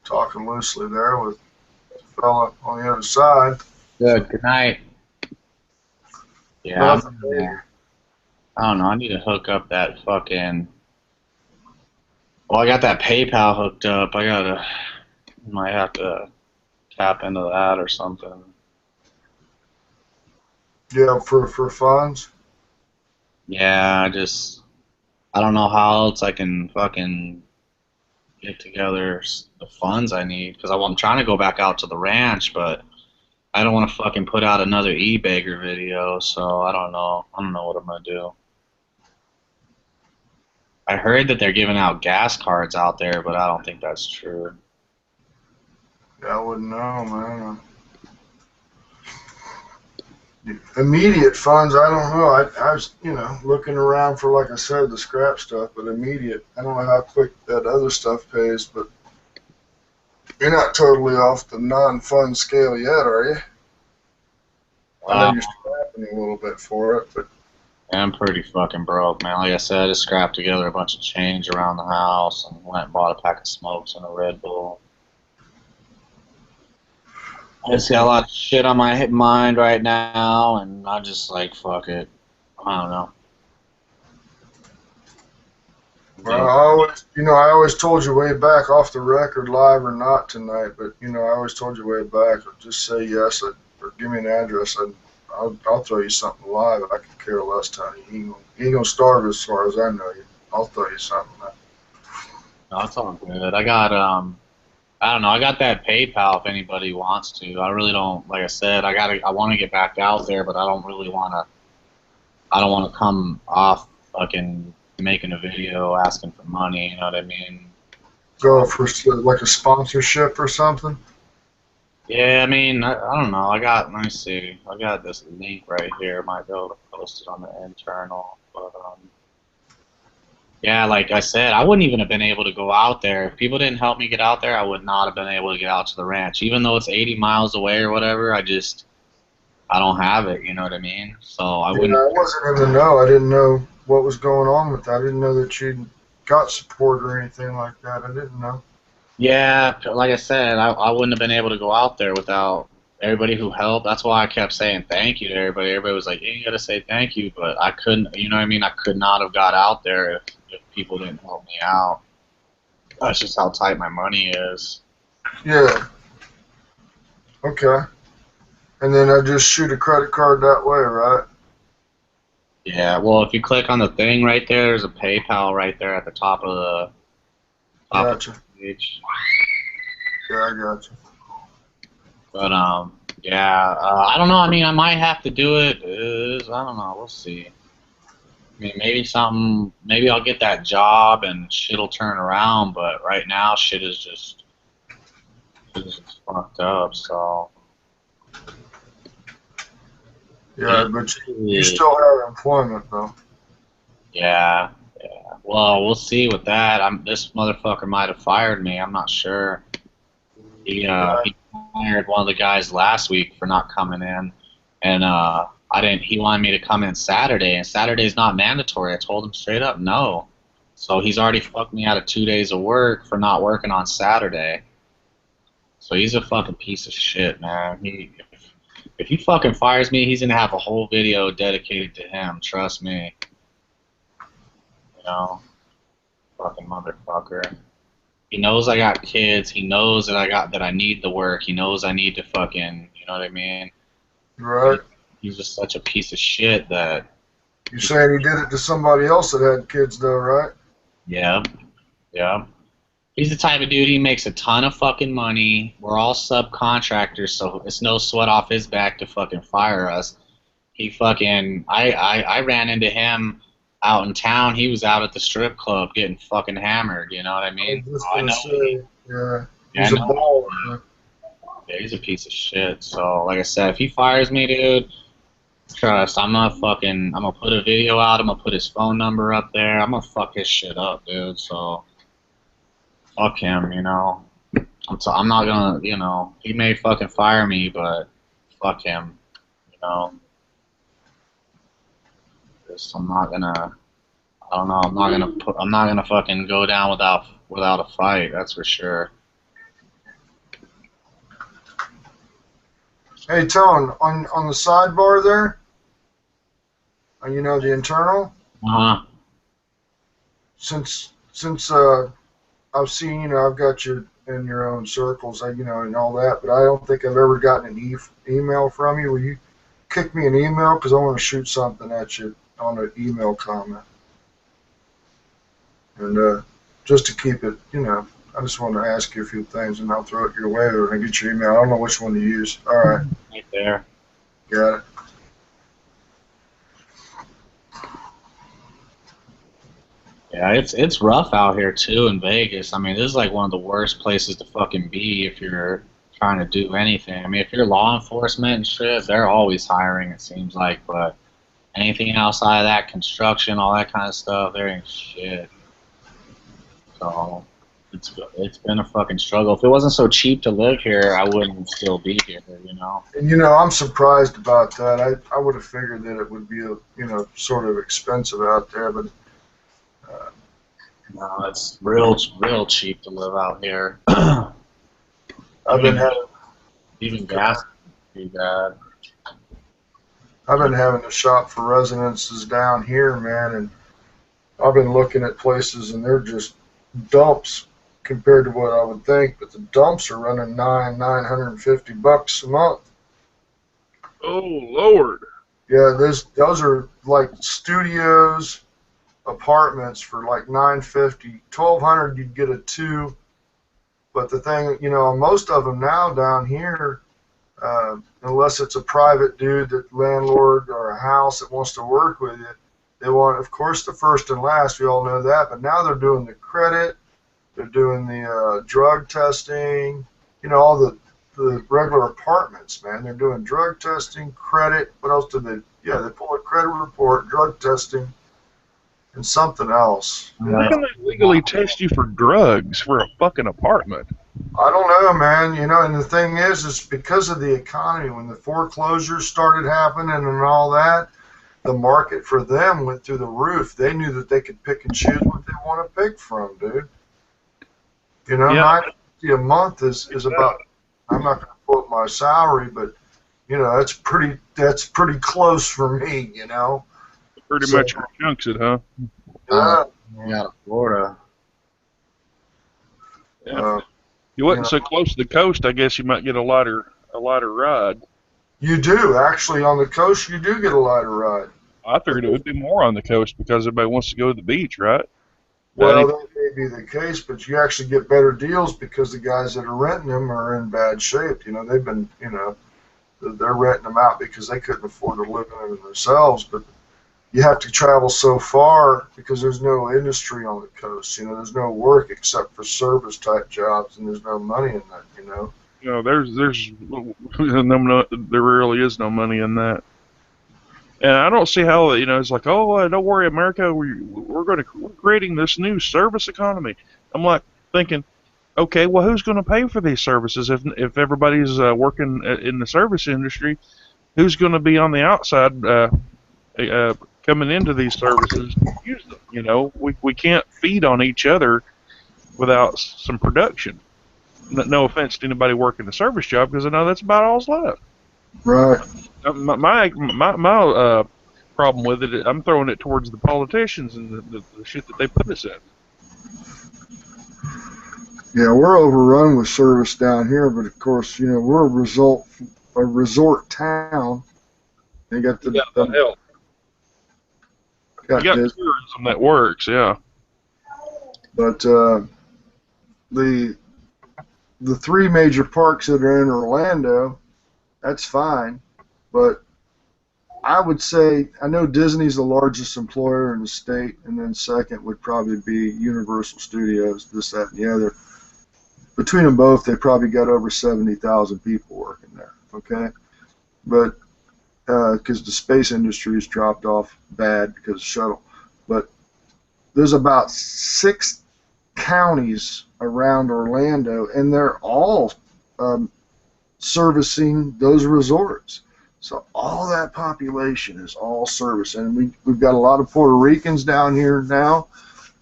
talking loosely there with the fella on the other side.
Good night. Yeah, I don't know. I need to hook up that fucking. Well, I got that PayPal hooked up. Might have to tap into that or something.
Yeah, for funds.
Yeah, I don't know how else I can fucking get together the funds I need, because I'm trying to go back out to the ranch, but I don't want to fucking put out another e-bagger video, so I don't know. I don't know what I'm gonna do. I heard that they're giving out gas cards out there, but I don't think that's true.
Yeah, I wouldn't know, man. Immediate funds, I don't know. I was, looking around for, like I said, the scrap stuff, but immediate, I don't know how quick that other stuff pays, but you're not totally off the non-fund scale yet, are you? I know you're scrapping a little bit for it, but...
I'm pretty fucking broke, man. Like I said, I just scrapped together a bunch of change around the house and went and bought a pack of smokes and a Red Bull. I just got a lot of shit on my mind right now, and I'm just like, fuck it. I don't know.
Well, I always told you way back, off the record, live or not tonight, but, I always told you way back, just say yes or give me an address. I'll throw you something live. I can care less, Tony. You ain't gonna starve as far as I know you. I'll throw you something.
No, it's all good. I got I don't know. I got that PayPal if anybody wants to. I really don't. Like I said, I want to get back out there, but I don't really want to. I don't want to come off fucking making a video asking for money. You know what I mean?
Go for like a sponsorship or something.
Yeah, I mean, I don't know. Let me see. I got this link right here. Might be able to post it on the internal. But, yeah, like I said, I wouldn't even have been able to go out there. If people didn't help me get out there, I would not have been able to get out to the ranch. Even though it's 80 miles away or whatever, I don't have it, you know what I mean? So I
Yeah,
wouldn't.
I wasn't in the know. I didn't know what was going on with that. I didn't know that you got support or anything like that. I didn't know.
Yeah, like I said, I wouldn't have been able to go out there without everybody who helped. That's why I kept saying thank you to everybody. Everybody was like, "Yeah, you gotta say thank you," but I couldn't. You know what I mean? I could not have got out there if people didn't help me out. That's just how tight my money is.
Yeah. Okay. And then I just shoot a credit card that way, right?
Yeah. Well, if you click on the thing right there, there's a PayPal right there at the top of
Gotcha.
the page.
Yeah, I gotcha.
But yeah. I don't know. I mean, I might have to do it. I don't know. We'll see. I mean, maybe I'll get that job and shit'll turn around, but right now shit is just fucked up, so.
Yeah, but you still have employment, though.
Yeah, yeah. Well, we'll see with that. This motherfucker might have fired me, I'm not sure. He fired one of the guys last week for not coming in, and he wanted me to come in Saturday, and Saturday's not mandatory. I told him straight up no. So he's already fucked me out of 2 days of work for not working on Saturday. So he's a fucking piece of shit, man. If he fucking fires me, he's gonna have a whole video dedicated to him. Trust me. You know, fucking motherfucker. He knows I got kids. He knows that I need the work. He knows I need to fucking, you know what I mean?
Right.
He's just such a piece of shit that.
You're saying he did it to somebody else that had kids, though, right?
Yeah, yeah. He's the type of dude, he makes a ton of fucking money. We're all subcontractors, so it's no sweat off his back to fucking fire us. He fucking, I ran into him out in town. He was out at the strip club getting fucking hammered, you know what I mean?
I was just
I
gonna
know.
say, yeah,
Yeah,
he's
I
a
know.
baller.
Yeah, he's a piece of shit. So, like I said, if he fires me, dude, trust, I'm gonna put a video out. I'm gonna put his phone number up there. I'm gonna fuck his shit up, dude. So, fuck him, you know. I'm not gonna, you know, he may fucking fire me, but fuck him, you know. 'Cause I'm not gonna, I don't know, I'm not gonna fucking go down without a fight. That's for sure.
Hey, Tone, on the sidebar there, you know, the internal,
Uh-huh.
since I've seen, you know, I've got you in your own circles, you know, and all that, but I don't think I've ever gotten an email from you. Will you kick me an email? Because I want to shoot something at you on an email comment. And just to keep it, you know, I just want to ask you a few things, and I'll throw it your way or I get your email. I don't know which one to use. All right.
Right there.
Got it.
Yeah, it's rough out here too in Vegas. I mean, this is like one of the worst places to fucking be if you're trying to do anything. I mean, if you're law enforcement and shit, they're always hiring, it seems like, but anything outside of that, construction, all that kind of stuff, there ain't shit. So it's been a fucking struggle. If it wasn't so cheap to live here, I wouldn't still be here, you know.
And you know, I'm surprised about that. I would have figured that it would be, you know, sort of expensive out there, but
No, it's real cheap to live out here.
I've been having
Even gas is pretty bad.
to shop for residences down here, man, and I've been looking at places and they're just dumps compared to what I would think, but the dumps are running $950 a month.
Oh Lord.
Yeah, those are like studios, apartments for like $950, $1,200. You'd get a two, but the thing, you know, most of them now down here, unless it's a private dude, that landlord or a house that wants to work with you, they want, of course, the first and last. We all know that, but now they're doing the credit, they're doing the drug testing, you know, all the the regular apartments, man. They're doing drug testing, credit. What else did they? Yeah, they pull a credit report, drug testing, and something else.
How can they legally test you for drugs for a fucking apartment?
I don't know, man. You know, and the thing is because of the economy. When the foreclosures started happening and all that, the market for them went through the roof. They knew that they could pick and choose what they want to pick from, dude. You know,
Yeah.
$950 a month is about. I'm not going to quote my salary, but you know, that's pretty close for me. You know.
Pretty
So-
much chunks it, huh?
Yeah.
Yeah, out of Florida.
You wasn't so close to the coast, I guess you might get a lighter ride.
You do actually on the coast. You do get a lighter ride.
I figured it would be more on the coast because everybody wants to go to the beach, right?
Well, that may be the case, but you actually get better deals because the guys that are renting them are in bad shape. You know, they've been, you know, they're renting them out because they couldn't afford to live in them themselves. But you have to travel so far because there's no industry on the coast. You know, there's no work except for service type jobs, and there's no money in that. You know.
You know, there really is no money in that. And I don't see how, you know, it's like, oh, don't worry, America, we're creating this new service economy. I'm like thinking, okay, well, who's going to pay for these services if everybody's working in the service industry? Who's going to be on the outside coming into these services to use them? You know, we can't feed on each other without some production. No offense to anybody working a service job, because I know that's about all's left.
Right.
My problem with it, I'm throwing it towards the politicians and the shit that they put us in.
Yeah, we're overrun with service down here, but of course, you know, we're a resort town. They got the
hell. You got
this,
tourism that works, yeah.
but the three major parks that are in Orlando, that's fine, but I would say I know Disney's the largest employer in the state, and then second would probably be Universal Studios, this, that, and the other. Between them both, they probably got over 70,000 people working there. Okay, but because the space industry has dropped off bad because of shuttle, but there's about 6 counties around Orlando, and they're all servicing those resorts. So all that population is all service, and we've got a lot of Puerto Ricans down here now.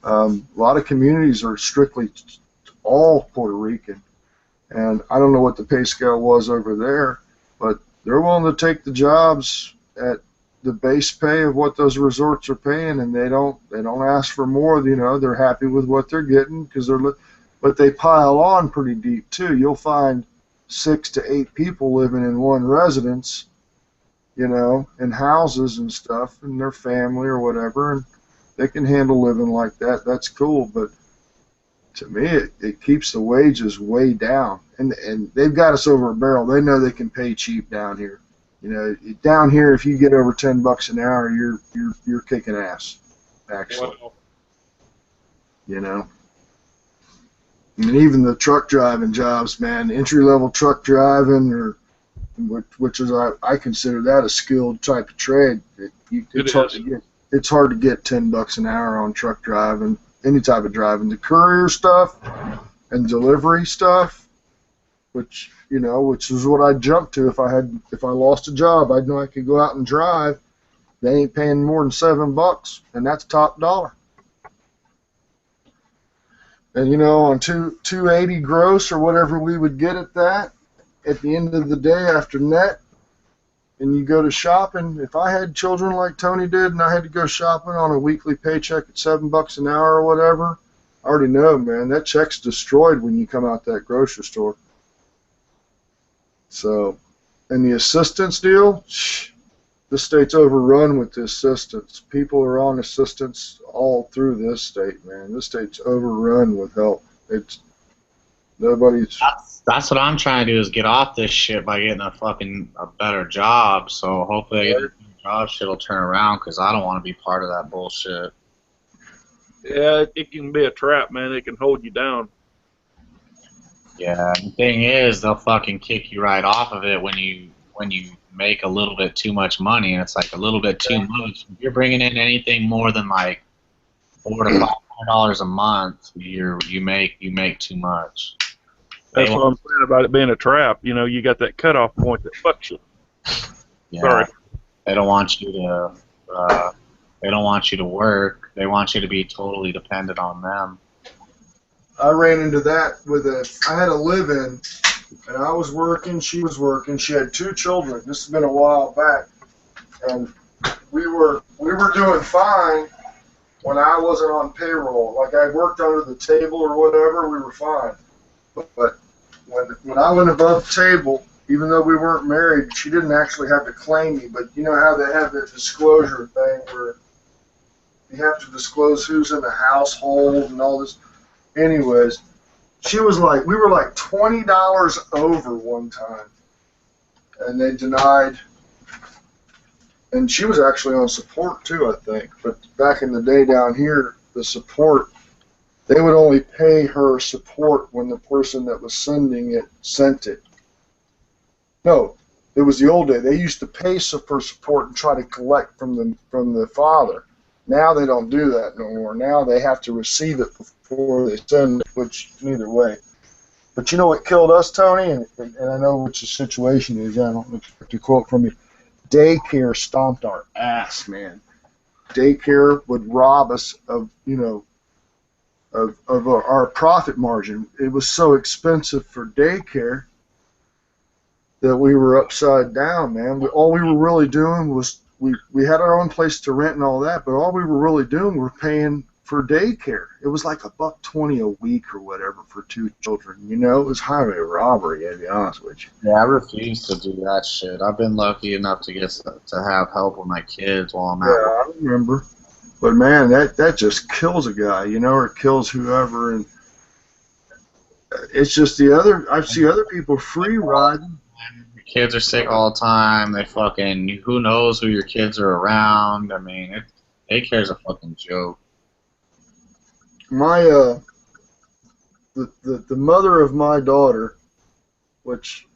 A lot of communities are strictly all Puerto Rican, and I don't know what the pay scale was over there, but they're willing to take the jobs at the base pay of what those resorts are paying, and they don't ask for more. You know, they're happy with what they're getting but they pile on pretty deep too. You'll find 6 to 8 people living in one residence, you know, in houses and stuff, and their family or whatever, and they can handle living like that. That's cool, but to me, it keeps the wages way down, and they've got us over a barrel. They know they can pay cheap down here. You know, down here, if you get over $10 an hour, you're kicking ass, actually.
Well,
You know, and even the truck driving jobs, man, entry level truck driving, or which is I consider that a skilled type of trade. It's hard to get $10 an hour on truck driving, any type of driving. The courier stuff and delivery stuff, which is what I'd jump to if I lost a job. I'd know I could go out and drive. They ain't paying more than $7, and that's top dollar. And you know, on $280 gross or whatever we would get at that, at the end of the day after net, and you go to shopping. If I had children like Tony did, and I had to go shopping on a weekly paycheck at $7 an hour or whatever, I already know, man, that check's destroyed when you come out that grocery store. So, and the assistance deal, this state's overrun with the assistance. People are on assistance all through this state, man. This state's overrun with help. It's nobody's.
That's what I'm trying to do, is get off this shit by getting a better job. So hopefully I get a better job, shit'll turn around, because I don't want to be part of that bullshit.
yeah, it can be a trap, man. It can hold you down.
Yeah, the thing is, they'll fucking kick you right off of it when you make a little bit too much money, and it's like a little bit too much. If you're bringing in anything more than like $400 to $500 a month, you make too much. They
That's what I'm saying about it being a trap. You know, you got that cutoff point that fucks you.
Yeah,
Sorry.
they don't want you to. They don't want you to work. They want you to be totally dependent on them.
I ran into that with I had a live-in, and I was working, she was working. She had 2 children. This has been a while back, and we were doing fine when I wasn't on payroll. Like I worked under the table or whatever, we were fine. But when I went above the table, even though we weren't married, she didn't actually have to claim me. But you know how they have that disclosure thing where you have to disclose who's in the household and all this. Anyways, we were like $20 over one time, and they denied. And she was actually on support too, I think. But back in the day down here, the support, they would only pay her support when the person that was sending it sent it. No, it was the old day. They used to pay for support and try to collect from the father. Now they don't do that no more. Now they have to receive it before they send it, which neither way. But you know what killed us, Tony? And I know what the situation is. I don't expect a quote from you. Daycare stomped our ass, man. Daycare would rob us of our profit margin. It was so expensive for daycare that we were upside down, man. All we were really doing was we had our own place to rent and all that, but all we were really doing were paying for daycare. It was like $1.20 a week or whatever for 2 children. You know, it was highway robbery, to be honest with you.
Yeah, I refuse to do that shit. I've been lucky enough to have help with my kids while I'm
Yeah,
out.
I remember. But man, that just kills a guy, you know, or it kills whoever. And it's just I see other people free riding.
Your kids are sick all the time. They fucking, who knows who your kids are around. I mean, daycare's a fucking joke.
My the mother of my daughter, which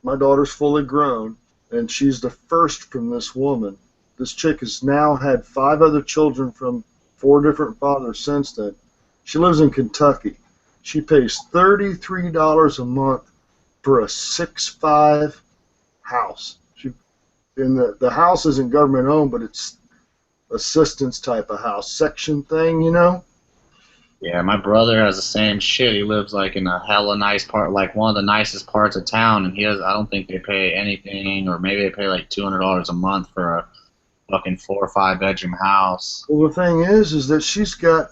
my daughter's fully grown, and she's the first from this woman. This chick has now had 5 other children from 4 different fathers since then. She lives in Kentucky. She pays $33 a month for a 6'5" house. And the house isn't government owned, but it's assistance type of house, section thing, you know.
Yeah, my brother has the same shit. He lives like in a hella nice part, like one of the nicest parts of town, and I don't think they pay anything, or maybe they pay like $200 a month for a fucking 4 or 5 bedroom house.
Well, the thing is that she's got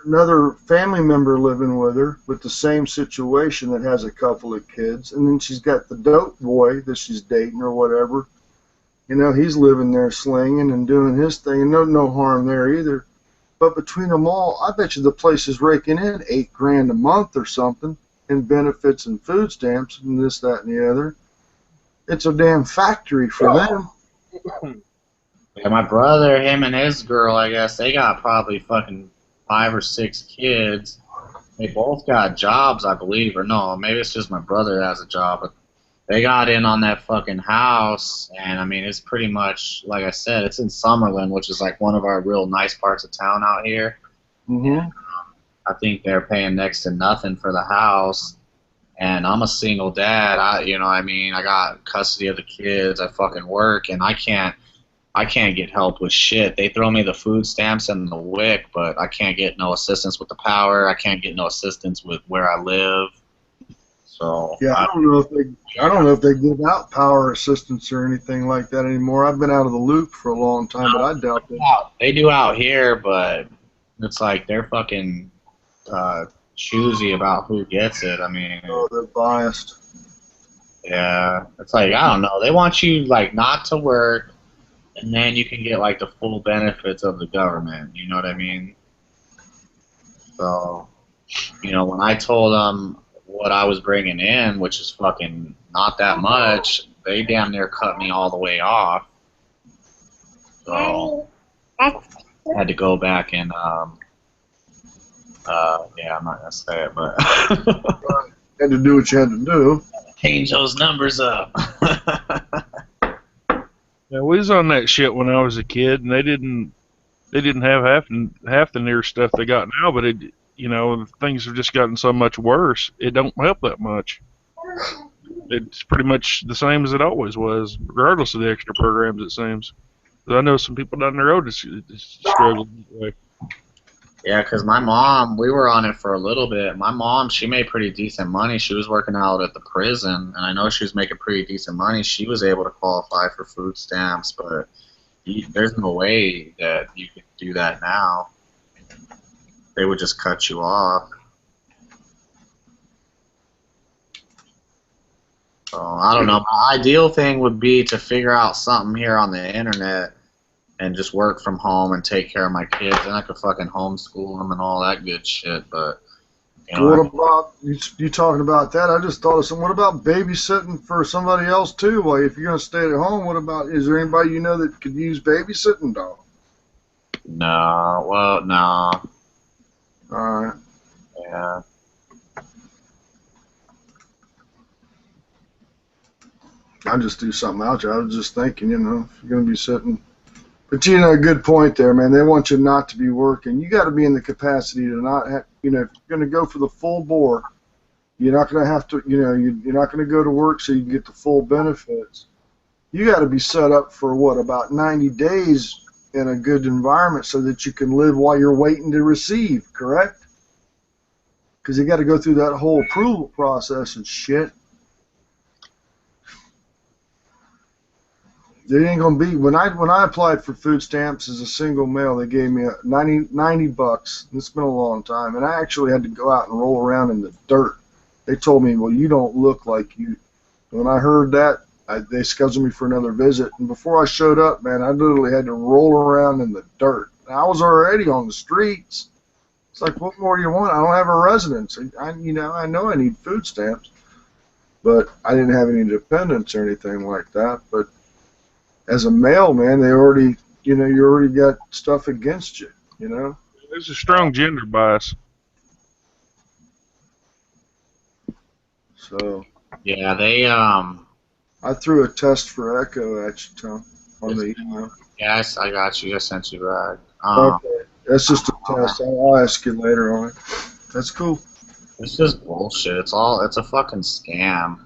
another family member living with her with the same situation that has a couple of kids, and then she's got the dope boy that she's dating or whatever. You know, he's living there slinging and doing his thing, and no harm there either. But between them all, I bet you the place is raking in $8,000 a month or something in benefits and food stamps and this, that, and the other. It's a damn factory for them.
Yeah, my brother, him and his girl, I guess, they got probably fucking 5 or 6 kids. They both got jobs, I believe, or no, maybe it's just my brother has a job, but they got in on that fucking house, and I mean, it's pretty much, like I said, it's in Summerlin, which is like one of our real nice parts of town out here.
Mm-hmm.
I think they're paying next to nothing for the house, and I'm a single dad. I got custody of the kids. I fucking work, and I can't get help with shit. They throw me the food stamps and the WIC, but I can't get no assistance with the power. I can't get no assistance with where I live. So
Yeah, I don't know if they give out power assistance or anything like that anymore. I've been out of the loop for a long time, but I doubt that.
They do out here, but it's like they're fucking choosy about who gets it. I mean,
Oh, they're biased.
yeah, it's like, I don't know. They want you like not to work, and then you can get like the full benefits of the government. You know what I mean? So, when I told them what I was bringing in, which is fucking not that much, they damn near cut me all the way off. So I had to go back and yeah, I'm not gonna say it, but
had to do what you had to do.
Change those numbers up.
Yeah, we was on that shit when I was a kid, and they didn't have half the near stuff they got now. But things have just gotten so much worse. It don't help that much. It's pretty much the same as it always was, regardless of the extra programs. It seems. 'Cause I know some people down the road is struggling that way.
Yeah, because my mom, we were on it for a little bit. My mom, she made pretty decent money. She was working out at the prison, and I know she was making pretty decent money. She was able to qualify for food stamps, but there's no way that you could do that now. They would just cut you off. So, I don't know. My ideal thing would be to figure out something here on the internet and just work from home and take care of my kids, and I could fucking homeschool them and all that good shit. But
What about you talking about that? I just thought of something. What about babysitting for somebody else too? Well, if you're gonna stay at home, what about? Is there anybody you know that could use babysitting, dog?
no, well, no,
All right.
yeah,
I just do something out there. I was just thinking, if you're gonna be sitting. But a good point there, man. They want you not to be working. You got to be in the capacity to not have, if you're going to go for the full bore, you're not going to have to, you're not going to go to work so you can get the full benefits. You got to be set up for about 90 days in a good environment so that you can live while you're waiting to receive, correct? Because you got to go through that whole approval process and shit. It ain't gonna be when I applied for food stamps as a single male. They gave me $90. It's been a long time, and I actually had to go out and roll around in the dirt. They told me, "Well, you don't look like you." When I heard that, they scheduled me for another visit, and before I showed up, man, I literally had to roll around in the dirt. And I was already on the streets. It's like, what more do you want? I don't have a residence. I know I need food stamps, but I didn't have any dependents or anything like that. But as a male, man, they already, you already got stuff against you,
There's a strong gender bias.
So
yeah. They
I threw a test for echo at you, Tom, on the email.
yes, I got you. I sent you back.
Okay, that's just a test. I'll ask you later on it. That's cool.
It's just bullshit. It's a fucking scam.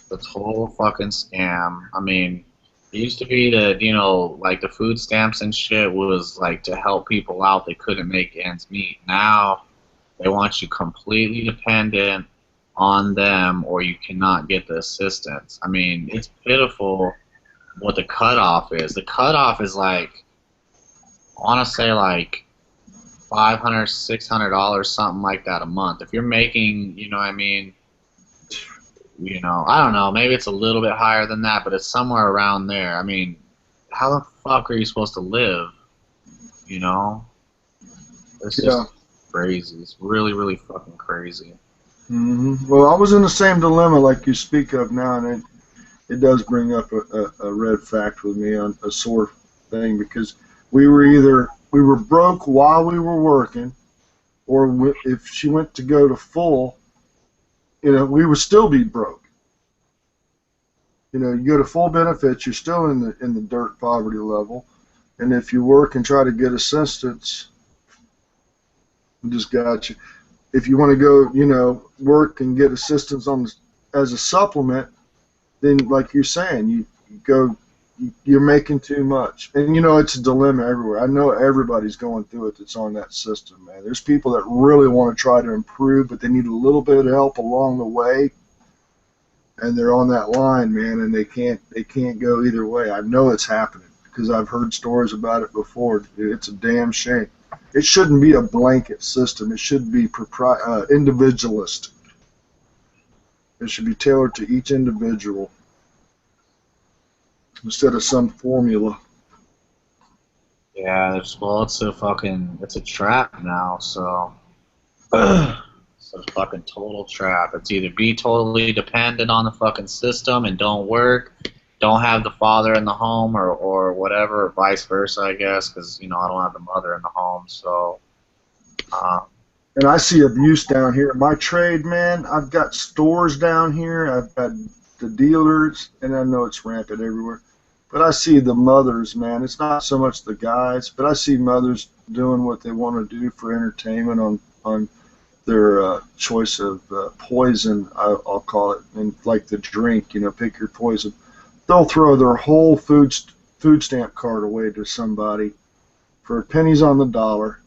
The total fucking scam. I mean, it used to be that, like the food stamps and shit was like to help people out. They couldn't make ends meet. Now they want you completely dependent on them or you cannot get the assistance. I mean, it's pitiful what the cutoff is. The cutoff is like, I want to say like $500, $600, something like that a month. If you're making, I don't know, maybe it's a little bit higher than that, but it's somewhere around there. I mean, how the fuck are you supposed to live? It's just crazy. It's really, really fucking crazy.
Well, I was in the same dilemma like you speak of now, and it does bring up a red fact with me on a sore thing, because we were broke while we were working, or if she went to go to full, we would still be broke. You go to full benefits, you're still in the dirt poverty level, and if you work and try to get assistance, we just got you. If you want to go, work and get assistance as a supplement, then like you're saying, you're making too much, and it's a dilemma everywhere. I know everybody's going through it that's on that system, man. There's people that really want to try to improve, but they need a little bit of help along the way, and they're on that line, man, and they can't go either way. I know it's happening because I've heard stories about it before. It's a damn shame. It shouldn't be a blanket system. It should be individualist. It should be tailored to each individual instead of some formula.
Yeah, it's a trap now, so it's a fucking total trap. It's either be totally dependent on the fucking system and don't work, don't have the father in the home, or whatever, or vice versa, I guess, because, I don't have the mother in the home, so.
And I see abuse down here. My trade, man, I've got stores down here. I've got the dealers, and I know it's rampant everywhere. But I see the mothers, man. It's not so much the guys, but I see mothers doing what they want to do for entertainment on their choice of poison, I'll call it, and like the drink, pick your poison. They'll throw their whole food stamp card away to somebody for pennies on the dollar.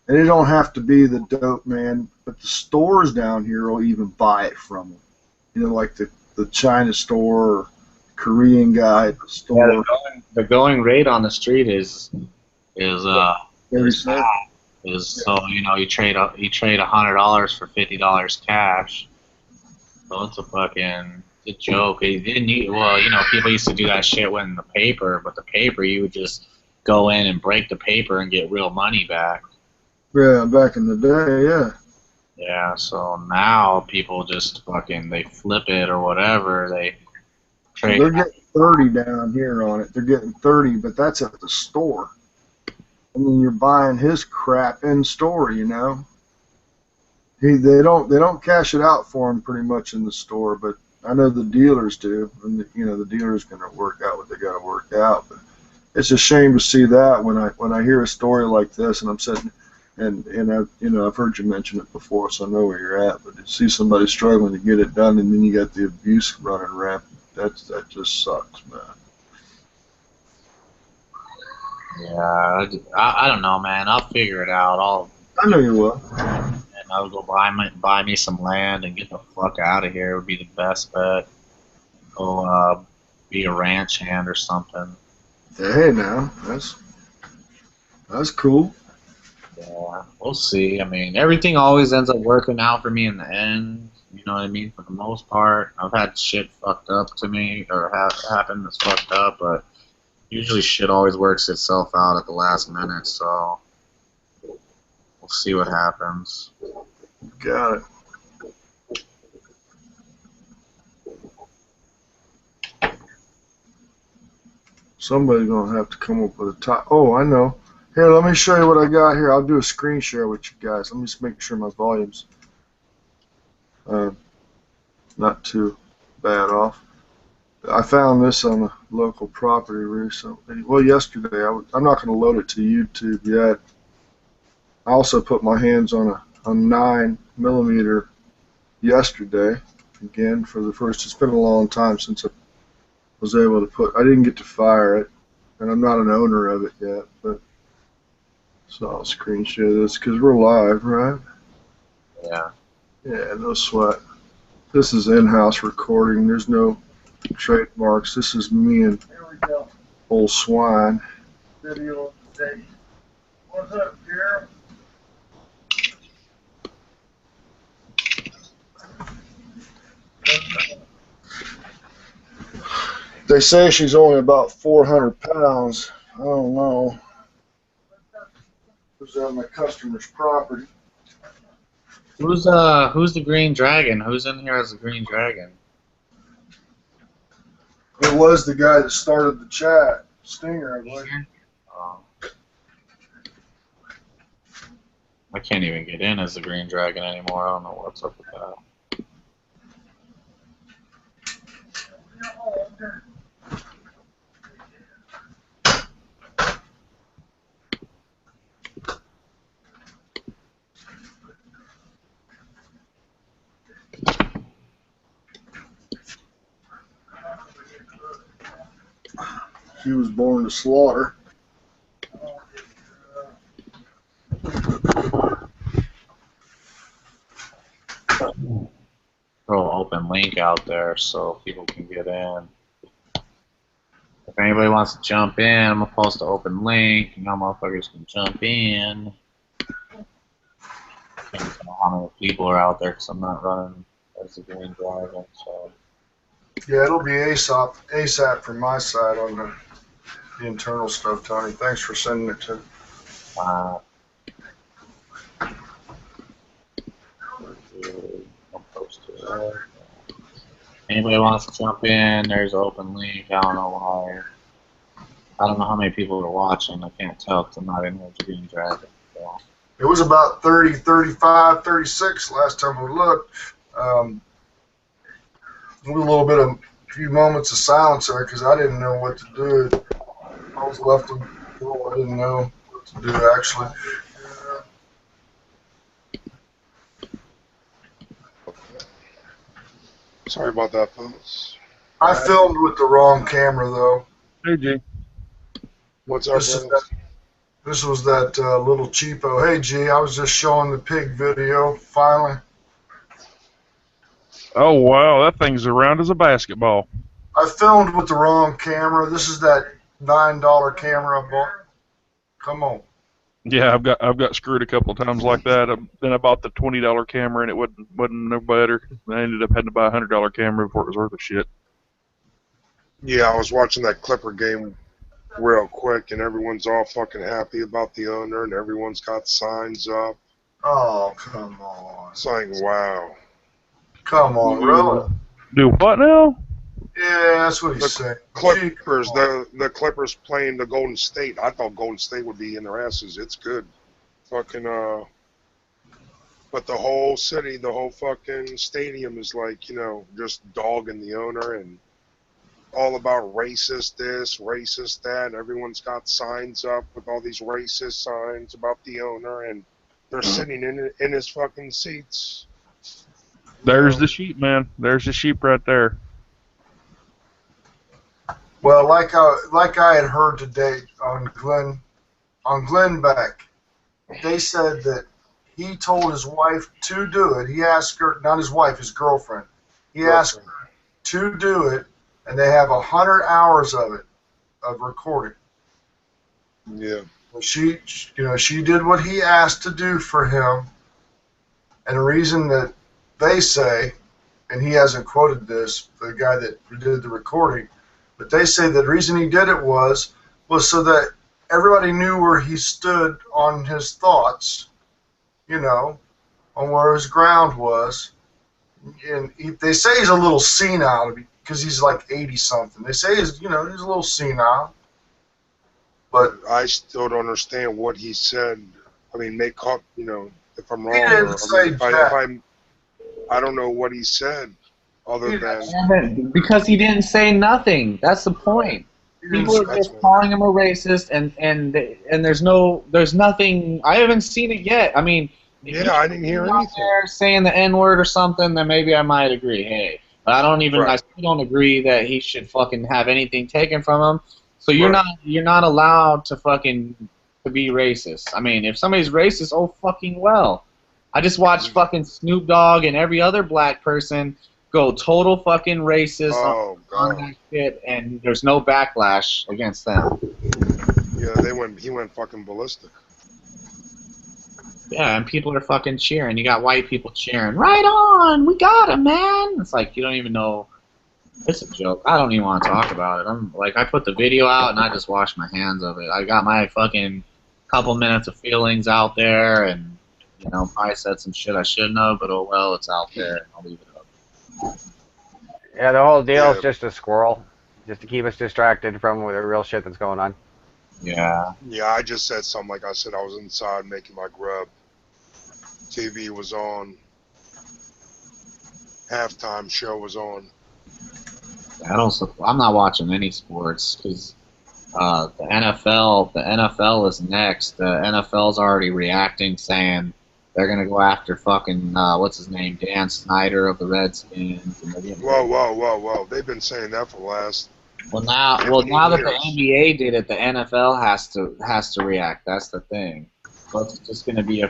And it don't have to be the dope man, but the stores down here will even buy it from them. Like the China store or Korean guy at the store.
Yeah, the going rate on the street is
Very sad.
so you trade $100 for $50 cash. So it's a joke. It didn't people used to do that shit when the paper, but the paper you would just go in and break the paper and get real money back.
Yeah, back in the day, yeah.
Yeah, so now people just they flip it or whatever. They trade.
They're getting 30 down here on it. They're getting 30, but that's at the store. I mean, you're buying his crap in store, They don't cash it out for him pretty much in the store, but I know the dealers do, and the dealer's gonna work out what they gotta work out. But it's a shame to see that when I hear a story like this, and I'm sitting. And I've heard you mention it before, so I know where you're at. But to see somebody struggling to get it done, and then you got the abuse running rampant, that just sucks, man.
Yeah, I don't know, man. I'll figure it out.
I know you will.
And I'll go buy me some land and get the fuck out of here. Would be the best bet. Go be a ranch hand or something.
Hey, now that's cool.
Yeah, we'll see. I mean, everything always ends up working out for me in the end. You know what I mean? For the most part, I've had shit fucked up to me or happen that's fucked up, but usually shit always works itself out at the last minute. So we'll see what happens.
Got it. Somebody's gonna have to come up with a top. Oh, I know. Here, let me show you what I got here. I'll do a screen share with you guys. Let me just make sure my volume's not too bad off. I found this on a local property recently. Well, yesterday. I'm not going to load it to YouTube yet. I also put my hands on a 9mm yesterday. Again, for the first. It's been a long time since I was able to put. I didn't get to fire it, and I'm not an owner of it yet, but. So I'll screen share this because we're live, right?
Yeah.
Yeah, no sweat. This is in-house recording. There's no trademarks. This is me and old swine. Video today. What's up, Jerry? They say she's only about 400 pounds. I don't know. Who's on my customer's property?
Who's the Green Dragon? Who's in here as the Green Dragon?
It was the guy that started the chat, Stinger, I believe.
Oh. I can't even get in as the Green Dragon anymore. I don't know what's up with that.
He was born to slaughter.
Throw an open link out there so people can get in. If anybody wants to jump in, I'm gonna post an open link. Motherfuckers can jump in. I can't tell how many people are out there because I'm not running as the Green Dragon. So
Yeah, it'll be ASAP from my side on the internal stuff, Tony. Thanks for sending it to me.
I'll post it. Anybody wants to jump in? There's an open link. I don't know why. I don't know how many people are watching. I can't tell because I'm not in here with the Green Dragon. So.
It was about 30, 35, 36 last time we looked. There was a little bit of a few moments of silence there because I didn't know what to do. I was left on the floor. I didn't know what to do actually.
Sorry about that, folks.
I filmed with the wrong camera though.
Hey, G.
What's up,
This is
brothers?
This was that little cheapo. Hey G, I was just showing the pig video finally.
Oh, wow, that thing's as round as a basketball.
I filmed with the wrong camera. This is that $9 camera I bought. Come on.
Yeah, I've got screwed a couple of times like that. Then I bought the $20 camera and it wasn't no better. I ended up having to buy a $100 camera before it was worth a shit.
Yeah, I was watching that Clipper game real quick, and everyone's all fucking happy about the owner, and everyone's got signs up.
Oh, come on.
It's like, wow.
Come on, really?
Do what now?
Yeah, that's what he
The
said.
Clippers, the Clippers playing the Golden State. I thought Golden State would be in their asses. It's good. Fucking, but the whole city, the whole fucking stadium is like, you know, just dogging the owner and all about racist this, racist that. Everyone's got signs up with all these racist signs about the owner, and they're sitting in his fucking seats.
There's the sheep, man. There's the sheep right there.
Well, like I had heard today on Glenn Beck, they said that he told his wife to do it. He asked her, not his wife, his girlfriend. He asked her to do it, and they have 100 hours of it, of recording.
Yeah.
She did what he asked to do for him, and the reason that they say, and he hasn't quoted this, the guy that did the recording, but they say that the reason he did it was so that everybody knew where he stood on his thoughts, you know, on where his ground was. And they say he's a little senile because he's like 80-something. They say he's a little senile. But
I still don't understand what he said. I mean, make up, you know, if I'm wrong.
He didn't say jack.
I don't know what he said other than.
Because he didn't say nothing. That's the point. People are just calling him a racist, and there's nothing. I haven't seen it yet. I mean,
Yeah, I didn't hear anything.
There saying the N-word or something, then maybe I might agree. Hey, but I don't even.
Right.
I still don't agree that he should fucking have anything taken from him. So you're
Right.
not allowed to be racist. I mean, if somebody's racist, oh fucking well. I just watched fucking Snoop Dogg and every other black person go total fucking racist
Oh
on
god.
that shit, and there's no backlash against them.
Yeah, he went fucking ballistic.
Yeah, and people are fucking cheering. You got white people cheering, right on, we got him, man. It's like you don't even know. It's a joke. I don't even want to talk about it. I'm like, I put the video out and I just washed my hands of it. I got my fucking couple minutes of feelings out there, and you know, probably said some shit I shouldn't have, but oh well, it's out there. I'll leave it up.
Yeah, the whole deal
Yeah.
is just a squirrel, just to keep us distracted from the real shit that's going on.
Yeah.
Yeah, I just said something like I said I was inside making my grub. TV was on. Halftime show was on.
I'm not watching any sports because the NFL is next. The NFL's already reacting, saying they're gonna go after fucking what's his name, Dan Snyder of the Redskins. And
Whoa. They've been saying that for the last.
now that the NBA did it, the NFL has to react. That's the thing. So it's just gonna be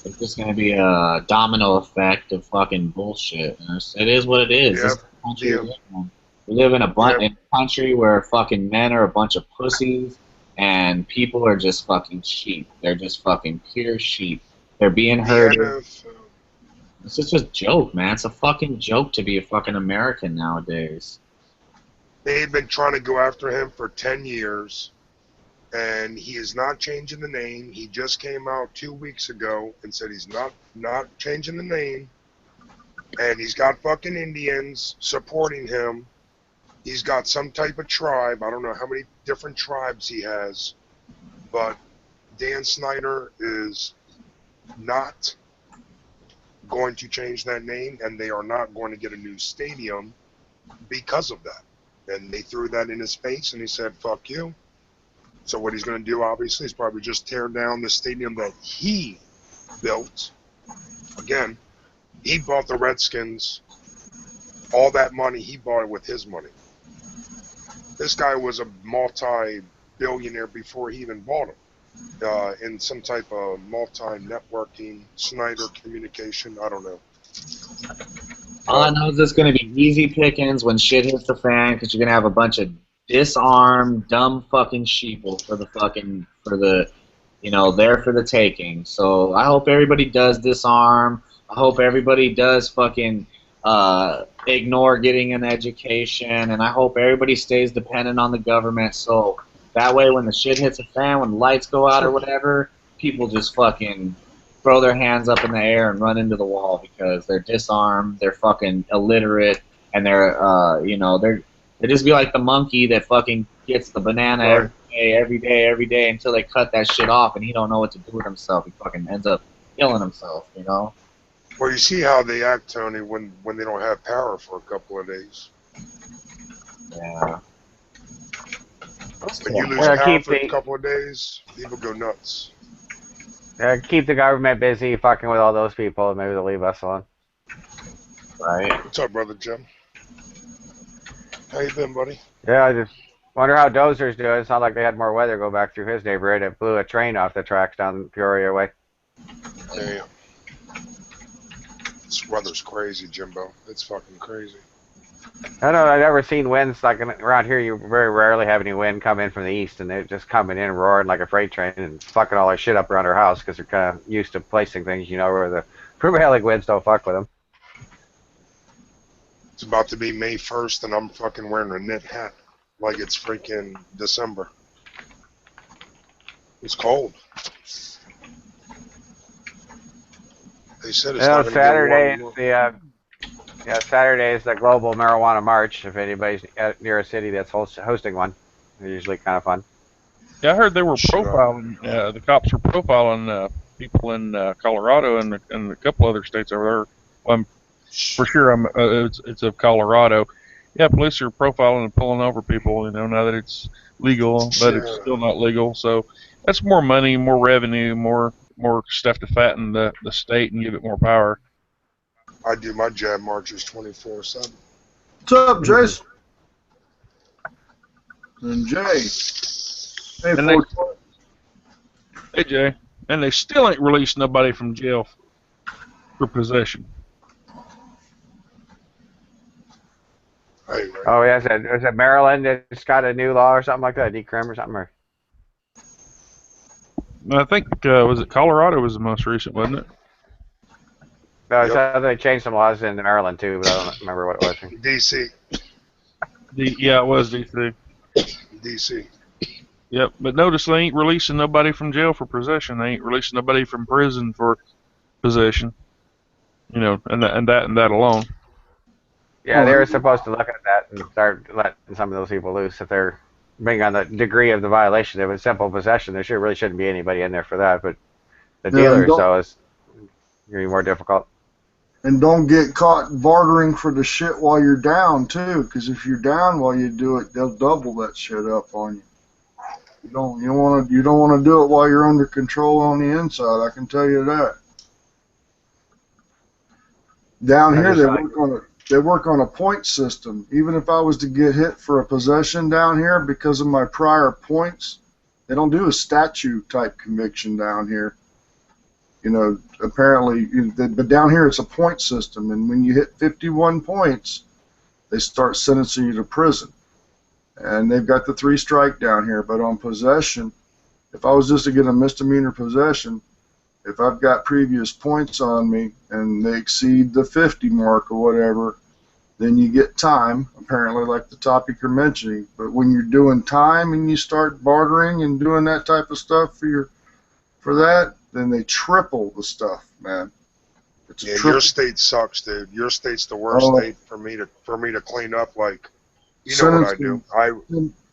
it's just gonna be a domino effect of fucking bullshit. And it is what it is.
Yep.
This is the country we live in. We live in in a country where fucking men are a bunch of pussies and people are just fucking sheep. They're just fucking pure sheep. They're being herded. It's just a joke, man. It's a fucking joke to be a fucking American nowadays.
They've been trying to go after him for 10 years, and he is not changing the name. He just came out 2 weeks ago and said he's not changing the name, and he's got fucking Indians supporting him. He's got some type of tribe. I don't know how many different tribes he has, but Dan Snyder is not going to change that name, and they are not going to get a new stadium because of that. And they threw that in his face, and he said, fuck you. So what he's going to do, obviously, is probably just tear down the stadium that he built. Again, he bought the Redskins. All that money, he bought it with his money. This guy was a multi-billionaire before he even bought him. In some type of multi-networking, Snyder communication, I don't know.
All I know is it's going to be easy pickings when shit hits the fan, because you're going to have a bunch of disarmed, dumb fucking sheeple for the, you know, there for the taking. So I hope everybody does disarm. I hope everybody does fucking ignore getting an education, and I hope everybody stays dependent on the government, so that way when the shit hits the fan, when the lights go out or whatever, people just fucking throw their hands up in the air and run into the wall because they're disarmed, they're fucking illiterate, and they're, you know, they just be like the monkey that fucking gets the banana every day until they cut that shit off and he don't know what to do with himself. He fucking ends up killing himself, you know?
Well, you see how they act, Tony, when they don't have power for a couple of days.
Yeah.
When you lose
Well,
power for a couple of days, people go nuts.
Keep the government busy fucking with all those people, and maybe they'll leave us alone.
Right.
What's up, brother Jim? How you been, buddy?
Yeah, I just wonder how Dozer's doing. It's not like they had more weather go back through his neighborhood. It blew a train off the tracks down Peoria way.
Damn. This weather's crazy, Jimbo. It's fucking crazy.
I don't know, I've never seen winds like around here. You very rarely have any wind come in from the east, and they're just coming in roaring like a freight train and fucking all their shit up around our house because they're kind of used to placing things, you know, where the prevailing winds don't fuck with them.
It's about to be May 1st, and I'm fucking wearing a knit hat like it's freaking December. It's cold. They said it's not going to
Saturday
get warm.
Saturday is the Global Marijuana March. If anybody's near a city that's hosting one, they're usually kind of fun.
Yeah, I heard they were
Shut up.
profiling. The cops were profiling people in Colorado and a couple other states over there. Well, for sure, it's of Colorado. Yeah, police are profiling and pulling over people. You know, now that it's legal, but it's still not legal. So that's more money, more revenue, more stuff to fatten the state and give it more power.
I do my jab marches 24/7.
What's up, Jason? And Jay. Hey,
And Hey, Jay. And they still ain't released nobody from jail for possession.
Hey, Ray.
Oh, yeah, is it Maryland that's got a new law or something like that, decrim or something? Or?
I think, was it Colorado was the most recent, wasn't it?
No,
Yep.
so they changed some laws in Maryland too, but I don't remember what it was.
DC.
Yeah, it was DC.
DC.
Yep, but notice they ain't releasing nobody from jail for possession. They ain't releasing nobody from prison for possession. You know, and that alone.
Yeah, they were supposed to look at that and start letting some of those people loose if they're being on the degree of the violation. If it's simple possession, there really shouldn't be anybody in there for that. But the dealers, though, is going to be more difficult.
And don't get caught bartering for the shit while you're down too, because if you're down while you do it, they'll double that shit up on you. You don't want to do it while you're under control on the inside. I can tell you that. Down here, they work on a point system. Even if I was to get hit for a possession down here because of my prior points, they don't do a statute type conviction down here. You know, apparently, but down here it's a point system, and when you hit 51 points, they start sentencing you to prison. And they've got the 3-strike down here, but on possession, if I was just to get a misdemeanor possession, if I've got previous points on me and they exceed the 50 mark or whatever, then you get time, apparently, like the topic you're mentioning. But when you're doing time and you start bartering and doing that type of stuff for that, then they triple the stuff, man. It's
Yeah, your state sucks, dude. Your state's the worst state for me to clean up. Like, you know what I do?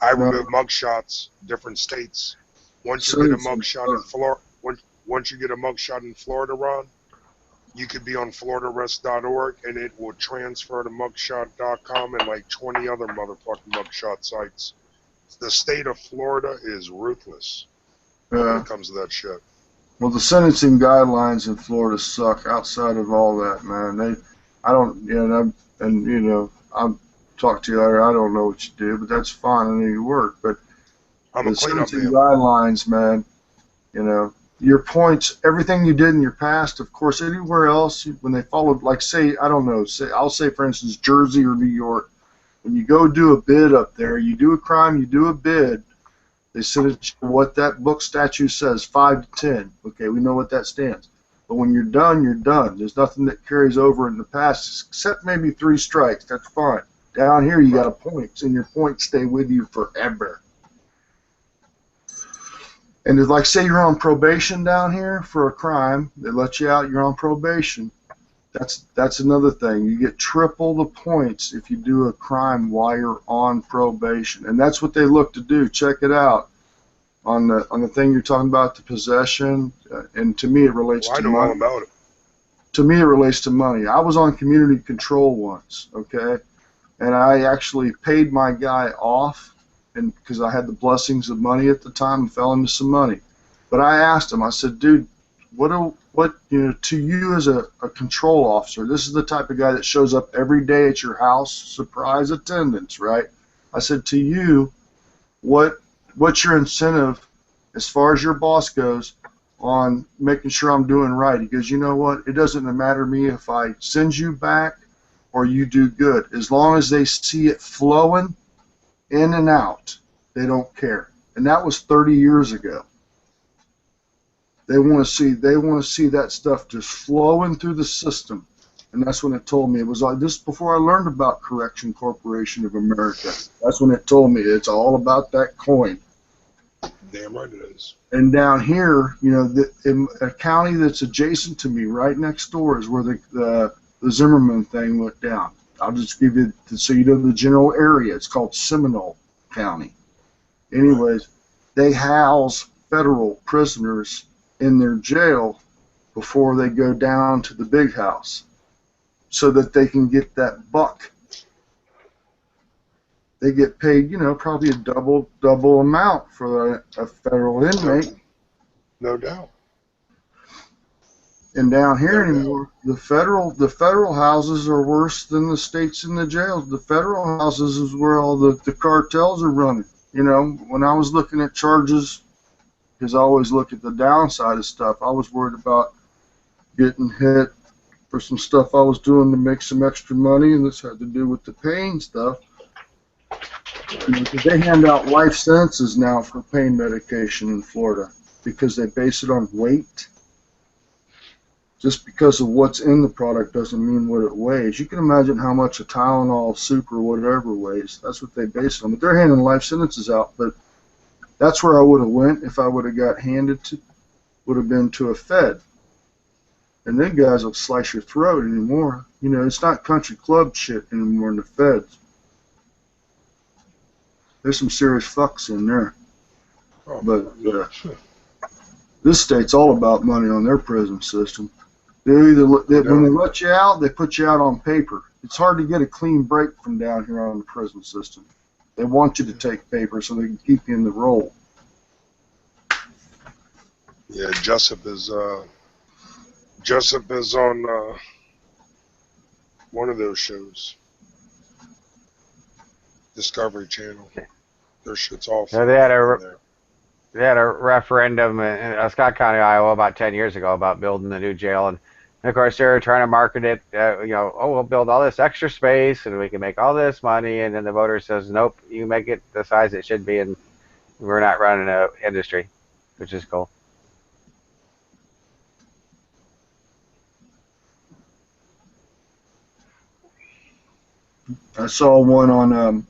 I remove mugshots, different states, once you get a
Sentencing
mugshot in
sucks.
Florida, once you get a mugshot in Florida, Ron, you could be on FloridaArrest.org and it will transfer to mugshot.com and like 20 other motherfucking mugshot sites. The state of Florida is ruthless when it comes to that shit.
Well, the sentencing guidelines in Florida suck. Outside of all that, man, I don't, I'll talk to you later. I don't know what you do, but that's fine. I know you work, but
I'm a
the
cleanup
sentencing
man.
guidelines, man, your points, everything you did in your past, of course, anywhere else, when they followed, like, say, I don't know, I'll say, for instance, Jersey or New York, when you go do a bid up there, you do a crime, you do a bid, they said what that book statute says, 5 to 10. Okay, we know what that stands. But when you're done, you're done. There's nothing that carries over in the past, except maybe 3 strikes. That's fine. Down here, you got a point, and your points stay with you forever. And it's like, say you're on probation down here for a crime, they let you out, you're on probation. That's another thing. You get triple the points if you do a crime while you're on probation, and that's what they look to do. Check it out on the thing you're talking about, the possession, and to me it relates to money.
I know all about it.
To me, it relates to money. I was on community control once, okay, and I actually paid my guy off, and because I had the blessings of money at the time and fell into some money. But I asked him, I said, dude, what to you as a control officer, this is the type of guy that shows up every day at your house, surprise attendance, right? I said, to you, what's your incentive as far as your boss goes on making sure I'm doing right? He goes, you know what, it doesn't matter to me if I send you back or you do good. As long as they see it flowing in and out, they don't care. And that was 30 years ago. They want to see that stuff just flowing through the system. And that's when it told me. It was like this before I learned about Correction Corporation of America. That's when it told me it's all about that coin.
Damn right it is.
And down here, in a county that's adjacent to me, right next door, is where the Zimmerman thing went down. I'll just give you, so you know the general area. It's called Seminole County. Anyways, they house federal prisoners in their jail before they go down to the big house so that they can get that buck. They get paid, probably a double amount for a federal inmate.
No doubt.
And down here anymore, the federal houses are worse than the states in the jails. The federal houses is where all the cartels are running. When I was looking at charges, because I always look at the downside of stuff, I was worried about getting hit for some stuff I was doing to make some extra money, and this had to do with the pain stuff. They hand out life sentences now for pain medication in Florida because they base it on weight. Just because of what's in the product doesn't mean what it weighs. You can imagine how much a Tylenol soup or whatever weighs. That's what they base it on. But they're handing life sentences out. But that's where I would have went if I would have got handed to, would have been to a Fed. And then guys will slice your throat anymore. It's not country club shit anymore in the Feds. There's some serious fucks in there. But this state's all about money on their prison system. When they let you out, they put you out on paper. It's hard to get a clean break from down here on the prison system. They want you to take paper so they can keep you in the role.
Yeah, Jessup is on one of those shows, Discovery Channel. Their shit's awful.
So they had a referendum in Scott County, Iowa, about 10 years ago about building the new jail, and of course they were trying to market it. We'll build all this extra space and we can make all this money, and then the voter says, nope, you make it the size it should be, and we're not running an industry, which is cool.
I saw one on,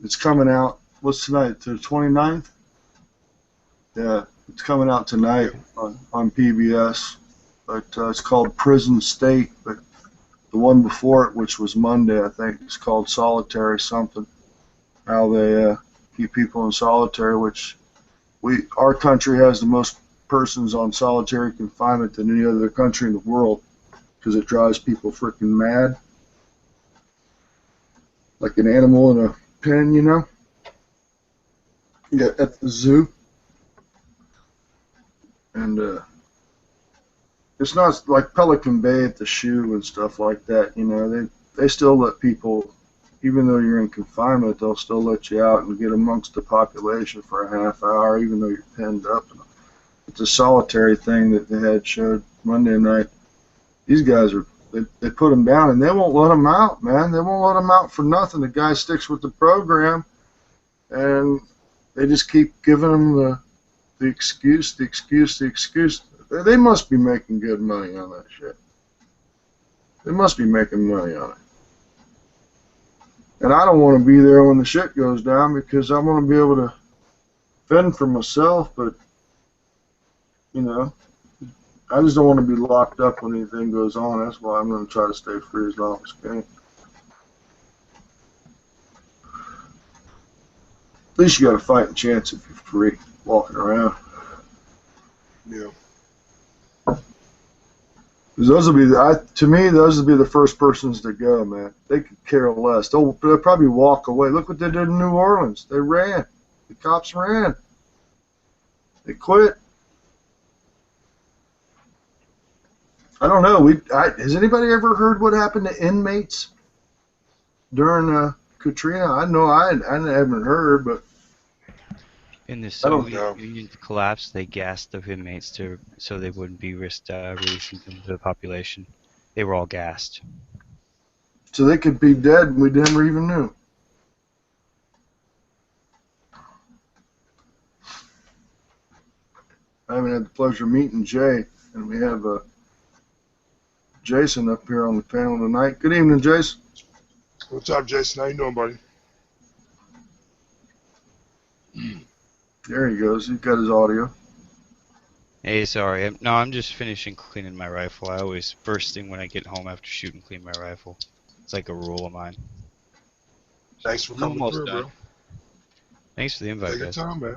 it's coming out, what's tonight, the 29th? Yeah, it's coming out tonight on PBS, but it's called Prison State, but the one before it, which was Monday, I think, it's called Solitary something, how they keep people in solitary, which our country has the most persons on solitary confinement than any other country in the world because it drives people freaking mad. Like an animal in a pen, you know? Yeah, at the zoo. And it's not like Pelican Bay at the shoe and stuff like that, you know. They still let people, even though you're in confinement, they'll still let you out and get amongst the population for a half hour, even though you're penned up. It's a solitary thing that they had showed Monday night. These guys they put them down and they won't let them out, man. They won't let them out for nothing. The guy sticks with the program, and they just keep giving them the excuse. They must be making good money on that shit. They must be making money on it. And I don't want to be there when the shit goes down because I want to be able to fend for myself, but, you know, I just don't want to be locked up when anything goes on. That's why I'm going to try to stay free as long as I can. At least you got a fighting chance if you're free walking around.
Yeah.
Those will be to me. Those will be the first persons to go, man. They could care less. They'll probably walk away. Look what they did in New Orleans. They ran. The cops ran. They quit. I don't know. Has anybody ever heard what happened to inmates during Katrina? I know I haven't heard, but
In the
I don't
Soviet Union collapse, they gassed the inmates so they wouldn't be releasing them to the population. They were all gassed.
so they could be dead and we never even knew. I haven't had the pleasure of meeting Jay, and we have Jason up here on the panel tonight. Good evening, Jason.
What's up, Jason? How you doing, buddy?
There he goes. He's got his audio.
Hey, sorry. I'm just finishing cleaning my rifle. I always first thing when I get home after shooting, clean my rifle. It's like a rule of mine.
Thanks for
I'm
coming
almost
through,
done.
bro.
Thanks for the invite,
Take your
guys.
time, man.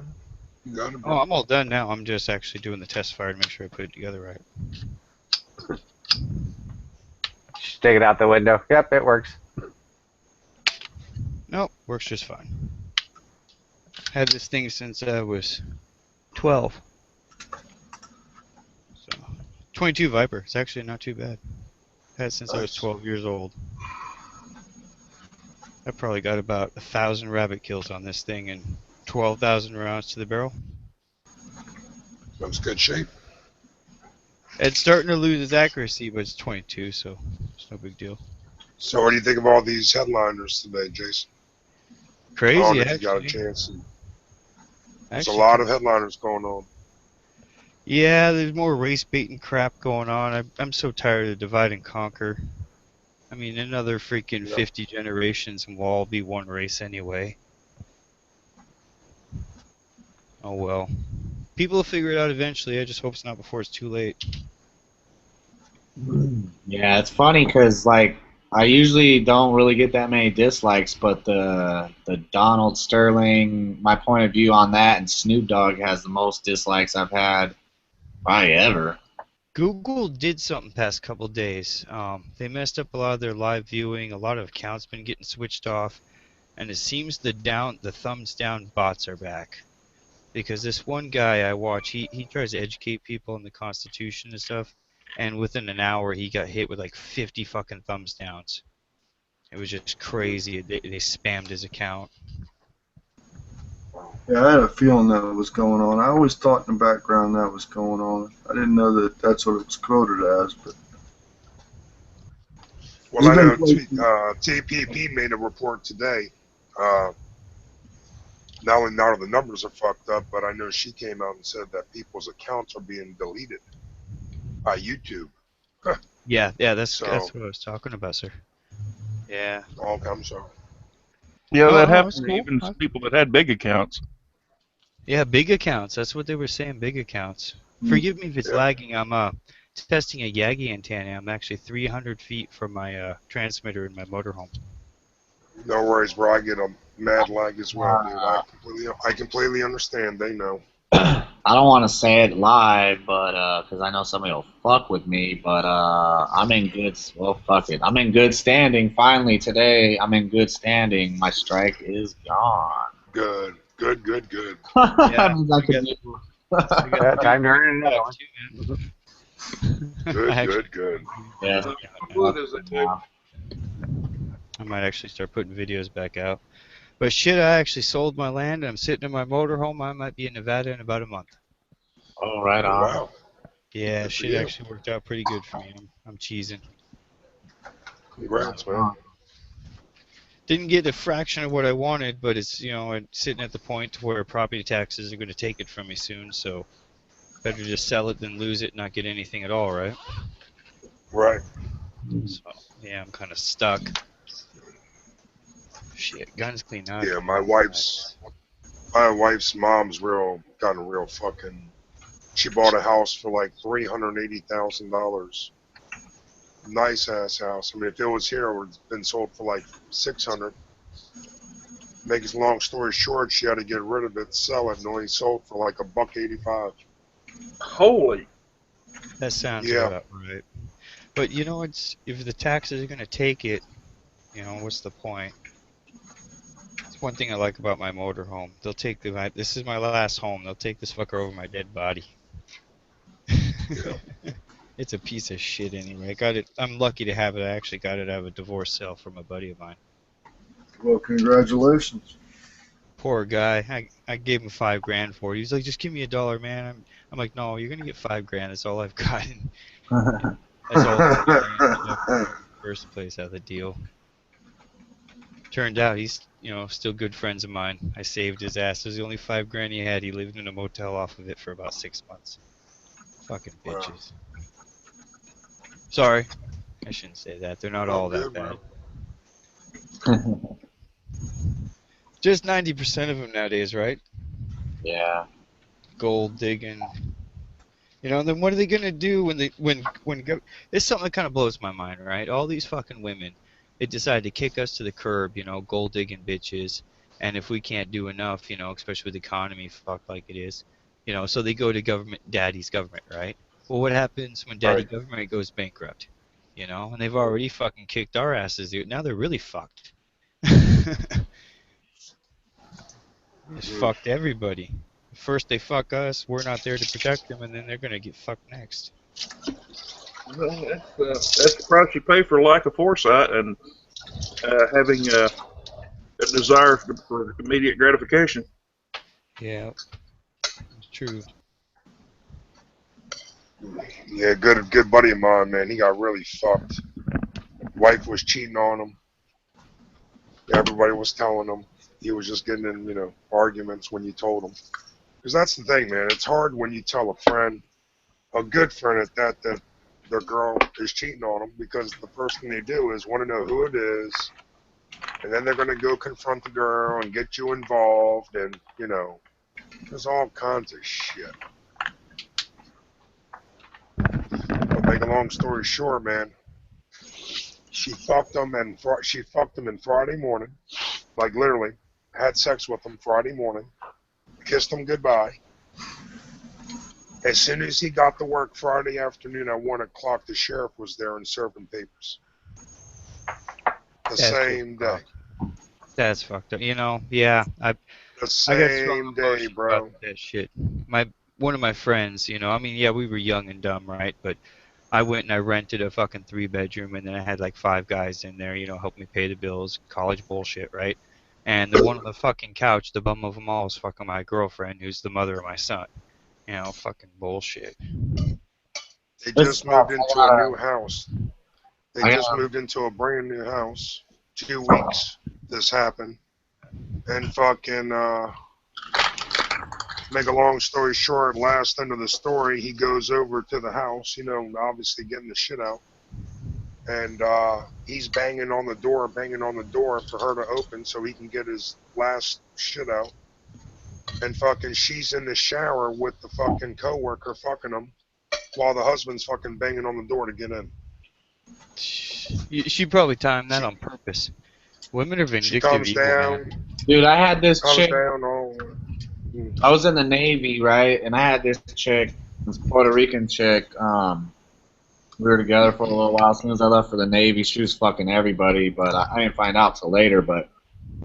You got it,
Oh,
bro.
I'm all done now. I'm just actually doing the test fire to make sure I put it together right.
Stick it out the window. Yep, it works.
Nope, works just fine. Had this thing since I was 12. So, 22 Viper. It's actually not too bad. Had it since I was
Nice.
12 years old. I probably got about 1,000 rabbit kills on this thing and 12,000 rounds to the barrel.
That's good shape.
It's starting to lose its accuracy, but it's 22, so it's no big deal.
So what do you think of all these headliners today, Jason?
Crazy,
I don't know if you got a
actually.
chance. There's
Actually,
a lot of headliners going on.
yeah, there's more race baiting crap going on. I'm so tired of divide and conquer. I mean, another freaking
Yep.
50 generations and we'll all be one race anyway. Oh well. People will figure it out eventually. I just hope it's not before it's too late.
Yeah, it's funny because like I usually don't really get that many dislikes, but the Donald Sterling, my point of view on that, and Snoop Dogg has the most dislikes I've had probably ever.
Google did something past couple days. They messed up a lot of their live viewing. A lot of accounts been getting switched off, and it seems the thumbs down bots are back. Because this one guy I watch, he tries to educate people on the Constitution and stuff, and within an hour he got hit with like 50 fucking thumbs downs. It was just crazy. They spammed his account.
Yeah, I had a feeling that was going on. I always thought in the background that was going on. I didn't know that that's what it was quoted as, but
Well, I know
You've been
TPP made a report today. Not only now the numbers are fucked up, but I know she came out and said that people's accounts are being deleted by YouTube.
Yeah, that's
So-
what I was talking about, sir. Yeah.
Oh, I'm sorry.
Yeah,
Oh,
that
no,
happened
it's
to
cool.
even some people that had big accounts.
Yeah, big accounts. That's what they were saying, big accounts.
Mm.
Forgive me if it's
Yeah.
lagging. I'm testing a Yagi antenna. I'm actually 300 feet from my transmitter in my motorhome.
No worries, bro. I get a mad lag as well, dude. I completely understand. They know.
I don't want to say it live, but because I know somebody will fuck with me. But I'm in good. Well, fuck it. I'm in good standing. Finally today, I'm in good standing. My strike is gone.
Good. Good. Good. Good.
That means I
we
can
got-
do-
Yeah, time to earn another one.
too, man.
Good.
I actually-
Good. Good.
Yeah.
What is it, dude?
I might actually start putting videos back out. But shit, I actually sold my land and I'm sitting in my motorhome. I might be in Nevada in about a month.
Oh, right
Oh,
on.
wow.
Yeah,
Good for
shit
you.
actually worked out pretty good for me. I'm cheesing.
Congrats, man.
Didn't get a fraction of what I wanted, but it's, I'm sitting at the point where property taxes are going to take it from me soon, so better just sell it than lose it and not get anything at all, right?
Right.
So, yeah, I'm kind of stuck. Shit, gun's clean now.
Yeah, my wife's mom's gotten real fucking. She bought a house for like $380,000. Nice ass house. I mean, if it was here, it would have been sold for like $600. Make a long story short, she had to get rid of it, sell it, and only sold for like $185.
Holy.
That sounds
Yeah.
about right. But if the taxes are going to take it, what's the point? It's one thing I like about my motorhome. They'll take this is my last home. They'll take this fucker over my dead body. It's a piece of shit anyway. I got it. I'm lucky to have it. I actually got it out of a divorce sale from a buddy of mine.
Well, congratulations.
Poor guy. I gave him $5,000 for it. He's like, just give me $1, man. I'm like, no, you're gonna get $5,000. That's all I've got. That's all I've got in the first place out of the deal. Turned out he's, still good friends of mine. I saved his ass. It was the only $5,000 he had. He lived in a motel off of it for about 6 months. Fucking bitches. Sorry, I shouldn't say that. They're not all that bad. Just 90% of them nowadays, right?
Yeah.
Gold digging. And then what are they gonna do when it's something that kind of blows my mind, right? All these fucking women, they decide to kick us to the curb, gold digging bitches, and if we can't do enough, especially with the economy fucked like it is, so they go to daddy's government, right? Well, what happens when daddy government goes bankrupt? And they've already fucking kicked our asses, dude. Now they're really fucked. It's fucked everybody. First they fuck us, we're not there to protect them, and then they're gonna get fucked next.
Well, that's the price you pay for lack of foresight and having a desire for immediate gratification.
Yeah, it's true.
Yeah, good buddy of mine, man. He got really fucked. Wife was cheating on him. Everybody was telling him. He was just getting in, arguments when you told him. Because that's the thing, man. It's hard when you tell a friend, a good friend at that their girl is cheating on them, because the first thing they do is want to know who it is, and then they're going to go confront the girl and get you involved, and, there's all kinds of shit. But make a long story short, man, she fucked him in Friday morning, like literally, had sex with him Friday morning, kissed him goodbye. As soon as he got to work Friday afternoon at 1 o'clock, the sheriff was there and serving papers. The same day.
That's fucked up. Yeah,
The
I got
same
strong
day,
emotions
bro.
about that shit. One of my friends, we were young and dumb, right? But I went and I rented a fucking 3-bedroom, and then I had like 5 guys in there, help me pay the bills, college bullshit, right? And the one on the fucking couch, the bum of them all, was fucking my girlfriend, who's the mother of my son. Fucking bullshit.
They just moved into a new house. They just moved into a brand new house. 2 weeks this happened. And fucking, make a long story short, last end of the story, he goes over to the house, obviously getting the shit out. And he's banging on the door for her to open so he can get his last shit out. And fucking she's in the shower with the fucking coworker fucking him while the husband's fucking banging on the door to get in.
She probably timed that on purpose. Women are vindictive.
She comes
evil,
down.
man.
Dude, I had this
Comes
chick.
down all.
I was in the Navy, right? And I had this chick, this Puerto Rican chick. We were together for a little while. As soon as I left for the Navy, she was fucking everybody, but I didn't find out till later. But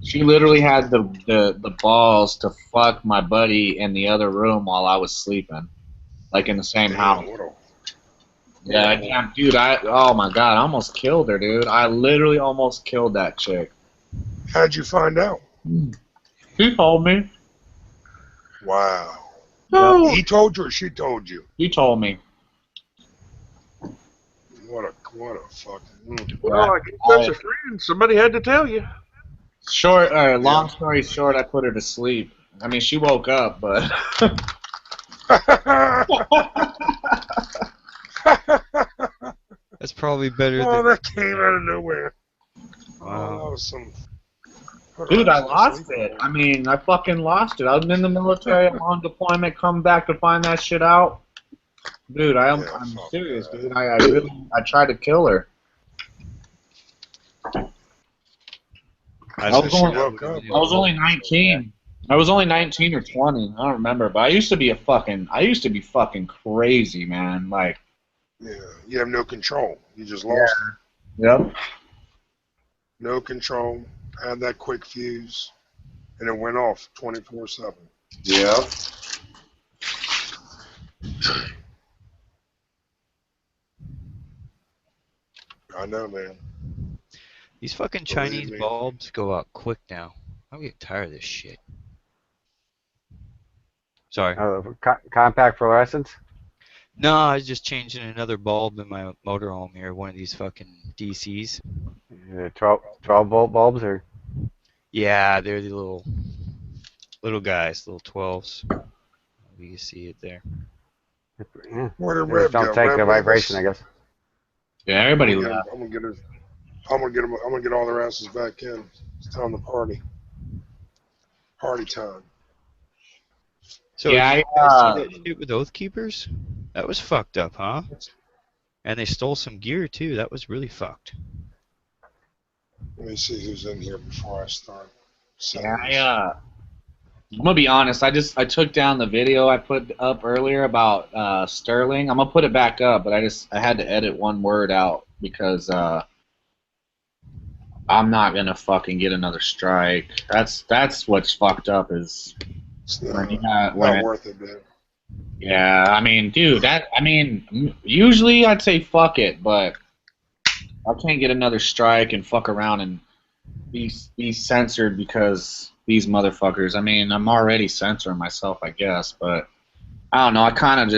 she literally had the balls to fuck my buddy in the other room while I was sleeping, like in the same house. Yeah, damn, dude. Oh my god, I almost killed her, dude. I literally almost killed that chick.
How'd you find out?
She told me.
Wow.
No.
He told you or she told you?
He told me.
What a fucking.
Well, I guess that's a friend. Somebody had to tell you.
Long story short, I put her to sleep. I mean, she woke up, but.
That's probably better
Oh,
than.
that came out of nowhere.
Wow.
That was some.
Dude, I lost it. I mean, I fucking lost it. I was in the military. I'm on deployment. Come back to find that shit out. Dude, I'm serious, dude. I tried to kill her. I was only 19. I was only 19 or 20. I don't remember, but I used to be fucking crazy, man. Like.
Yeah, you have no control. You just lost it.
Yep.
No control. Had that quick fuse, and it went off 24/7.
Yeah.
I know, man.
These fucking Chinese bulbs go out quick now. I'm getting tired of this shit. Sorry.
Compact fluorescence?
No, I was just changing another bulb in my motorhome here. One of these fucking DCs.
12-volt bulbs, or?
Yeah, they're the little guys, little 12s. You can see it there.
Yeah.
Where the
They
Rev
just don't
go?
take
Rev
the
left
vibration,
us.
I guess.
Yeah, everybody
I'm
left.
gonna get her. I'm gonna get all their asses back in. It's time to party. Party time.
So
Yeah,
did you guys see that shit with Oath Keepers? That was fucked up, huh? And they stole some gear too. That was really fucked.
Let me see who's in here before I start.
Yeah, I'm gonna be honest. I took down the video I put up earlier about Sterling. I'm gonna put it back up, but I had to edit one word out because I'm not gonna fucking get another strike. That's what's fucked up is
not worth it, man.
Yeah, I mean, dude, usually I'd say fuck it, but I can't get another strike and fuck around and be censored because these motherfuckers. I mean, I'm already censoring myself, I guess, but I don't know. I kind of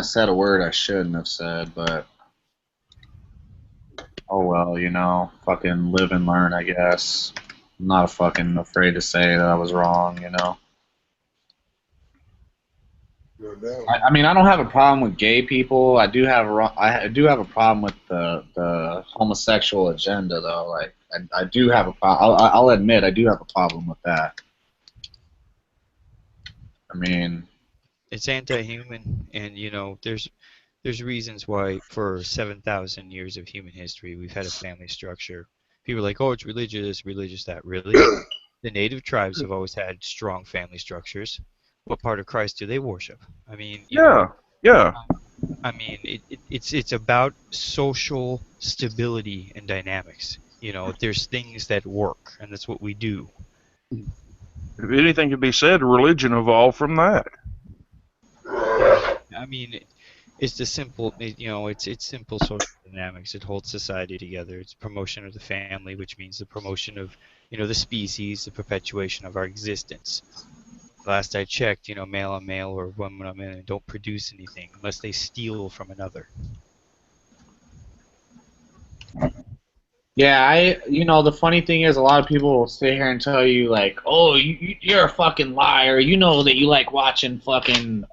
said a word I shouldn't have said, but oh well, fucking live and learn, I guess. I'm not fucking afraid to say that I was wrong,
No doubt.
I mean, I don't have a problem with gay people. I do have a problem with the homosexual agenda, though. Like, I do have a problem. I'll admit, I do have a problem with that. I mean,
it's anti-human, and there's reasons why for 7,000 years of human history we've had a family structure. People are like, oh, it's religious, that. Really? The native tribes have always had strong family structures. What part of Christ do they worship? I mean,
yeah.
I mean, it's about social stability and dynamics. There's things that work, and that's what we do.
If anything could be said, religion evolved from that.
I mean, it's the simple, it's simple social dynamics. It holds society together. It's promotion of the family, which means the promotion of, the species, the perpetuation of our existence. Last I checked, male on male or woman on woman don't produce anything unless they steal from another.
yeah, the funny thing is, a lot of people will sit here and tell you, like, oh, you're a fucking liar. You know that you like watching fucking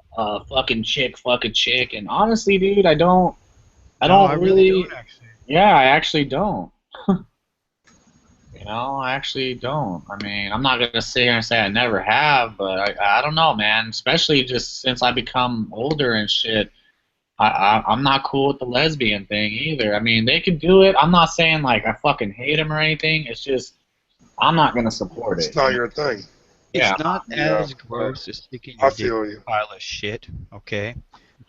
chick, and honestly, dude, I really don't, actually. Yeah, I actually don't. I actually don't. I mean, I'm not gonna sit here and say I never have, but I don't know, man. Especially just since I become older and shit, I'm not cool with the lesbian thing either. I mean, they can do it. I'm not saying like I fucking hate them or anything. It's just I'm not gonna support it.
It's not your thing.
Yeah.
It's not
Yeah,
as gross as sticking
I
your dick
feel
in
you.
a pile of shit, okay?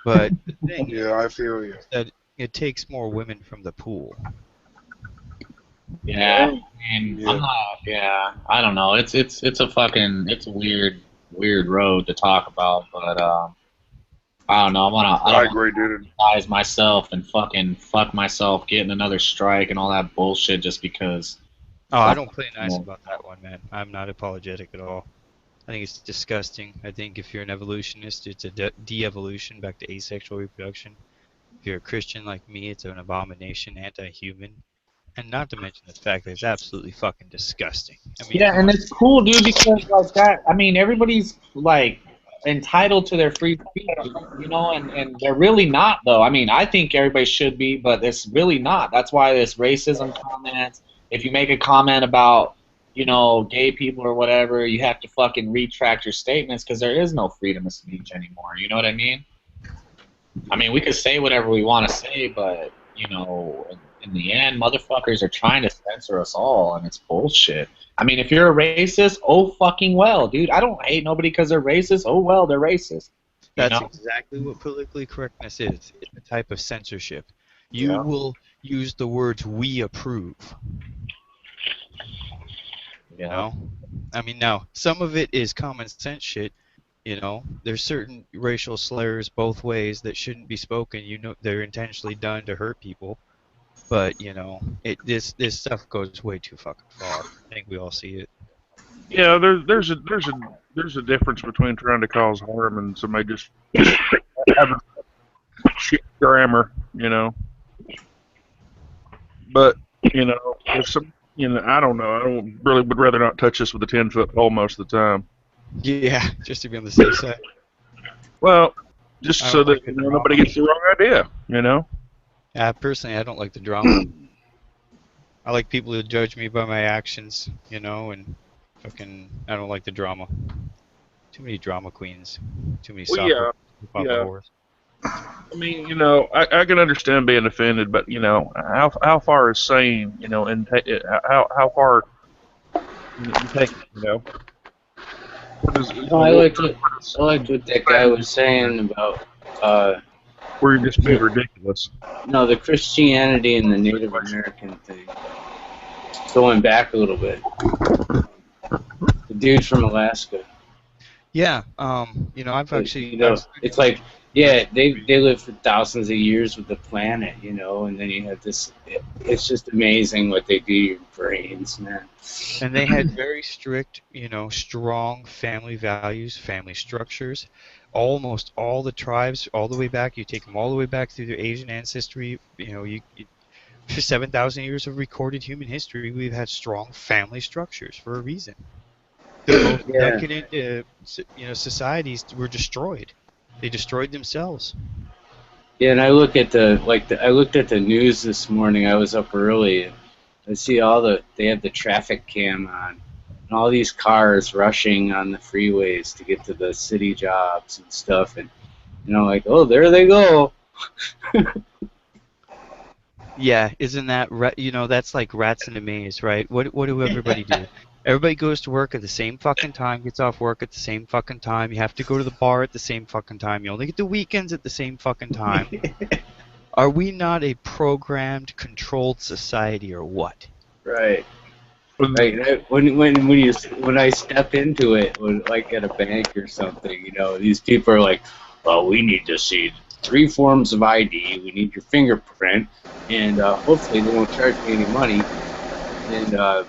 But the thing
Yeah, I feel you.
is that it takes more women from the pool.
Yeah, I mean,
Yeah.
I'm not. Yeah, I don't know. It's a fucking it's a weird road to talk about, but I don't know. I
I
don't want
agree, dude.
to size myself and fucking fuck myself getting another strike and all that bullshit just because.
Oh, I
Fuck.
don't play nice about that one, man. I'm not apologetic at all. I think it's disgusting. I think if you're an evolutionist, it's a de-evolution back to asexual reproduction. If you're a Christian like me, it's an abomination, anti-human. And not to mention the fact that it's absolutely fucking disgusting. I mean,
Yeah,
come
and
on.
it's cool, dude, because like that. I mean, everybody's like entitled to their free speech, and they're really not though. I mean, I think everybody should be, but it's really not. That's why this racism comments. If you make a comment about, gay people or whatever, you have to fucking retract your statements because there is no freedom of speech anymore. You know what I mean? I mean, we could say whatever we want to say, but in the end, motherfuckers are trying to censor us all, and it's bullshit. I mean, if you're a racist, oh fucking well, dude. I don't hate nobody because they're racist. Oh well, they're racist. You
That's
know?
exactly what politically correctness is. It's a type of censorship. You
Yeah.
will use the words "we approve." You
Yeah.
know, I mean, now some of it is common sense shit. There's certain racial slurs both ways that shouldn't be spoken. They're intentionally done to hurt people. But this stuff goes way too fucking far. I think we all see it.
Yeah, there's a difference between trying to cause harm and somebody just having shit grammar, But if some, I don't know. I don't really would rather not touch this with a 10-foot pole most of the time.
Yeah, just to be on the safe side.
Well, just
I
so
don't
that
like the
nobody
drama.
gets the wrong idea.
Personally, I don't like the drama. I like people to judge me by my actions, and fucking, I don't like the drama. Too many drama queens. Too many
Well,
soft
yeah.
whores.
I mean, I can understand being offended, but how far is saying, and how far you take it. What is,
No, I liked what that guy was saying about
where you're just being ridiculous.
the Christianity and the Native American thing. Going back a little bit, the dude from Alaska.
Yeah, I've actually.
It's like, yeah, they live for thousands of years with the planet, and then you have this. It's just amazing what they do to your brains, man.
And they had very strict, strong family values, family structures. Almost all the tribes, all the way back, you take them all the way back through their Asian ancestry. For 7,000 years of recorded human history, we've had strong family structures for a reason. The most decadent, societies were destroyed. They destroyed themselves.
Yeah, and I look at I looked at the news this morning. I was up early. And I see they have the traffic cam on, and all these cars rushing on the freeways to get to the city jobs and stuff, and like, oh, there they go.
Yeah, isn't that that's like rats in a maze, right? What do everybody do? Everybody goes to work at the same fucking time, gets off work at the same fucking time. You have to go to the bar at the same fucking time. You only get the weekends at the same fucking time. Are we not a programmed, controlled society or what?
Right. Like when I step into it, like at a bank or something, these people are like, well, we need to see 3 forms of ID. We need your fingerprint, and hopefully they won't charge me any money. And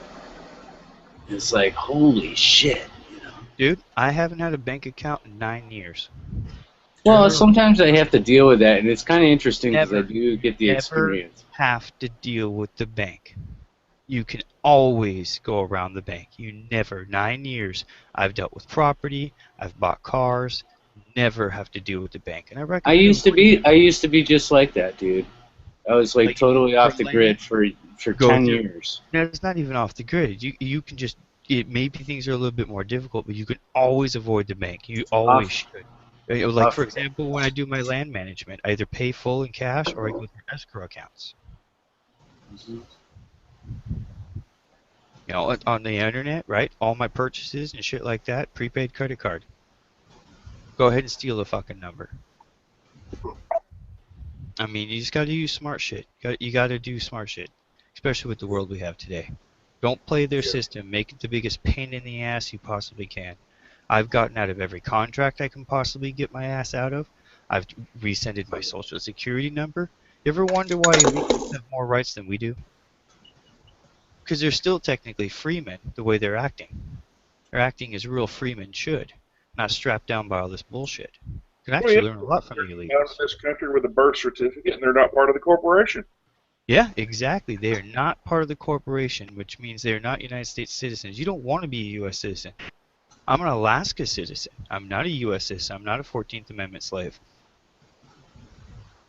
it's like, holy shit,
Dude, I haven't had a bank account in 9 years.
Well, sometimes I have to deal with that, and it's kind of interesting because I do get the experience.
Have to deal with the bank. You can always go around the bank. You never, 9 years, I've dealt with property, I've bought cars, never have to deal with the bank. And
I used to be just like that, dude. I was like totally off the grid for 10 years.
No, it's not even off the grid. You can just maybe things are a little bit more difficult, but you can always avoid the bank. You always should. Like for example, when I do my land management, I either pay full in cash or I go through escrow accounts.
Mm-hmm.
You know, on the internet, right? All my purchases and shit like that, prepaid credit card. Go ahead and steal the fucking number. I mean, you just gotta use smart shit. You gotta do smart shit, especially with the world we have today. Don't play their system. Make it the biggest pain in the ass you possibly can. I've gotten out of every contract I can possibly get my ass out of. I've rescinded my social security number. You ever wonder why illegals have more rights than we do? Because they're still technically freemen the way they're acting. They're acting as real freemen should, not strapped down by all this bullshit. You can actually learn a lot from the
Out
illegals.
of this country with a birth certificate, and they're not part of the corporation.
Yeah, exactly. They are not part of the corporation, which means they are not United States citizens. You don't want to be a U.S. citizen. I'm an Alaska citizen. I'm not a U.S. citizen. I'm not a 14th Amendment slave.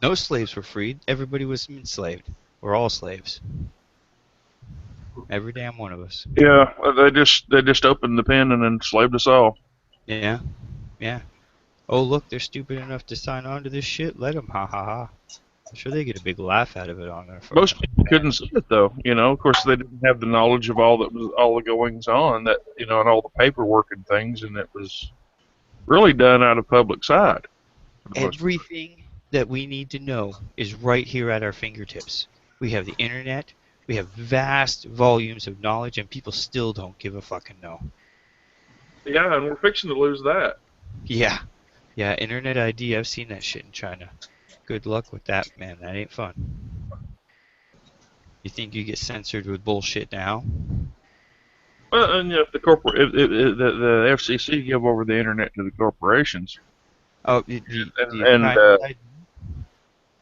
No slaves were freed. Everybody was enslaved. We're all slaves. Every damn one of us.
Yeah, they just opened the pen and enslaved us all.
Yeah, yeah. Oh, look, they're stupid enough to sign on to this shit. Let them, ha ha ha. I'm sure they get a big laugh out of it on their phone.
Most people couldn't see it though. You know, of course, they didn't have the knowledge of all the goings on that and all the paperwork and things, and it was really done out of public sight.
Everything that we need to know is right here at our fingertips. We have the internet. We have vast volumes of knowledge, and people still don't give a fucking no.
Yeah, and we're fixing to lose that.
Yeah. Yeah, Internet ID, I've seen that shit in China. Good luck with that, man. That ain't fun. You think you get censored with bullshit now?
Well, and if the the FCC give over the internet to the corporations.
Oh,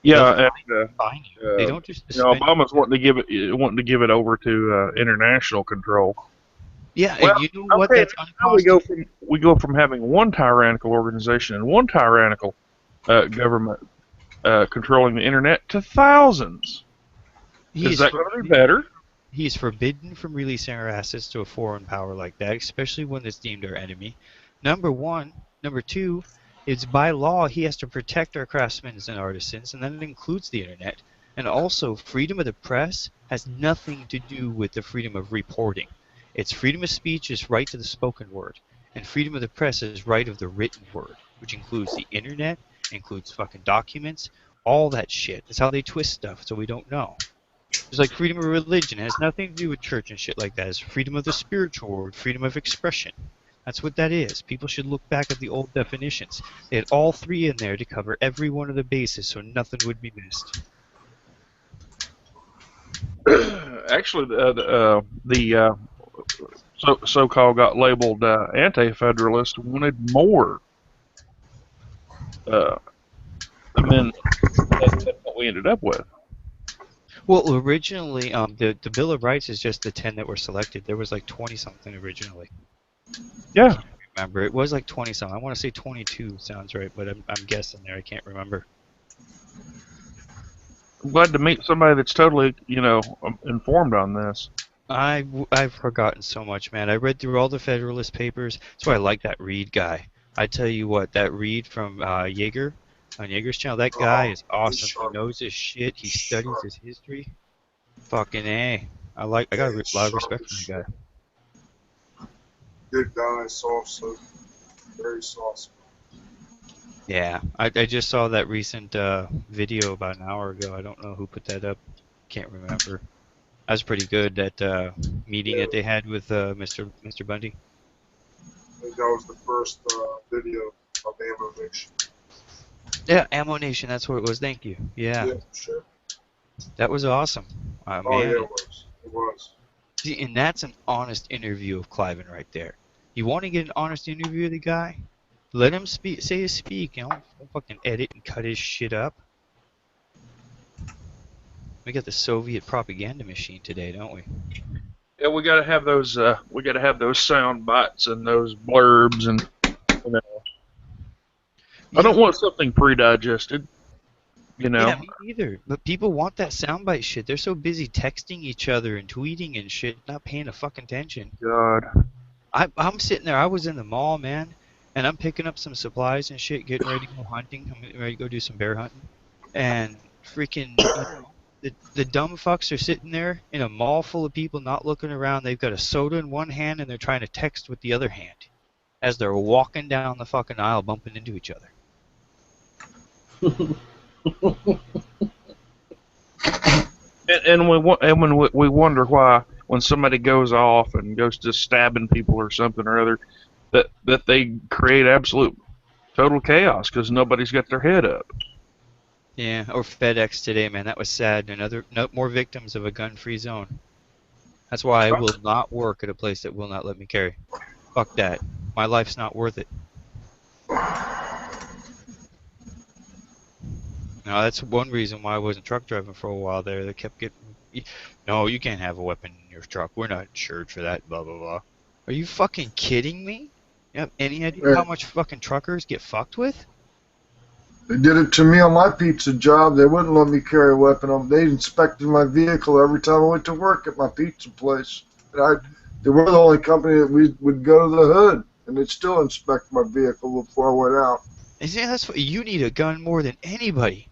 Yeah,
fine you. They don't just
Obama's wanting to give it over to international control.
Yeah,
Well,
and you know what?
okay,
That's
now we go from having one tyrannical organization and one tyrannical government controlling the internet to thousands. Is that going to be better?
He is forbidden from releasing our assets to a foreign power like that, especially when it's deemed our enemy. Number one. Number two, it's by law he has to protect our craftsmen and artisans, and then it includes the internet. And also, freedom of the press has nothing to do with the freedom of reporting. It's freedom of speech is right to the spoken word, and freedom of the press is right of the written word, which includes the internet, includes fucking documents, all that shit. It's how they twist stuff so we don't know. It's like freedom of religion. It has nothing to do with church and shit like that. It's freedom of the spiritual word, freedom of expression. That's what that is. People should look back at the old definitions. They had all three in there to cover every one of the bases so nothing would be missed.
Actually, the so-called got labeled anti-federalist wanted more. Than what we ended up with.
Well, originally, the Bill of Rights is just the 10 that were selected. There was like 20-something originally.
Yeah.
I remember. It was like 20-something. I want to say 22 sounds right, but I'm guessing there. I can't remember.
I'm glad to meet somebody that's totally, informed on this.
I've forgotten so much, man. I read through all the Federalist Papers. That's why I like that Reed guy. I tell you what, that Reed from Yeager, on Yeager's channel, that guy is awesome. He knows his shit. He studies his history. Fucking A. I got a lot of respect for that guy.
Good guy, soft, very soft.
Yeah, I just saw that recent video about an hour ago. I don't know who put that up. Can't remember. That was pretty good, that meeting that they had with Mr. Bundy.
I think that was the first video of Ammo Nation.
Yeah, Ammo Nation, that's what it was. Thank you. Yeah,
Sure.
That was awesome.
Oh,
man.
yeah, it was. It was.
See, and that's an honest interview of Cliven right there. You want to get an honest interview of the guy? Let him say his speak, don't fucking edit and cut his shit up. We got the Soviet propaganda machine today, don't we?
Yeah, we gotta have those. Sound bites and those blurbs, and I don't want something pre-digested.
Yeah, me either. But people want that soundbite shit. They're so busy texting each other and tweeting and shit, not paying a fucking attention.
God.
I'm sitting there. I was in the mall, man, and I'm picking up some supplies and shit, getting ready to go hunting. I'm getting ready to go do some bear hunting, and freaking The dumb fucks are sitting there in a mall full of people not looking around. They've got a soda in one hand and they're trying to text with the other hand as they're walking down the fucking aisle bumping into each other.
And we wonder why when somebody goes off and goes to stabbing people or something or other, that they create absolute total chaos because nobody's got their head up.
Yeah, or FedEx today, man. That was sad. No more victims of a gun-free zone. That's why I will not work at a place that will not let me carry. Fuck that. My life's not worth it. Now that's one reason why I wasn't truck driving for a while there. They kept getting, no, you can't have a weapon in your truck. We're not insured for that. Blah blah blah. Are you fucking kidding me? You have any idea how much fucking truckers get fucked with?
They did it to me on my pizza job. They wouldn't let me carry a weapon. They inspected my vehicle every time I went to work at my pizza place. And they were the only company that we would go to the hood, and they'd still inspect my vehicle before I went out.
And see, that's what you need a gun more than anybody.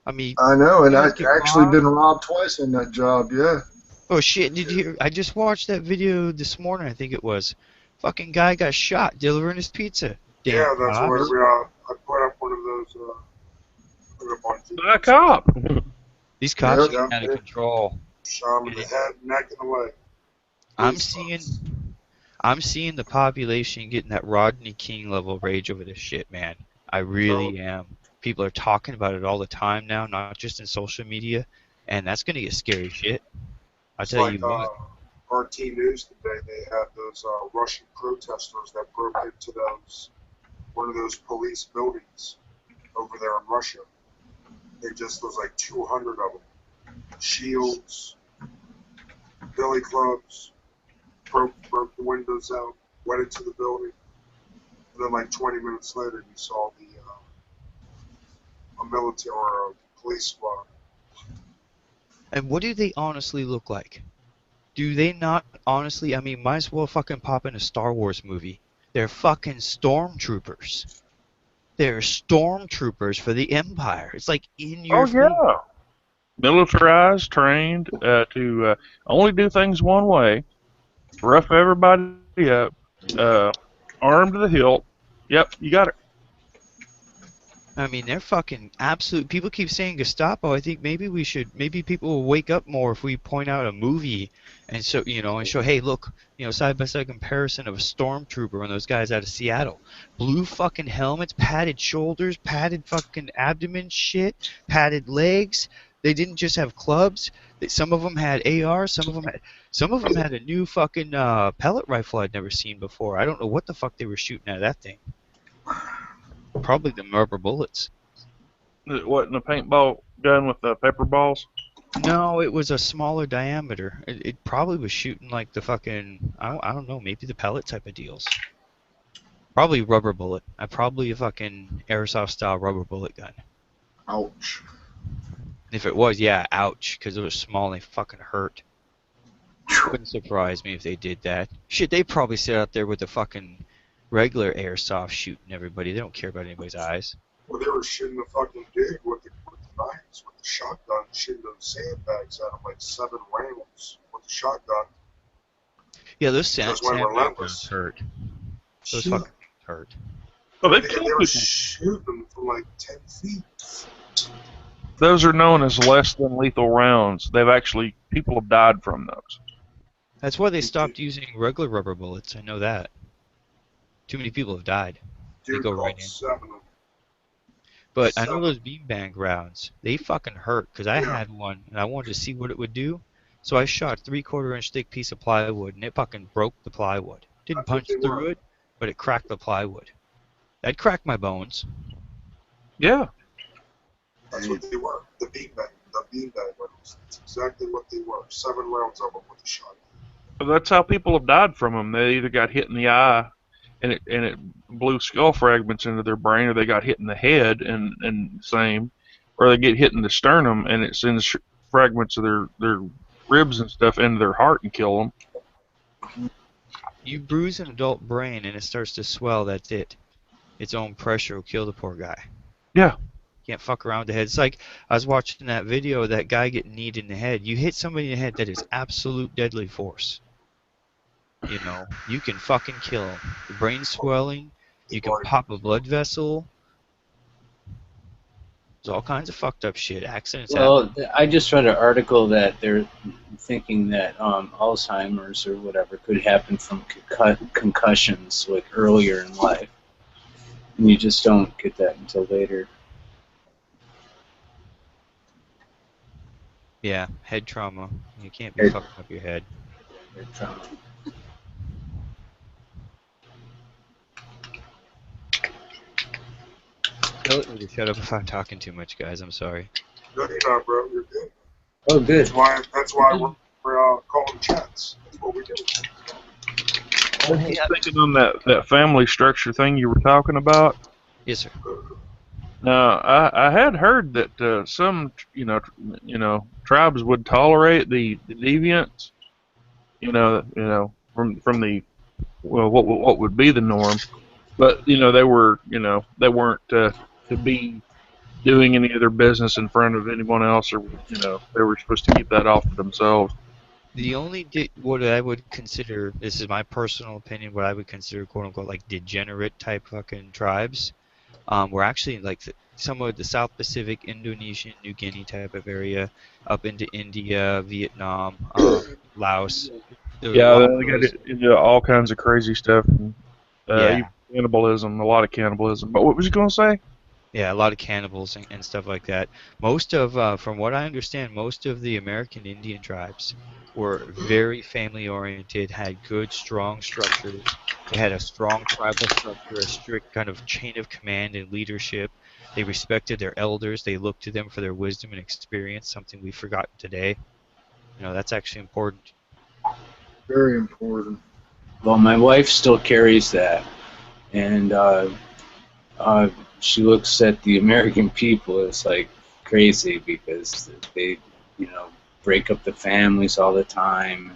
I mean,
I know, and I've actually been robbed twice on that job. Yeah.
Oh shit! Did you hear? I just watched that video this morning. I think it was. Fucking guy got shot delivering his pizza. Damn,
yeah, that's where I put up one of those.
A cop.
These cops are out of control.
Shot him in the head, neck, and the leg.
I'm seeing the population getting that Rodney King level rage over this shit, man. I really am. People are talking about it all the time now, not just in social media, and that's gonna get scary shit. I'll tell you what.
RT News today, they had those Russian protesters that broke into one of those police buildings over there in Russia. There's like 200 of them. Shields, billy clubs, broke the windows out, went into the building. And then like 20 minutes later, you saw a military or a police squad.
And what do they honestly look like? Do they not honestly? I mean, might as well fucking pop in a Star Wars movie. They're fucking stormtroopers. They're stormtroopers for the Empire. It's like in your face.
Yeah. Militarized, trained to only do things one way, rough everybody up, armed to the hilt. Yep, you got it.
I mean, they're fucking absolute. People keep saying Gestapo. I think maybe people will wake up more if we point out a movie and show, hey, look, side by side comparison of a stormtrooper and those guys out of Seattle. Blue fucking helmets, padded shoulders, padded fucking abdomen shit, padded legs. They didn't just have clubs. Some of them had AR. Some of them had a new fucking pellet rifle I'd never seen before. I don't know what the fuck they were shooting out of that thing. Probably the rubber bullets.
It wasn't a paintball gun with the pepper balls?
No, it was a smaller diameter. It probably was shooting like the fucking, I don't know, maybe the pellet type of deals. Probably rubber bullet. Probably a fucking airsoft style rubber bullet gun.
Ouch.
If it was, yeah, ouch, because it was small and they fucking hurt. Wouldn't surprise me if they did that. Shit, they probably sit out there with the fucking regular airsoft shooting everybody. They don't care about anybody's eyes.
Well, they were shooting the fucking dude with the knives, with the shotgun, shooting those sandbags at him, like 7 rounds with the shotgun.
Yeah, those sandbags hurt. Those fucking hurt.
Oh, they
were shooting them from like 10 feet.
Those are known as less than lethal rounds. People have died from those.
That's why they stopped using regular rubber bullets. I know that. Too many people have died. They go right in. But I know those beanbag rounds, they fucking hurt, because I had one, and I wanted to see what it would do. So I shot a 3/4 inch thick piece of plywood, and it fucking broke the plywood. Didn't punch through it, but it cracked the plywood. That cracked my bones.
Yeah.
That's what they were. The beanbag rounds. That's exactly what they were. 7 rounds of them with the shotgun.
But that's how people have died from them. They either got hit in the eye, and it blew skull fragments into their brain, or they got hit in the head and same, or they get hit in the sternum and it sends fragments of their ribs and stuff into their heart and kill them.
You bruise an adult brain and it starts to swell. That's it. Its own pressure will kill the poor guy.
Yeah.
Can't fuck around with the head. It's like I was watching that video of that guy getting kneed in the head. You hit somebody in the head, that is absolute deadly force. You know, you can fucking kill him. The brain swelling, you can pop a blood vessel. There's all kinds of fucked up shit. Accidents happen.
Well, I just read an article that they're thinking that Alzheimer's or whatever could happen from concussions like earlier in life, and you just don't get that until later.
Yeah, head trauma. You can't be fucking up your head.
Head trauma.
Tell me to shut up if I'm talking too much, guys. I'm sorry.
No, you're not, bro. You're good.
Oh, good.
That's why we're calling chats. That's what we do.
I was thinking on that family structure thing you were talking about.
Yes, sir.
Now, I had heard that some, tribes would tolerate the deviants, from the, well, what would be the norm, but they weren't to be doing any of their business in front of anyone else, or they were supposed to keep that off to themselves.
The only what I would consider, this is my personal opinion, what I would consider quote unquote like degenerate type fucking tribes, were actually like some of the South Pacific, Indonesian, New Guinea type of area, up into India, Vietnam, Laos.
Yeah, they got into all kinds of crazy stuff. And, cannibalism, a lot of cannibalism. But what was you going to say?
Yeah, a lot of cannibals and stuff like that. Most of, from what I understand, most of the American Indian tribes were very family-oriented, had good, strong structures. They had a strong tribal structure, a strict kind of chain of command and leadership. They respected their elders. They looked to them for their wisdom and experience, something we've forgotten today. That's actually important.
Very important.
Well, my wife still carries that, and she looks at the American people as like crazy because they, break up the families all the time,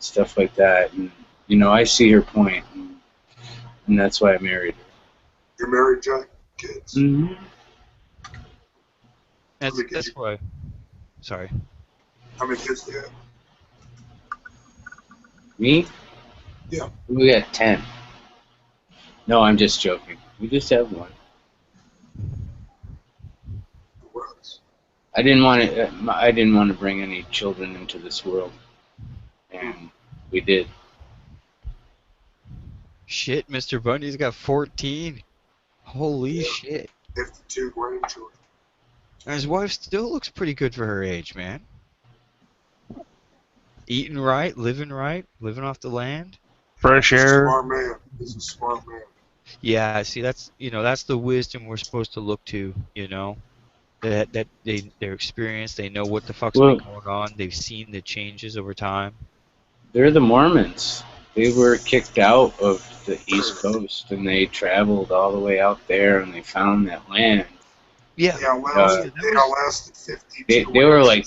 stuff like that. And I see her point, and that's why I married her.
You're married, Jack? Kids?
Mm-hmm.
That's why. Sorry.
How many kids do you have?
Me?
Yeah.
We got 10. No, I'm just joking. We just have one. I didn't want to bring any children into this world, and we did.
Shit, Mr. Bundy's got 14. Holy shit.
52 grandchildren.
And his wife still looks pretty good for her age, man. Eating right, living off the land.
Fresh air.
Smart man. He's a smart man.
Yeah, see, that's the wisdom we're supposed to look to, that their experience, they know what the fuck's been going on, they've seen the changes over time.
They're the Mormons. They were kicked out of the East Coast, and they traveled all the way out there, and they found that land.
Yeah.
They outlasted 52.
They were like,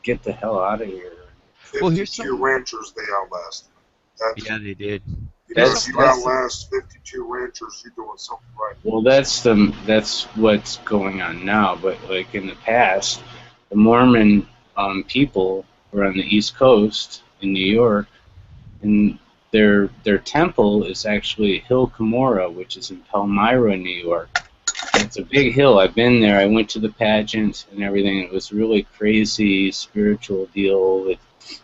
get the hell out of here.
52 ranchers they outlasted.
Yeah, they did.
If you outlast 52 ranchers, you're doing something right.
Well, that's what's going on now. But like in the past, the Mormon people were on the East Coast in New York, and their temple is actually Hill Cumorah, which is in Palmyra, New York. It's a big hill. I've been there. I went to the pageant and everything. It was a really crazy spiritual deal with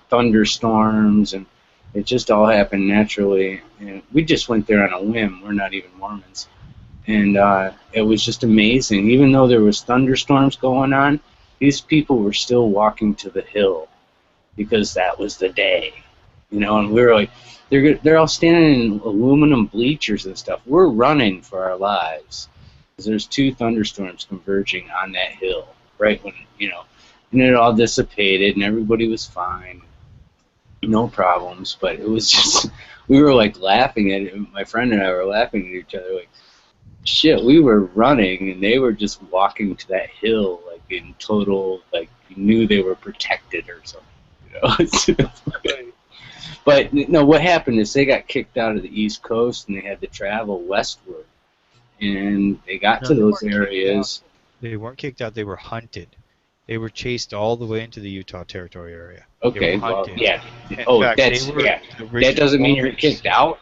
thunderstorms, and it just all happened naturally. And we just went there on a whim. We're not even Mormons. And it was just amazing. Even though there was thunderstorms going on, these people were still walking to the hill because that was the day. And we were like, they're all standing in aluminum bleachers and stuff. We're running for our lives because there's 2 thunderstorms converging on that hill right when, and it all dissipated and everybody was fine. No problems, but it was just, we were like laughing at it. My friend and I were laughing at each other like, shit, we were running and they were just walking to that hill like in total, like you knew they were protected or something, But no, what happened is they got kicked out of the East Coast and they had to travel westward. and they got
No,
to
they
those
weren't kicked
areas.
They weren't kicked out. They were hunted. They were chased all the way into the Utah Territory area.
Okay,
They were
well,
hunted.
yeah.
In
Oh,
fact,
that's
they were
yeah.
the
That doesn't mean you're
Mormons.
kicked out.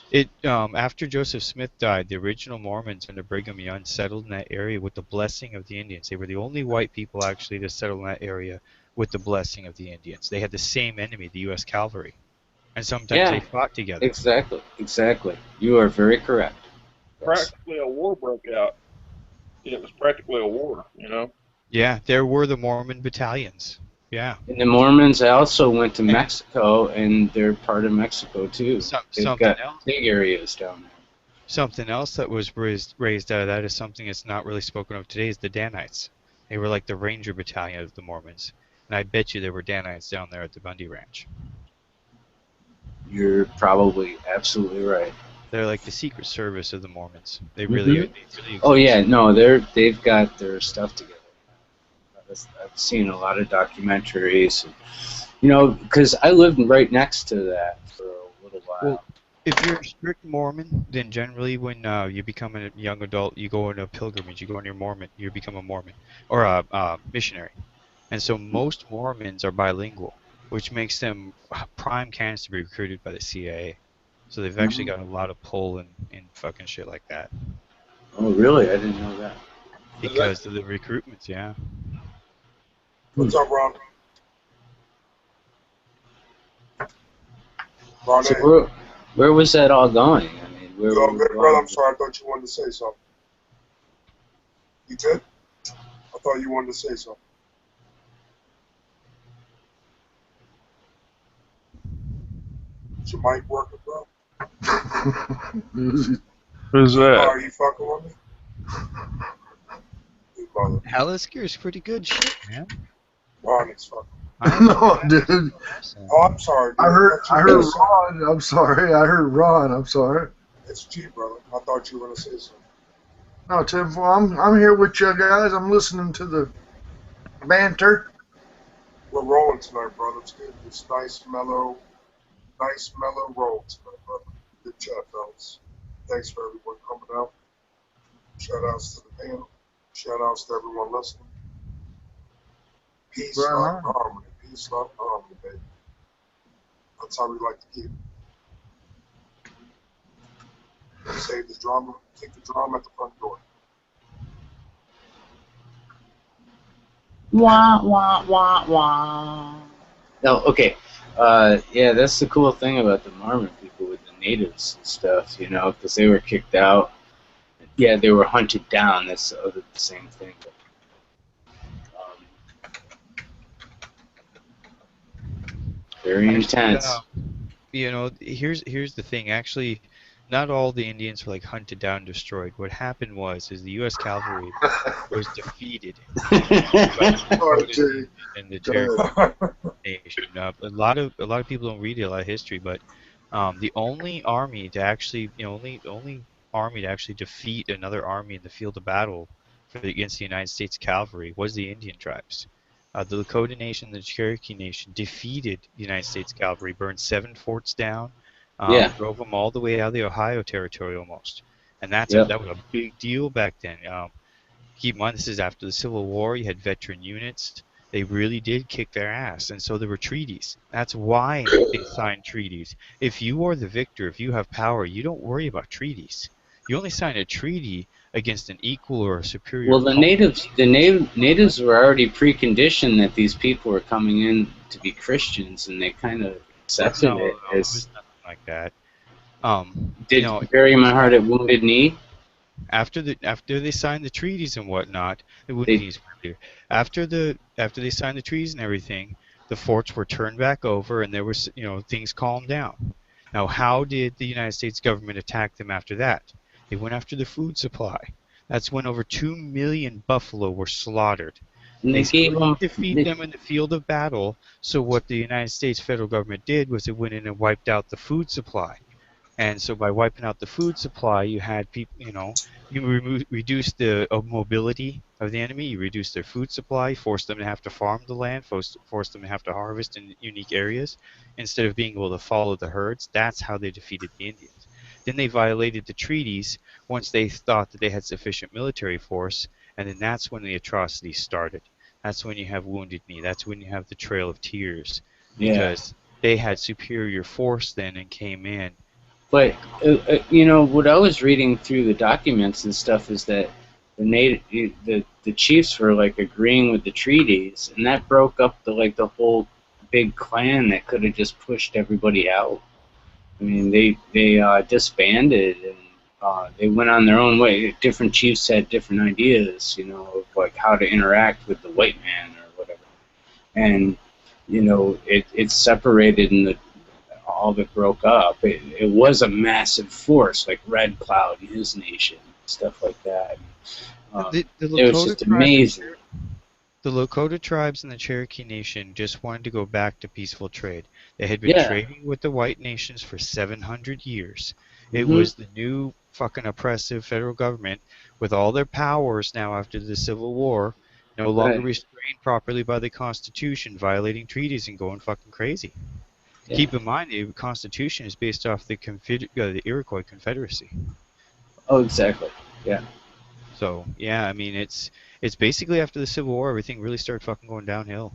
It after Joseph Smith died, the original Mormons under Brigham Young settled in that area with the blessing of the Indians. They were the only white people actually to settle in that area with the blessing of the Indians. They had the same enemy, the U.S. Cavalry, and sometimes
Yeah.
they fought together.
Exactly. You are very correct. Yes.
Practically a war broke out. It was practically a war, you know.
Yeah, there were the Mormon battalions. Yeah.
And the Mormons also went to Mexico, and they're part of Mexico too. They've
Something
got
else.
big areas down there.
Something else that was raised out of that is something that's not really spoken of today is the Danites. They were like the Ranger Battalion of the Mormons. And I bet you there were Danites down there at the Bundy Ranch.
You're probably absolutely right.
They're like the Secret Service of the Mormons. They really, they really
Oh yeah, no, they've got their stuff together. I've seen a lot of documentaries, and, you know, because I lived right next to that for a little while.
Well, if you're a strict Mormon, then generally when you become a young adult, you go on a pilgrimage, you go on your Mormon, you become a Mormon or a missionary. And so most Mormons are bilingual, which makes them prime candidates to be recruited by the CIA. So they've actually got a lot of pull in fucking shit like that.
Oh really? I didn't know that.
Because of the recruitments, yeah.
What's up, Ron? Ron,
So where was that all going? I mean, where
oh,
were
good,
we
brother.
going?
I'm sorry. I thought you wanted to say something. You did? I thought you wanted to say something. Is your mic working, bro?
Who's that?
Are you fucking with me? You brother.
Alistair is pretty good shit, man.
Ron is fucking.
No, dude.
Oh, I'm sorry. Dude.
I heard
That's you.
Ron. I'm sorry. I heard Ron. I'm sorry.
It's G, brother. I thought you were gonna say something.
No, Tim. I'm here with you guys. I'm listening to the banter.
We're rolling tonight, brother. It's good. It's nice, mellow roll tonight, brother. Good chat, fellas. Thanks for everyone coming out. Shout outs to the panel. Shout outs to everyone listening. Peace,
Right
love,
on.
harmony. Peace, love, harmony, baby. That's how we like to keep it. Save the drama. Take the drama at the front door.
Wah wah wah wah. No, okay. Yeah, that's the cool thing about the Mormon people with the natives and stuff, you know, because they were kicked out. Yeah, they were hunted down. That's the same thing. But, very intense.
You know, here's the thing. Actually, not all the Indians were like hunted down, destroyed. What happened was the U.S. Cavalry was defeated by the and the Cherokee Nation. A lot of people don't read a lot of history, but the only army to actually, only army to actually defeat another army in the field of battle against the United States Cavalry was the Indian tribes. The Lakota Nation, the Cherokee Nation defeated the United States Cavalry, burned 7 forts down, drove them all the way out of the Ohio Territory almost. And that was a big deal back then. Keep in mind, this is after the Civil War. You had veteran units. They really did kick their ass. And so there were treaties. That's why they signed treaties. If you are the victor, if you have power, you don't worry about treaties. You only sign a treaty against an equal or a superior.
Well, the natives were already preconditioned that these people were coming in to be Christians, and they kind of accepted it
It
as.
was nothing like that.
Did bury my heart at Wounded Knee?
After they signed the treaties and whatnot, after they signed the treaties and everything, the forts were turned back over, and there was things calmed down. Now, how did the United States government attack them after that? They went after the food supply. That's when over 2 million buffalo were slaughtered.
And they
couldn't defeat them in the field of battle. So what the United States federal government did was it went in and wiped out the food supply. And so by wiping out the food supply, you had people, you reduced the mobility of the enemy, you reduced their food supply, forced them to have to farm the land, forced them to have to harvest in unique areas instead of being able to follow the herds. That's how they defeated the Indians. Then they violated the treaties once they thought that they had sufficient military force, and then that's when the atrocities started. That's when you have Wounded Knee. That's when you have the Trail of Tears, because they had superior force then and came in.
But you know, what I was reading through the documents and stuff is that the chiefs were like agreeing with the treaties, and that broke up the whole big clan that could have just pushed everybody out. I mean, they disbanded and they went on their own way. Different chiefs had different ideas, you know, of like how to interact with the white man or whatever. And you know, it separated and all of it broke up. It was a massive force, like Red Cloud and his nation, stuff like that. It was just amazing.
The Lakota tribes and the Cherokee Nation just wanted to go back to peaceful trade. They had been trading with the white nations for 700 years. It was the new fucking oppressive federal government with all their powers now after the Civil War, no longer restrained properly by the Constitution, violating treaties and going fucking crazy. Yeah. Keep in mind, the Constitution is based off the Iroquois Confederacy.
Oh, exactly. Yeah.
So, yeah, I mean, it's basically after the Civil War, everything really started fucking going downhill.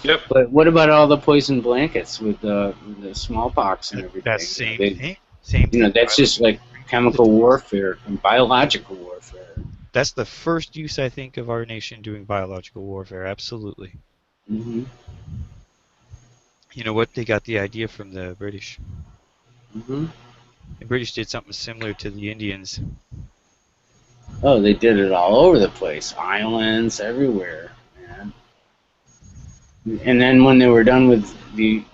Yep.
But what about all the poison blankets with the smallpox and everything?
That's same thing. Same
thing. You know, that's just like chemical warfare and biological warfare.
That's the first use, I think, of our nation doing biological warfare. Absolutely.
Mm-hmm.
You know what? They got the idea from the British.
Mm-hmm.
The British did something similar to the Indians.
Oh, they did it all over the place. Islands, everywhere, man. And then when they were done with the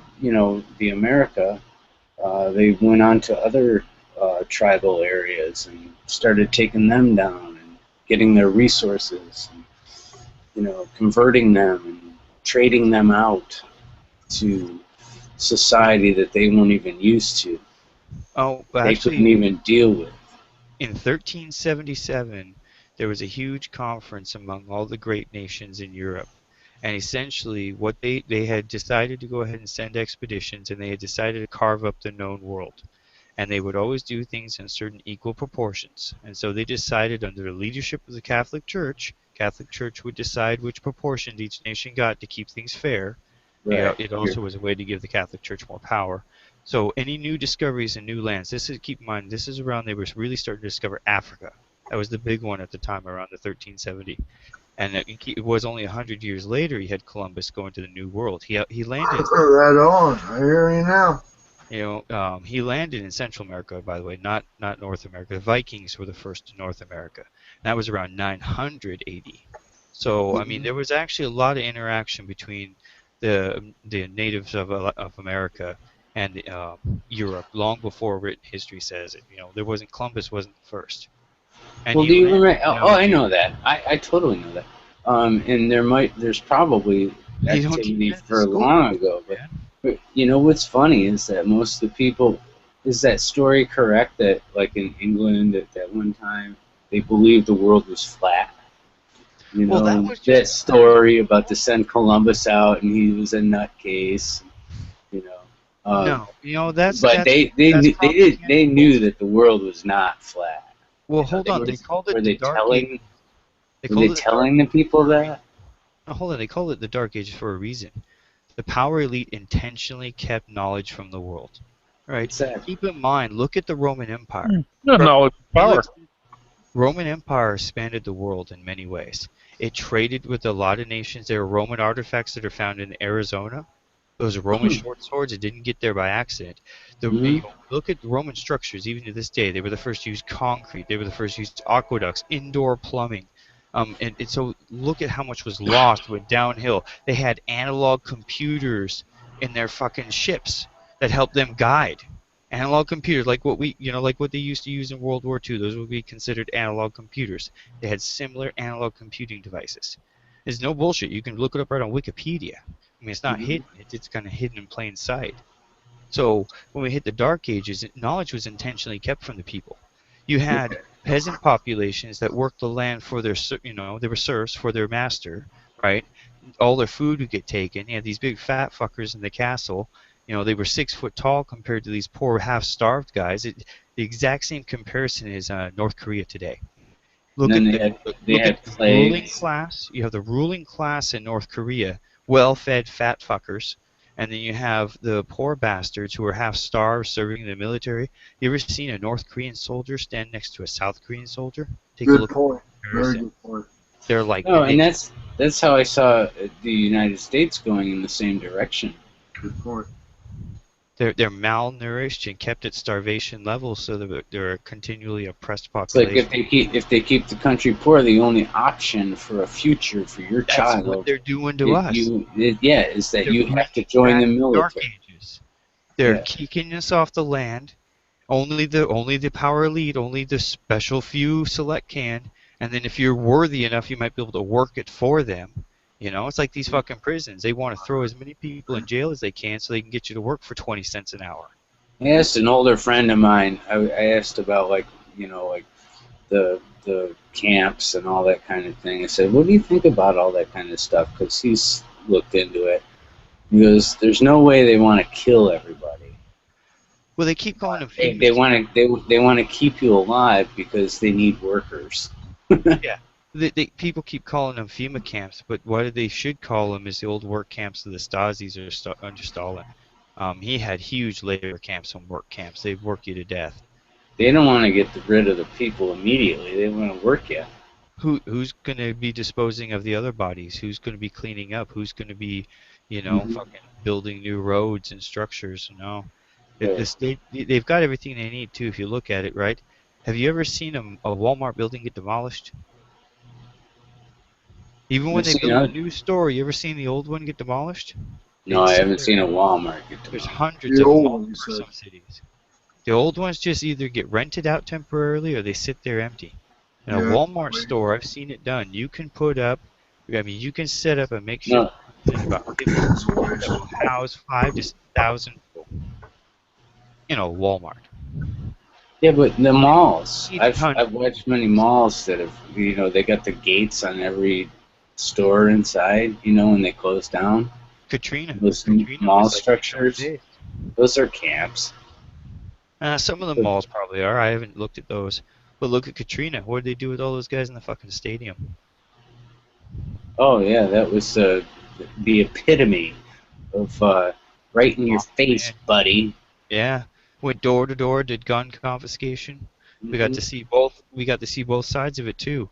America, they went on to other tribal areas and started taking them down and getting their resources, and, you know, converting them and trading them out to society that they weren't even used to.
Oh, but
they couldn't even deal with.
In 1377, there was a huge conference among all the great nations in Europe. And essentially, what they had decided to go ahead and send expeditions, and they had decided to carve up the known world. And they would always do things in certain equal proportions. And so they decided, under the leadership of the Catholic Church would decide which proportions each nation got to keep things fair.
Right.
It also was a way to give the Catholic Church more power. So any new discoveries in new lands, keep in mind, this is around, they were really starting to discover Africa. That was the big one at the time, around the 1370. And it was only 100 years later he had Columbus going to the New World. He landed.
Right on. I hear you now.
You know, he landed in Central America, by the way, not North America. The Vikings were the first to North America. And that was around 900 AD. So, I mean, there was actually a lot of interaction between the natives of America and Europe long before written history says it. You know, Columbus wasn't the first. And
well, do you remember? I know that. I totally know that. And there's probably activity for long ago. But you know what's funny is that most of the people, is that story correct that like in England at that one time they believed the world was flat? You know, well, that story about to send Columbus out and he was a nutcase. You know.
No, you know that's.
But they knew that the world was not flat.
Well, hold on. They called it the Dark Age.
Were they telling the people that?
No, hold on. They called it the Dark Ages for a reason. The power elite intentionally kept knowledge from the world. Right?
Exactly.
Keep in mind, look at the Roman Empire.
Knowledge, power.
Roman Empire expanded the world in many ways. It traded with a lot of nations. There are Roman artifacts that are found in Arizona. Those Roman short swords, it didn't get there by accident. Look at the Roman structures, even to this day. They were the first to use concrete. They were the first to use aqueducts, indoor plumbing. And so look at how much was lost, went downhill. They had analog computers in their fucking ships that helped them guide. Analog computers, like what they used to use in World War II. Those would be considered analog computers. They had similar analog computing devices. It's no bullshit. You can look it up right on Wikipedia. I mean, it's not hidden. It's kind of hidden in plain sight. So when we hit the Dark Ages, knowledge was intentionally kept from the people. You had peasant populations that worked the land for their, they were serfs for their master, right? All their food would get taken. You had these big fat fuckers in the castle, They were 6 foot tall compared to these poor half-starved guys. The exact same comparison is North Korea today. Look
And
at
then
the
they
look
had
at the ruling
plagues.
class. You have the ruling class in North Korea, well-fed fat fuckers, and then you have the poor bastards who are half-starved serving in the military. You ever seen a North Korean soldier stand next to a South Korean soldier? Take a
Good
look
point.
at the
Very
comparison.
good point.
They're like
No, and that's how I saw the United States going in the same direction.
Good point.
they're malnourished and kept at starvation levels, so they're a continually oppressed
It's like
population.
if they keep the country poor, the only option for a future for your
That's
child,
what they're doing to us.
is that
They're
you have to
bringing
join
back
the
Dark
military.
Ages. They're
Yeah.
kicking us off the land. Only the power elite, only the special few select can. And then if you're worthy enough, you might be able to work it for them. It's like these fucking prisons. They want to throw as many people in jail as they can so they can get you to work for 20 cents an hour.
I asked an older friend of mine. I asked about like the camps and all that kind of thing. I said, "What do you think about all that kind of stuff?" Because he's looked into it. He goes, "There's no way they want to kill everybody.
Well, they keep calling them
They
FEMA
want to they want to keep you alive because they need workers."
Yeah. People keep calling them FEMA camps, but what they should call them is the old work camps of the Stasis under Stalin. He had huge labor camps and work camps. They'd work you to death.
They don't want to get rid of the people immediately. They want to work you.
Who's going to be disposing of the other bodies? Who's going to be cleaning up? Who's going to be, fucking building new roads and structures? They've got everything they need too. If you look at it, right? Have you ever seen a Walmart building get demolished? Even when they build a new store, you ever seen the old one get demolished?
No, I haven't seen a Walmart get
There's
demolished.
hundreds of them all over some cities. The old ones just either get rented out temporarily or they sit there empty. In a Walmart store, I've seen it done. You can you can set up a makeshift about 50 to house 5 to 6,000 people in a Walmart.
Yeah, but the malls.
I've
I've watched many malls that have they got the gates on every store inside. When they close down.
Katrina
Mall
was like
structures. Those are camps.
Some of the malls probably are. I haven't looked at those. But look at Katrina. What did they do with all those guys in the fucking stadium?
Oh yeah, that was the epitome of right in your face, buddy.
Yeah, went door to door, did gun confiscation. We got to see both. We got to see both sides of it too.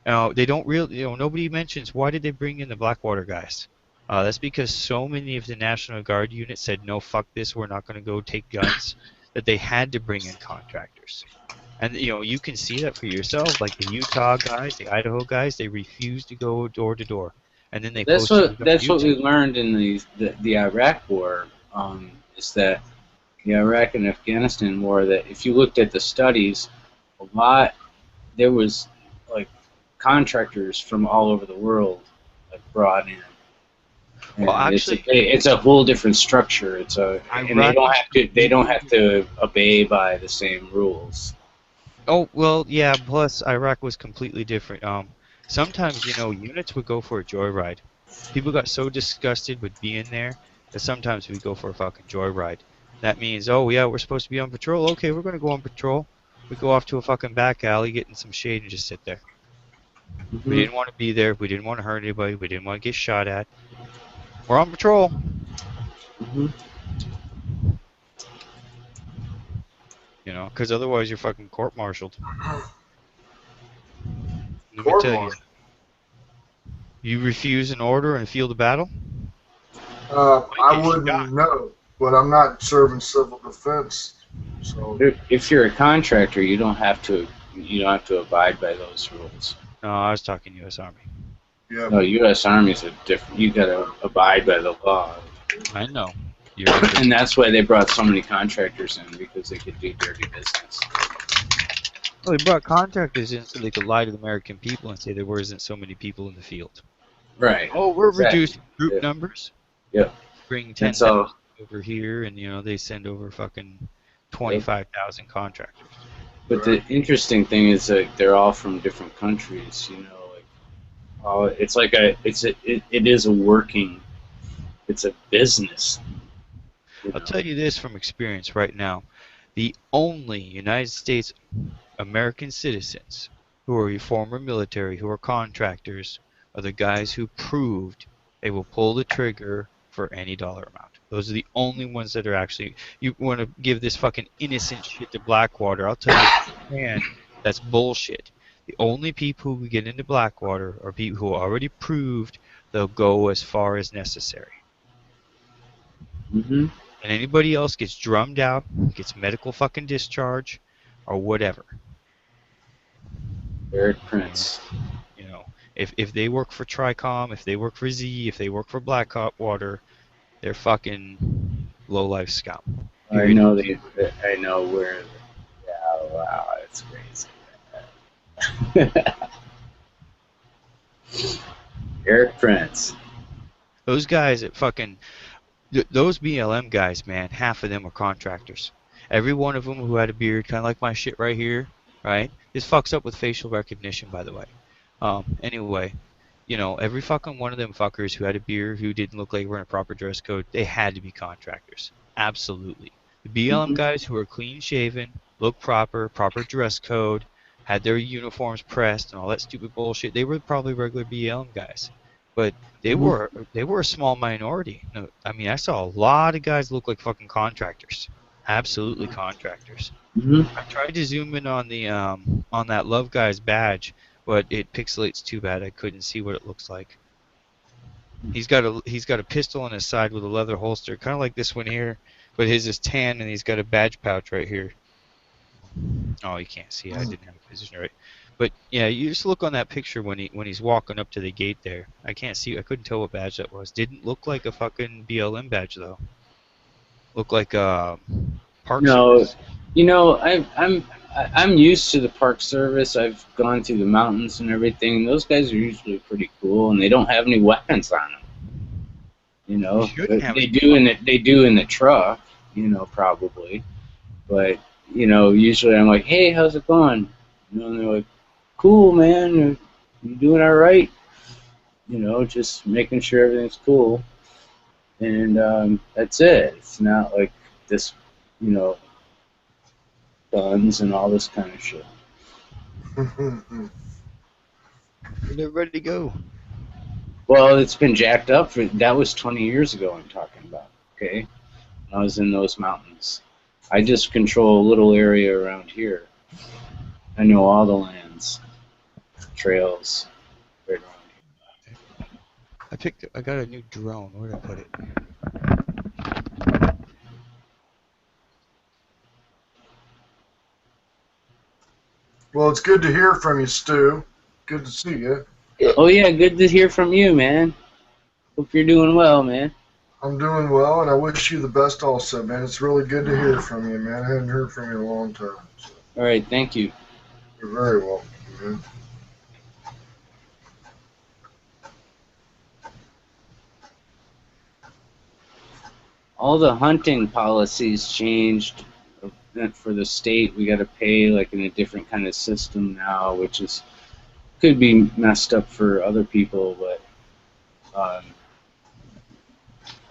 Now they don't really, nobody mentions why did they bring in the Blackwater guys. That's because so many of the National Guard units said no, fuck this, we're not going to go take guns. That they had to bring in contractors. And you can see that for yourself, like the Utah guys, the Idaho guys, they refused to go door to door, and then they
That's
posted
what we learned in the Iraq War. Is that the Iraq and Afghanistan war? That if you looked at the studies, there was like contractors from all over the world brought in. Well, actually, it's a whole different structure. And they don't have to obey by the same rules.
Oh well, yeah. Plus, Iraq was completely different. Sometimes units would go for a joyride. People got so disgusted with being there that sometimes we go for a fucking joyride. That means, oh yeah, we're supposed to be on patrol. Okay, we're gonna go on patrol. We go off to a fucking back alley, get in some shade, and just sit there. Mm-hmm. We didn't want to be there. We didn't want to hurt anybody. We didn't want to get shot at. We're on patrol.
Mm-hmm.
Because otherwise you're fucking court-martialed. Let me tell you. You refuse an order in a field of battle?
I wouldn't know, but I'm not serving civil defense. So
if you're a contractor, you don't have to abide by those rules.
No, I was talking U.S. Army.
Yeah.
No, U.S. Army's a different. You gotta abide by the law.
I know.
And that's why they brought so many contractors in, because they could do dirty business.
Well, they brought contractors in so they could lie to the American people and say there wasn't so many people in the field.
Right.
Oh, we're reducing group numbers.
Yep.
Bring 10,000 over here, and they send over fucking 25,000 contractors.
But the interesting thing is that they're all from different countries. It's like it is a working. It's a business.
I'll tell you this from experience right now. The only United States American citizens who are former military, who are contractors, are the guys who proved they will pull the trigger for any dollar amount. Those are the only ones that are actually. You want to give this fucking innocent shit to Blackwater? I'll tell you, man, that's bullshit. The only people who get into Blackwater are people who already proved they'll go as far as necessary.
Mhm.
And anybody else gets drummed out, gets medical fucking discharge, or whatever.
Eric Prince.
You know, if they work for Tricom, if they work for Z, if they work for Blackwater, they're fucking low life scum.
I know I know where. Yeah, wow, it's crazy. Eric Prince.
Those guys at fucking those BLM guys, man, half of them are contractors. Every one of them who had a beard, kind of like my shit right here, right? This fucks up with facial recognition, by the way. Anyway, you know, every fucking one of them fuckers who had a beard, who didn't look like they were in a proper dress code, they had to be contractors. Absolutely. The BLM guys who are clean shaven, look proper dress code, had their uniforms pressed and all that stupid bullshit, they were probably regular BLM guys. But they were a small minority. No, I mean, I saw a lot of guys look like fucking contractors. Absolutely contractors. I tried to zoom in on the on that Love Guy's badge, but it pixelates too bad. I couldn't see what it looks like. He's got a pistol on his side with a leather holster, kind of like this one here, but his is tan and he's got a badge pouch right here. Oh, you can't see. I didn't have a position right. But yeah, you just look on that picture when he's walking up to the gate there. I can't see. I couldn't tell what badge that was. Didn't look like a fucking BLM badge though. Looked like a Park Service.
You know, I'm used to the Park Service. I've gone through the mountains and everything. Those guys are usually pretty cool, and they don't have any weapons on them. You know, they do in the truck. You know, probably, but you know, usually I'm like, hey, how's it going? You know, and they're like, cool, man. You doing all right? You know, just making sure everything's cool. And that's it. It's not like this, you know, guns and all this kind of shit.
They're ready to go.
Well, it's been jacked up. That was 20 years ago I'm talking about, okay? I was in those mountains. I just control a little area around here. I know all the lands, trails, right around here.
I got a new drone. Where did I put it?
Well, it's good to hear from you, Stu. Good to see you.
Oh yeah, good to hear from you, man. Hope you're doing well, man.
I'm doing well, and I wish you the best also, man. It's really good to hear from you, man. I hadn't heard from you in a long time. So.
All right, thank you.
You're very welcome, man.
All the hunting policies changed for the state. We got to pay like in a different kind of system now, which is could be messed up for other people, but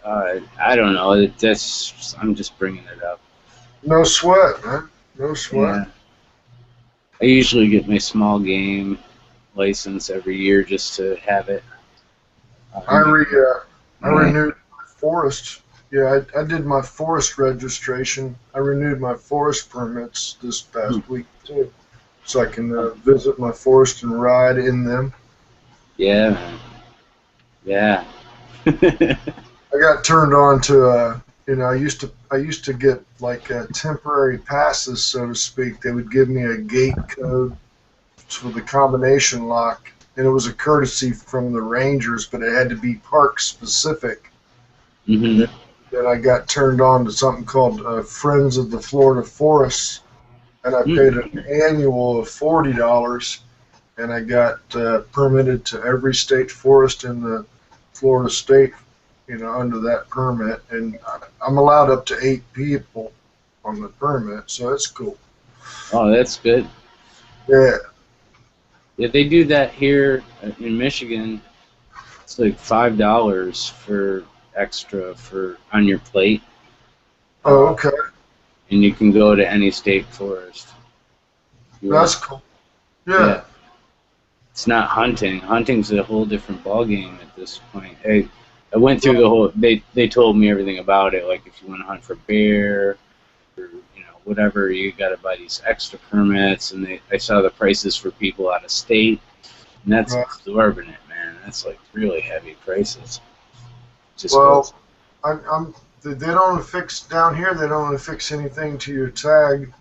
I don't know. I'm just bringing it up.
No sweat, man. No sweat.
Yeah. I usually get my small game license every year just to have it.
I renewed my forest. Yeah, I did my forest registration. I renewed my forest permits this past week too, so I can visit my forest and ride in them.
Yeah, man. Yeah.
I got turned on to you know, I used to get like temporary passes, so to speak. They would give me a gate code for the combination lock, and it was a courtesy from the rangers, but it had to be park specific.
Mm-hmm.
Then I got turned on to something called Friends of the Florida Forests, and I paid an annual of $40, and I got permitted to every state forest in the Florida state, you know, under that permit, and I'm allowed up to 8 people on the permit, so that's cool.
Oh, that's good.
Yeah.
Yeah, they do that here in Michigan. It's like $5 for extra for on your plate.
Oh, okay.
And you can go to any state forest.
That's cool. Yeah.
It's not hunting. Hunting's a whole different ballgame at this point. I went through the whole. They told me everything about it. Like if you want to hunt for bear, or whatever, you got to buy these extra permits. And I saw the prices for people out of state, and that's absorbing it, man. That's like really heavy prices. Just
they don't affix down here. They don't affix anything to your tag.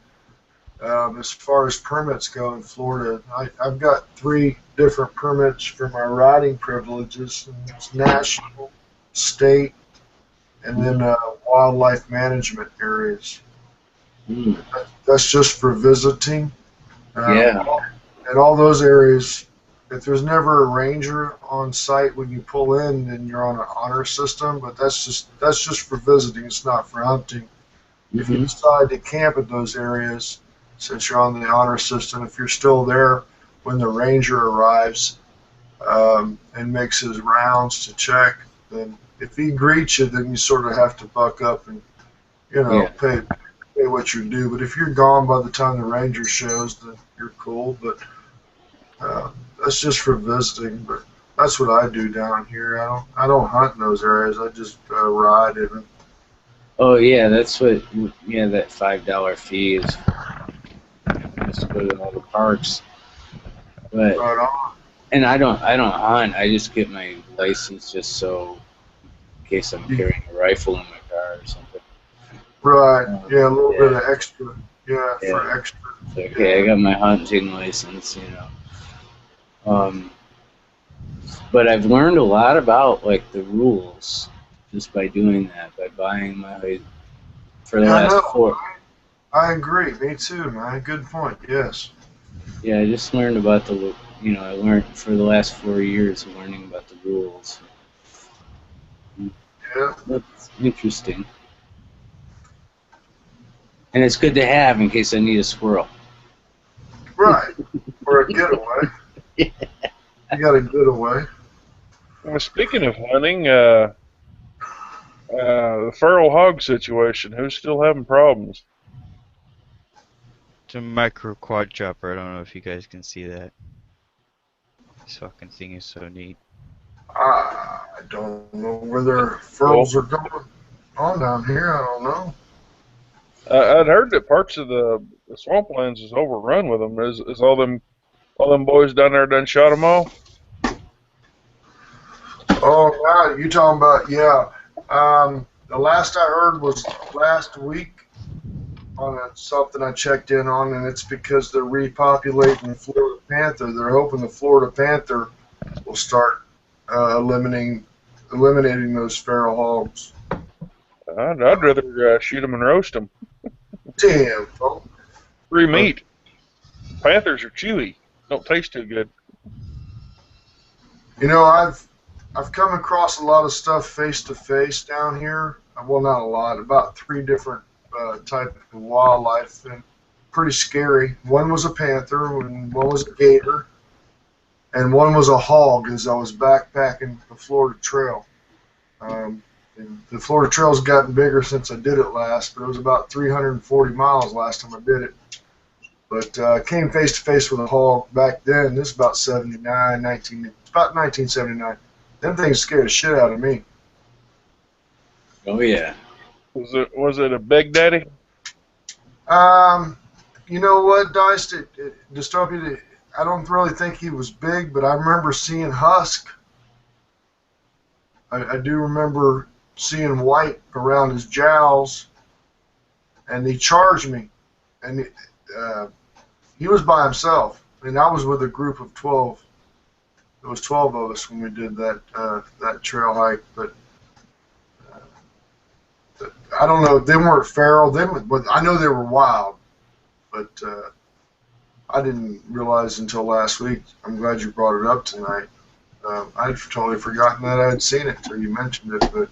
As far as permits go in Florida, I've got 3 different permits for my riding privileges. And it's national, state, and then wildlife management areas. That's just for visiting. And all those areas, if there's never a ranger on site when you pull in, then you're on an honor system. But that's just for visiting. It's not for hunting. If you decide to camp at those areas, since you're on the honor system, if you're still there when the ranger arrives and makes his rounds to check, then if he greets you, then you sort of have to buck up and pay what you're due. But if you're gone by the time the ranger shows, then you're cool. But that's just for visiting. But that's what I do down here. I don't hunt in those areas. I just ride in them.
Oh yeah, that's what. Yeah, that $5 fee is. Just go to all the parks, but and I don't hunt. I just get my license just so in case I'm carrying a rifle in my car or something.
Right. Yeah, a little bit of extra. Yeah, for extra.
Okay, I got my hunting license, But I've learned a lot about like the rules just by doing that, by buying my for the last 4.
I agree. Me too, man. Good point. Yes.
Yeah, I just learned about I learned for the last 4 years of learning about the rules.
Yeah.
That's interesting. And it's good to have in case I need a squirrel.
Right. Or a getaway. You got a getaway.
Well, speaking of hunting, the feral hog situation, who's still having problems?
It's a micro quad chopper. I don't know if you guys can see that. This fucking thing is so neat.
I don't know whether ferals are going on down here. I don't know.
I'd heard that parts of the swamplands is overrun with them. Is all them boys down there done shot them all?
Oh, wow. You talking about, the last I heard was last week on something I checked in on, and it's because they're repopulating the Florida panther. They're hoping the Florida panther will start eliminating those feral hogs.
I'd rather shoot them and roast them.
Damn, folks.
Free meat. Panthers are chewy. Don't taste too good.
I've come across a lot of stuff face to face down here. Well, not a lot. About 3 different type of wildlife, and pretty scary. One was a panther, and one was a gator, and one was a hog. As I was backpacking the Florida Trail. The Florida Trail's gotten bigger since I did it last, but it was about 340 miles last time I did it. But I came face to face with a hog back then. This is about it's about 1979. Them things scared the shit out of me.
Oh yeah.
Was it a big daddy?
You know what, Dice? Dystopia, I don't really think he was big, but I remember seeing husk. I do remember seeing white around his jowls, and he charged me. And he was by himself, and I was with a group of 12. There was 12 of us when we did that trail hike, but I don't know. They weren't feral. But I know they were wild. But I didn't realize until last week. I'm glad you brought it up tonight. I'd totally forgotten that I had seen it until you mentioned it. But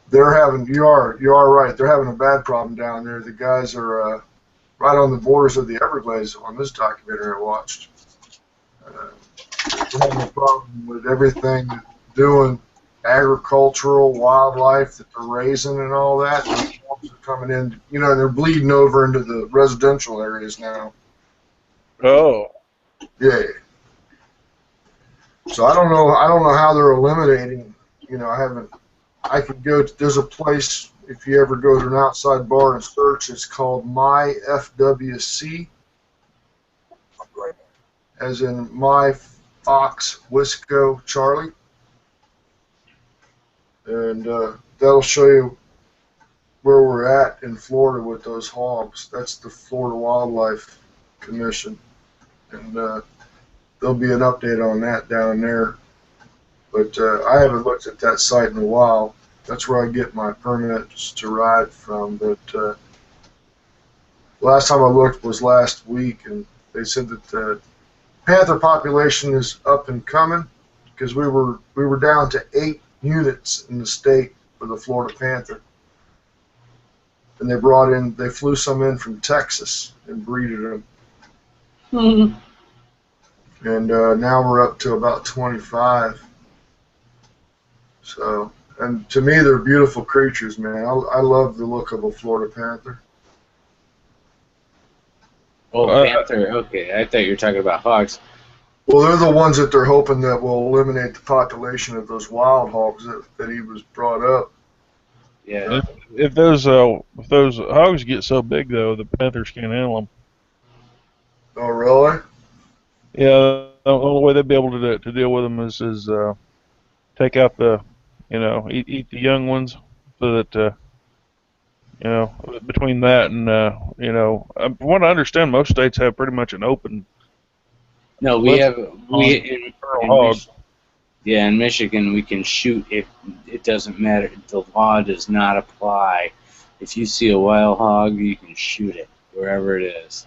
they're having. You are right. They're having a bad problem down there. The guys are right on the borders of the Everglades on this documentary I watched. They're having a problem with everything they're doing agricultural wildlife that they're raising and all that. The hogs are coming in, you know, they're bleeding over into the residential areas now.
Oh.
Yeah. So I don't know how they're eliminating. You know, I could go. There's a place if you ever go to an outside bar and search. It's called My FWC, as in My Fox Wisco Charlie, and that'll show you where we're at in Florida with those hogs. That's the Florida Wildlife Commission, and there'll be an update on that down there. But I haven't looked at that site in a while. That's where I get my permits to ride from. But last time I looked was last week, and they said that the panther population is up and coming because we were down to 8 units in the state for the Florida panther. And they flew some in from Texas and breeded them.
Mm-hmm.
And now we're up to about 25. So, and to me, they're beautiful creatures, man. I love the look of a Florida panther.
Oh, panther. Okay, I thought you were talking about hogs.
Well, they're the ones that they're hoping that will eliminate the population of those wild hogs that he was brought up.
Yeah.
If those hogs get so big though, the panthers can't handle them.
Oh, really?
Yeah, the only way they'd be able to deal with them is take out eat the young ones, so that between that and from what I understand, most states have pretty much an open.
No, in Michigan we can shoot if it doesn't matter. The law does not apply. If you see a wild hog, you can shoot it wherever it is.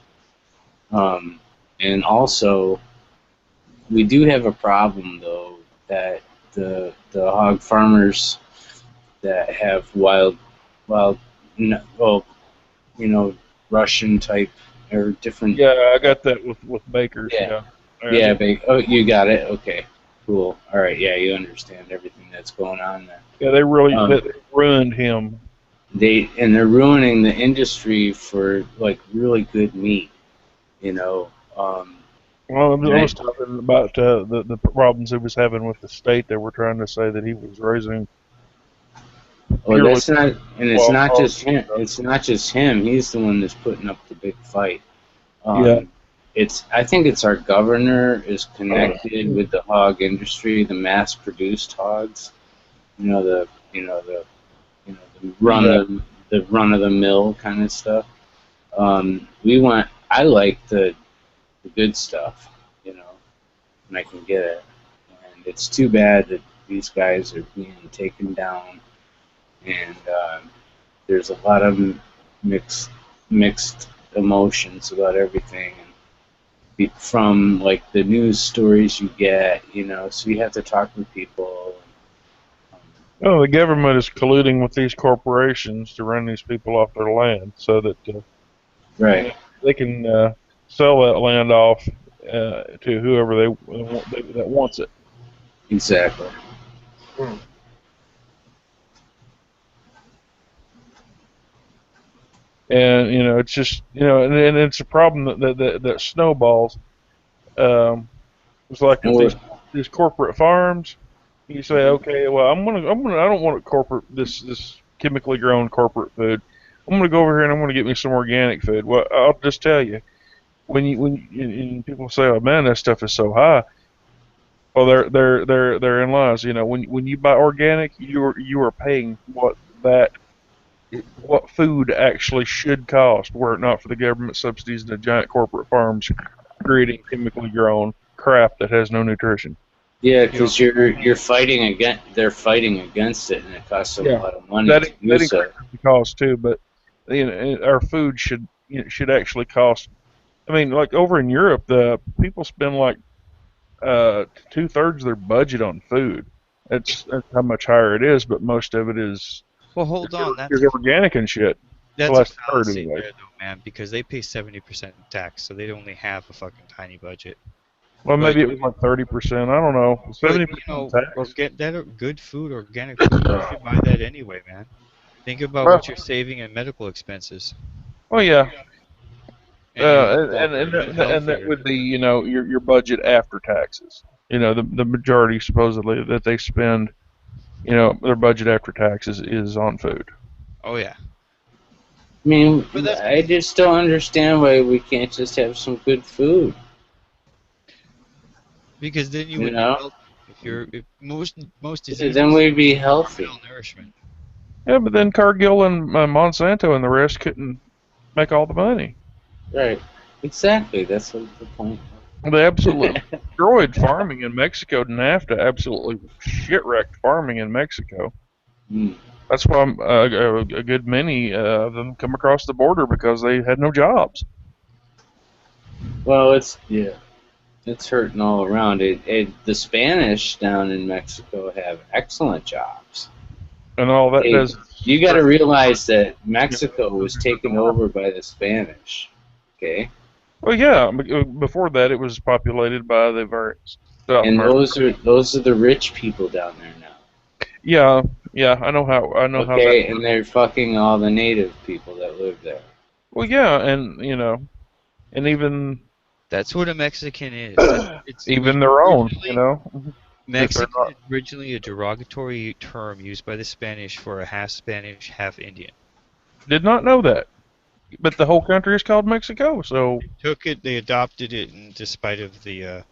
And also, we do have a problem though that the hog farmers that have Russian type or different.
Yeah, I got that with Bakers.
Yeah. Yeah, oh, you got it. Okay, cool. All right, yeah, you understand everything that's going on there.
Yeah, they really they ruined him.
They're ruining the industry for like really good meat, Well,
I was talking about the problems he was having with the state. They were trying to say that he was raising.
Well, that's not, and it's not just him. It's not just him. He's the one that's putting up the big fight. I think it's our governor is connected with the hog industry, the mass-produced hogs. The run-of-the-mill kind of stuff. I like the good stuff, and I can get it. And it's too bad that these guys are being taken down, and there's a lot of mixed emotions about everything. From like the news stories you get, so you have to talk with people.
Oh, the government is colluding with these corporations to run these people off their land, so that
right,
they can sell that land off to whoever that wants it.
Exactly.
And it's just and it's a problem that snowballs. It's like these corporate farms. You say, okay, well, I don't want this chemically grown corporate food. I'm gonna go over here and I'm gonna get me some organic food. Well, I'll just tell you, when people say, oh man, that stuff is so high. Well, they're in lies. When you buy organic, you are paying what food actually should cost, were it not for the government subsidies and the giant corporate farms creating chemically grown crap that has no nutrition.
Yeah, because you're fighting against. They're fighting against it, and it costs them a lot of money.
That increases the cost too, but our food should actually cost. I mean, like over in Europe, the people spend like 2/3 of their budget on food. That's how much higher it is, but most of it is.
Well, hold on.
That's organic and shit.
That's a fallacy there, though, man, because they pay 70% tax, so they only have a fucking tiny budget.
Well, maybe it was like 30%. I don't know.
But,
70% tax.
Good food, organic food, you should buy that anyway, man. Think about
Well,
what you're saving in medical expenses.
well, yeah.
And you're
And that
healthier.
would be, your budget after taxes. The majority supposedly that they spend, their budget after taxes is on food.
Oh, yeah.
I mean,
But that's-
I just don't understand why we can't just have some good food.
Because then you
You
would be
know?
healthy. If most
So
diseases
then we'd be healthy.
malnourishment.
Yeah, but then Cargill and Monsanto and the rest couldn't make all the money.
Right. Exactly. That's what the point.
They absolutely destroyed farming in Mexico. NAFTA absolutely shit-wrecked farming in Mexico.
Mm.
That's why a good many of them come across the border because they had no jobs.
Well, it's hurting all around. The Spanish down in Mexico have excellent jobs.
And all that does.
You got to realize that Mexico was taken over by the Spanish. Okay,
Well, yeah. Before that, it was populated by the various.
and those are the rich people down there now.
Yeah. I know how.
Okay, and they're fucking all the native people that live there.
Well, yeah, and and even
That's what a Mexican is. It's
even their own.
Mexican is originally a derogatory term used by the Spanish for a half Spanish, half Indian.
Did not know that. But the whole country is called Mexico, so
They adopted it, and despite of the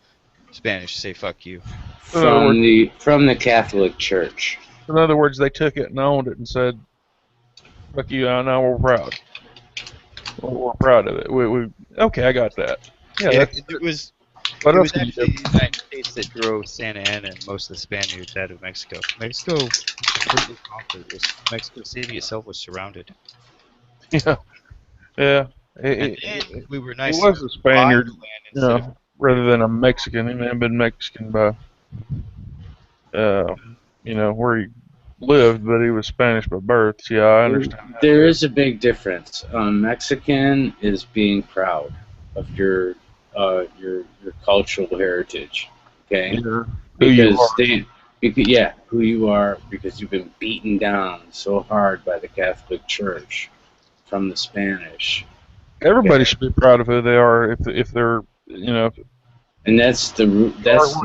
Spanish say "fuck you."
From the Catholic Church.
in other words, they took it and owned it and said, "Fuck you, now we're proud. We're proud of it." Okay, I got that. Yeah,
it was.
What
It
else
was
can you
actually
do?
the United States that drove Santa Anna and most of the Spaniards out of Mexico. Mexico was completely conquered. Mexico City itself was surrounded.
Yeah.
And we were nice.
He was a Spaniard,
to buy the land instead of-
rather than a Mexican. He may have been Mexican by, where he lived, but he was Spanish by birth. Yeah, I understand.
There is a big difference. Mexican is being proud of your cultural heritage. Okay.
Who you are.
Who you are, because you've been beaten down so hard by the Catholic Church from the Spanish.
Everybody should be proud of who they are if they're,
And that's
who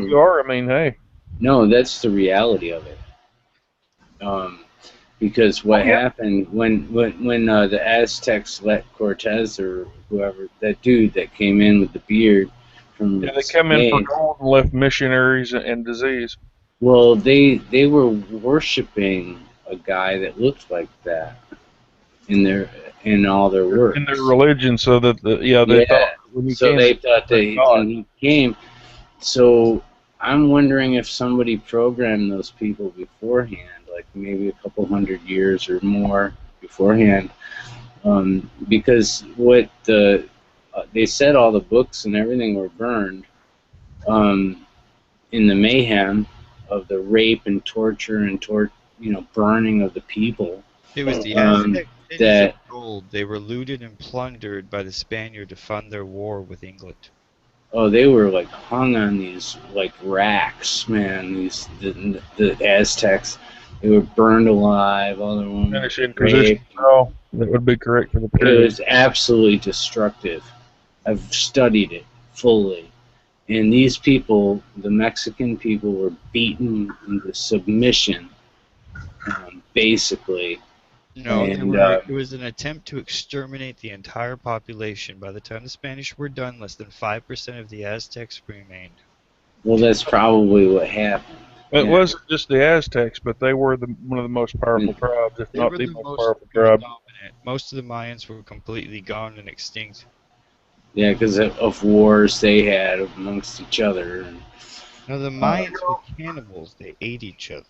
you are. I mean, hey.
No, that's the reality of it. Because what happened when the Aztecs let Cortez or whoever, that dude that came in with the beard from
Yeah, they come in for gold and left missionaries and disease.
Well, they were worshiping a guy that looked like that in all their works.
In their religion, so that they thought when he came,
they thought that when he came. So I'm wondering if somebody programmed those people beforehand, like maybe a couple hundred years or more beforehand, because what they said all the books and everything were burned in the mayhem of the rape and torture and burning of the people.
It was the Aztec cities of gold. They were looted and plundered by the Spaniard to fund their war with England.
Oh, they were like hung on these like racks, man. The Aztecs, they were burned alive. All their women
Spanish Inquisition. Oh, that would be correct for the
It
period.
was absolutely destructive. I've studied it fully. And these people, the Mexican people, were beaten into submission, basically.
No,
And,
it was an attempt to exterminate the entire population. By the time the Spanish were done, less than 5% of the Aztecs remained.
Well, that's probably what happened.
It wasn't just the Aztecs, but they were one of the most powerful tribes, if
They
not
were
the
the
most powerful tribe.
dominant. Most of the Mayans were completely gone and extinct.
Yeah, because of wars they had amongst each other. And
No, the Mayans were cannibals. They ate each other.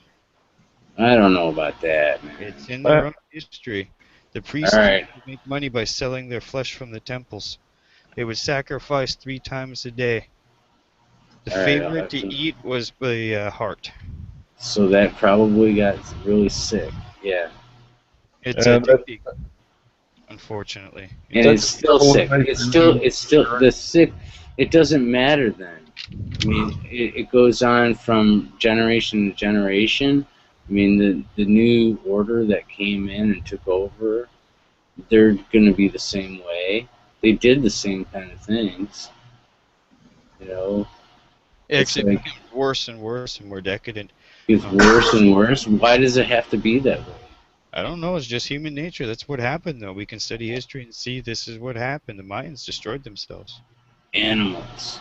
I don't know about that, man.
It's in their own history. The priests
All right.
would make money by selling their flesh from the temples. They would sacrifice 3 times a day. The
All right, I'll
favorite
have
to
to-
eat was the heart.
So that probably got really sick. Yeah.
It's
And
addicting, unfortunately.
And it's still sick. It's still the sick. It doesn't matter then. I mean, it goes on from generation to generation. I mean, the new order that came in and took over, they're going to be the same way. They did the same kind of things. You know,
It
it's
actually
like
becomes worse and worse and more decadent.
it's worse and worse. Why does it have to be that way?
I don't know. It's just human nature. That's what happened, though. We can study history and see this is what happened. The Mayans destroyed themselves.
Animals.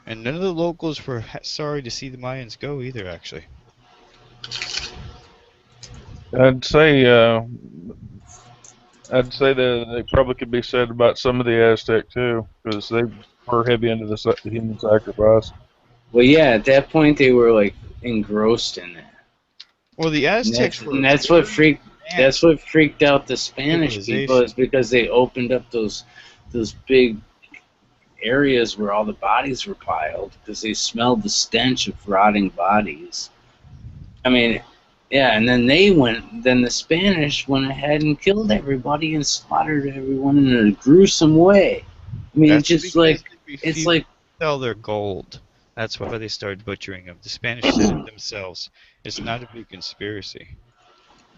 And none of the locals were sorry to see the Mayans go either, actually.
I'd say that they probably could be said about some of the Aztec too, because they were heavy into the human sacrifice.
Well, yeah, at that point they were like engrossed in that.
Well, the Aztecs were.
And that's what freaked. That's what freaked out the Spanish people,
Civilization.
is because they opened up those big areas where all the bodies were piled, because they smelled the stench of rotting bodies. I mean, yeah, and then the Spanish went ahead and killed everybody and slaughtered everyone in a gruesome way. I mean,
That's
it's just
because
like,
they
it's
refused
like,
to sell their gold. That's why they started butchering them. The Spanish said it themselves. It's not a big conspiracy.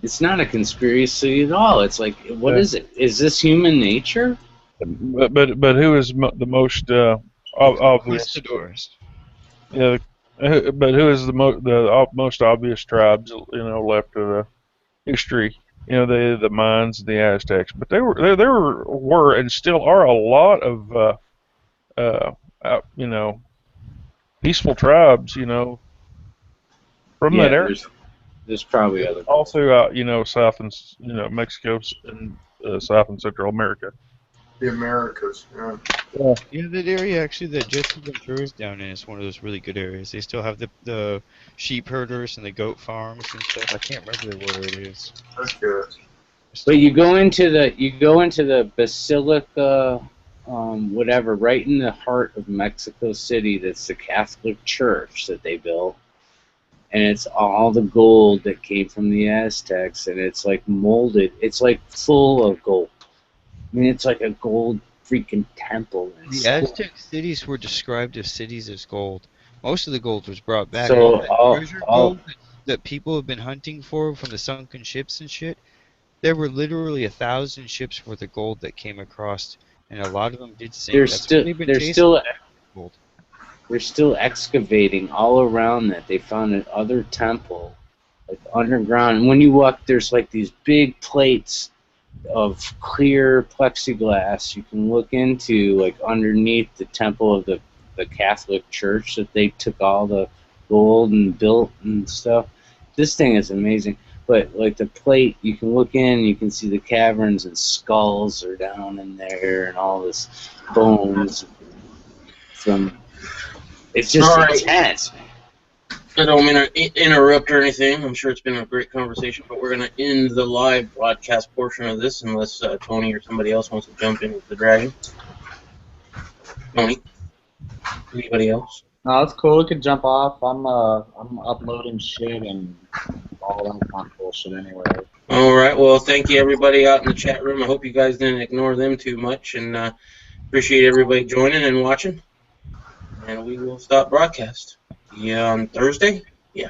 it's not a conspiracy at all. It's like, what
Yeah.
is it? Is this human nature?
But who is the most obvious?
Conquistadors.
Yeah, but who is the most obvious tribes left of the history? The Mayans, the Aztecs, but there were and still are a lot of peaceful tribes, from
Yeah,
that area,
there's probably other.
all throughout, South and Mexico and South and Central America.
The Americas. Yeah.
Yeah, that area actually that Jesse Ventura is down in is one of those really good areas. They still have the sheep herders and the goat farms and stuff. I can't remember where it is.
That's good.
But you go into the Basilica, whatever, right in the heart of Mexico City. That's the Catholic Church that they built, and it's all the gold that came from the Aztecs, and it's like molded. It's like full of gold. I mean, it's like a gold freaking temple.
The Aztec cities were described as cities as gold. Most of the gold was brought back.
So
All that
all-
treasure
all-
gold that people have been hunting for from the sunken ships and shit, there were literally 1,000 ships worth of gold that came across, and a lot of them did sink.
They're
That's
still
what they've been
they're
chasing,
still
gold.
they're still excavating all around that. They found another temple, like underground. And when you walk, there's like these big plates of clear plexiglass you can look into, like underneath the temple of the Catholic Church that they took all the gold and built and stuff. This thing is amazing. But like the plate, you can look in, you can see the caverns and skulls are down in there and all this bones from. It's just
All right.
intense, man.
I don't mean to interrupt or anything. I'm sure it's been a great conversation, but we're going to end the live broadcast portion of this unless Tony or somebody else wants to jump in with the dragon. Tony? Anybody else?
No, it's cool. We can jump off. I'm uploading shit and all that kind of bullshit anyway.
All right. Well, thank you, everybody out in the chat room. I hope you guys didn't ignore them too much, and appreciate everybody joining and watching. And we will stop broadcast. Yeah, on Thursday? Yeah.